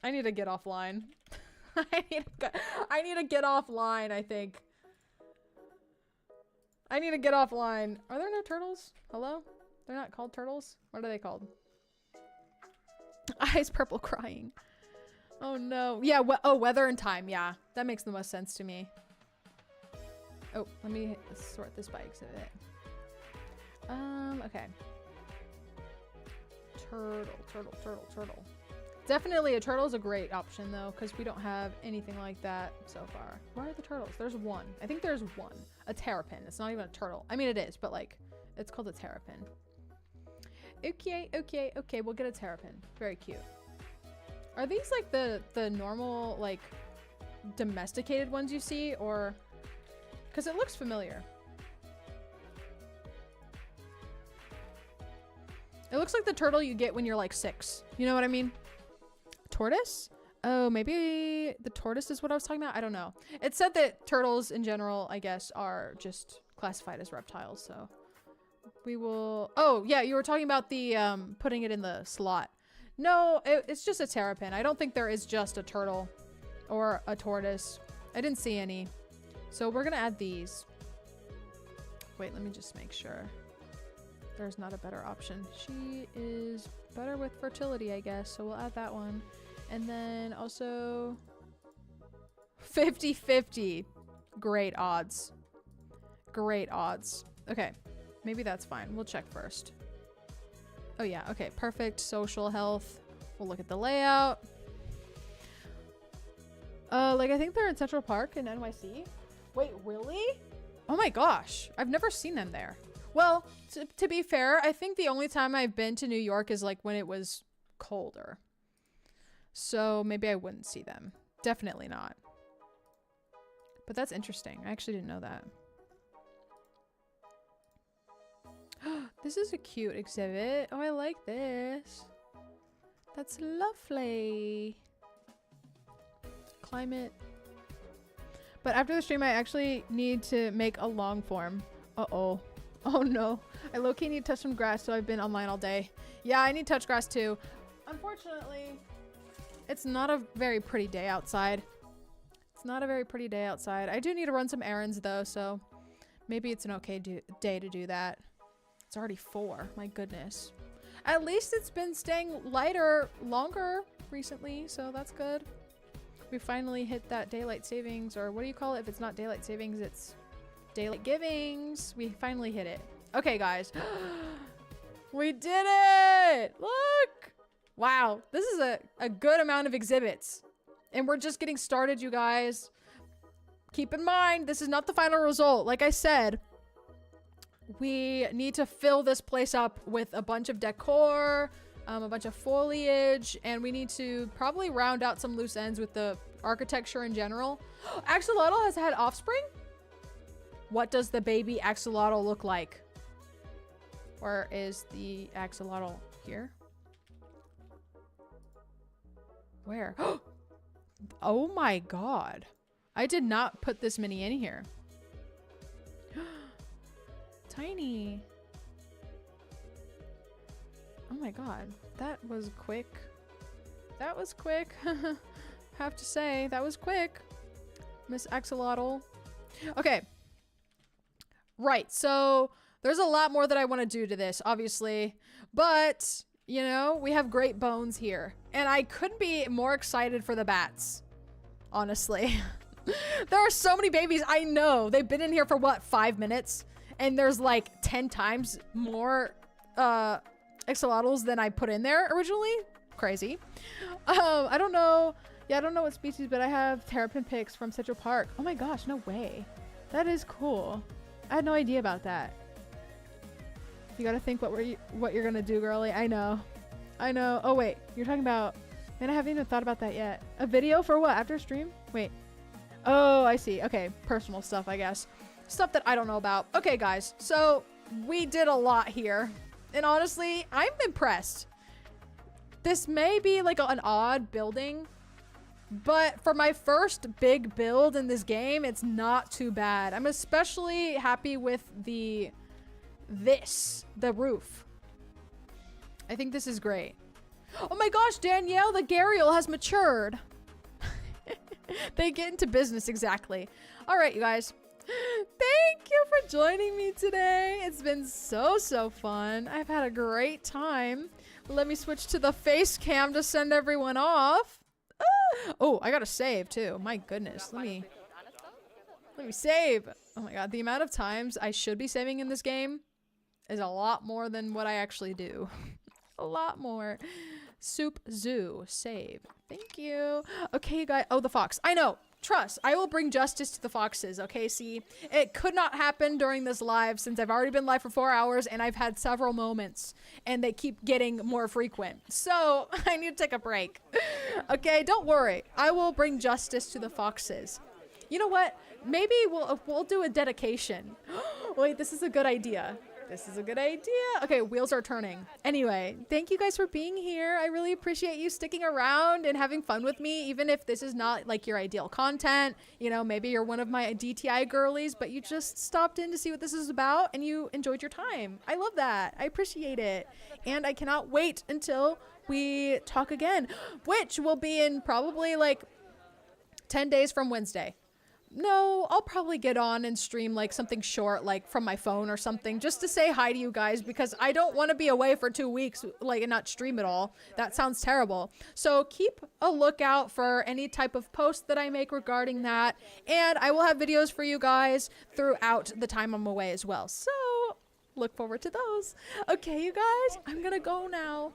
I need to get offline. I need to get offline, I think. I need to get offline. Are there no turtles? Hello? They're not called turtles? What are they called? Eyes purple crying. Oh no. Yeah, oh, weather and time. Yeah, that makes the most sense to me. Oh, let me sort this by exhibit. Okay. Turtle. Definitely a turtle is a great option though, because we don't have anything like that so far. Where are the turtles? There's one. I think there's one. A terrapin. It's not even a turtle. I mean, it is, but like, it's called a terrapin. Okay. We'll get a terrapin. Very cute. Are these like the normal, like, domesticated ones you see, or... Because it looks familiar. It looks like the turtle you get when you're like 6. You know what I mean? Tortoise? Oh, maybe the tortoise is what I was talking about? I don't know. It said that turtles in general, I guess, are just classified as reptiles, so... We will... Oh, yeah, you were talking about the, putting it in the slot. No, it's just a terrapin. I don't think there is just a turtle or a tortoise. I didn't see any. So we're gonna add these. Wait, let me just make sure. There's not a better option. She is better with fertility, I guess. So we'll add that one. And then also 50-50. Great odds. Great odds. Okay. Maybe that's fine. We'll check first. Oh yeah, okay, perfect. Social health. We'll look at the layout. Like I think they're in Central Park in NYC. Wait, really? Oh my gosh, I've never seen them there. Well, to be fair, I think the only time I've been to New York is like when it was colder. So maybe I wouldn't see them. Definitely not. But that's interesting. I actually didn't know that. This is a cute exhibit. Oh, I like this. That's lovely. Climate. But after the stream, I actually need to make a long form. Uh-oh. Oh no. I low-key need to touch some grass, so I've been online all day. Yeah, I need to touch grass too. Unfortunately, it's not a very pretty day outside. It's not a very pretty day outside. I do need to run some errands though, so maybe it's an okay day to do that. It's already 4. My goodness. At least it's been staying lighter longer recently, so that's good. We finally hit that daylight savings, or what do you call it? If it's not daylight savings, it's daylight givings. We finally hit it. Okay, guys. We did it! Look! Wow, this is a good amount of exhibits. And we're just getting started, you guys. Keep in mind, this is not the final result. Like I said, we need to fill this place up with a bunch of decor, a bunch of foliage, and we need to probably round out some loose ends with the architecture in general. Axolotl has had offspring? What does the baby axolotl look like? Or is the axolotl here? Where? Oh my god. I did not put this many in here. Tiny. Oh my god. That was quick. That was quick. Have to say, that was quick. Miss Axolotl. Okay. Right, so there's a lot more that I want to do to this, obviously. But, you know, we have great bones here. And I couldn't be more excited for the bats. Honestly. There are so many babies. I know. They've been in here for what, 5 minutes? And there's like 10 times more axolotls than I put in there originally. Crazy. I don't know. Yeah, I don't know what species, but I have terrapin pics from Central Park. Oh my gosh, no way. That is cool. I had no idea about that. You gotta think what you're gonna do, girly. I know. I know. Oh wait, you're talking about... Man, I haven't even thought about that yet. A video for what? After stream? Wait. Oh, I see. Okay, personal stuff, I guess. Stuff that I don't know about. Okay, guys. So, we did a lot here. And honestly, I'm impressed. This may be like an odd building, but for my first big build in this game, it's not too bad. I'm especially happy with the roof. I think this is great. Oh my gosh, Danielle, the Gariel has matured. They get into business, exactly. All right, you guys. Thank you for joining me today. It's been so fun. I've had a great time. Let me switch to the face cam to send everyone off. Oh, I gotta save too. My goodness. Let me save. Oh my god, the amount of times I should be saving in this game is a lot more than what I actually do. A lot more. Soup Zoo. Save. Thank you. Okay, you guys. Oh, the fox. I know. Trust. I will bring justice to the foxes, okay? See, it could not happen during this live since I've already been live for 4 hours and I've had several moments and they keep getting more frequent. So I need to take a break. Okay, don't worry. I will bring justice to the foxes. You know what? Maybe we'll do a dedication. Wait, this is a good idea. This is a good idea. Okay, wheels are turning. Anyway, thank you guys for being here. I really appreciate you sticking around and having fun with me, even if this is not like your ideal content. You know, maybe you're one of my DTI girlies, but you just stopped in to see what this is about and you enjoyed your time. I love that. I appreciate it. And I cannot wait until we talk again, which will be in probably like 10 days from Wednesday. No, I'll probably get on and stream like something short, like from my phone or something, just to say hi to you guys, because I don't want to be away for 2 weeks, like, and not stream at all. That sounds terrible. So keep a lookout for any type of post that I make regarding that. And I will have videos for you guys throughout the time I'm away as well. So look forward to those. Okay, you guys, I'm gonna go now.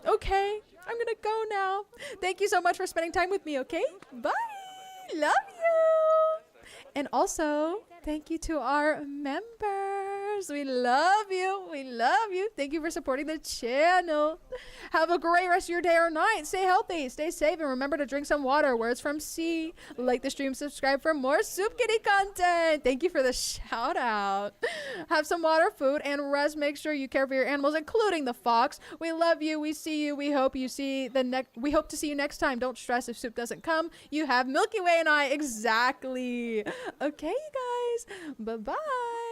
Okay, I'm gonna go now. Thank you so much for spending time with me, okay? Bye. Love you. And also, thank you to our members. We love you. We love you. Thank you for supporting the channel. Have a great rest of your day or night. Stay healthy, stay safe, and remember to drink some water. Words from C. Like the stream, subscribe for more SoupKittyy content. Thank you for the shout out. Have some water, food, and rest. Make sure you care for your animals, including the fox. We love you. We see you. We hope you see we hope to see you next time. Don't stress if Soup doesn't come. You have Milky Way and I. Exactly. Okay, you guys. Bye-bye.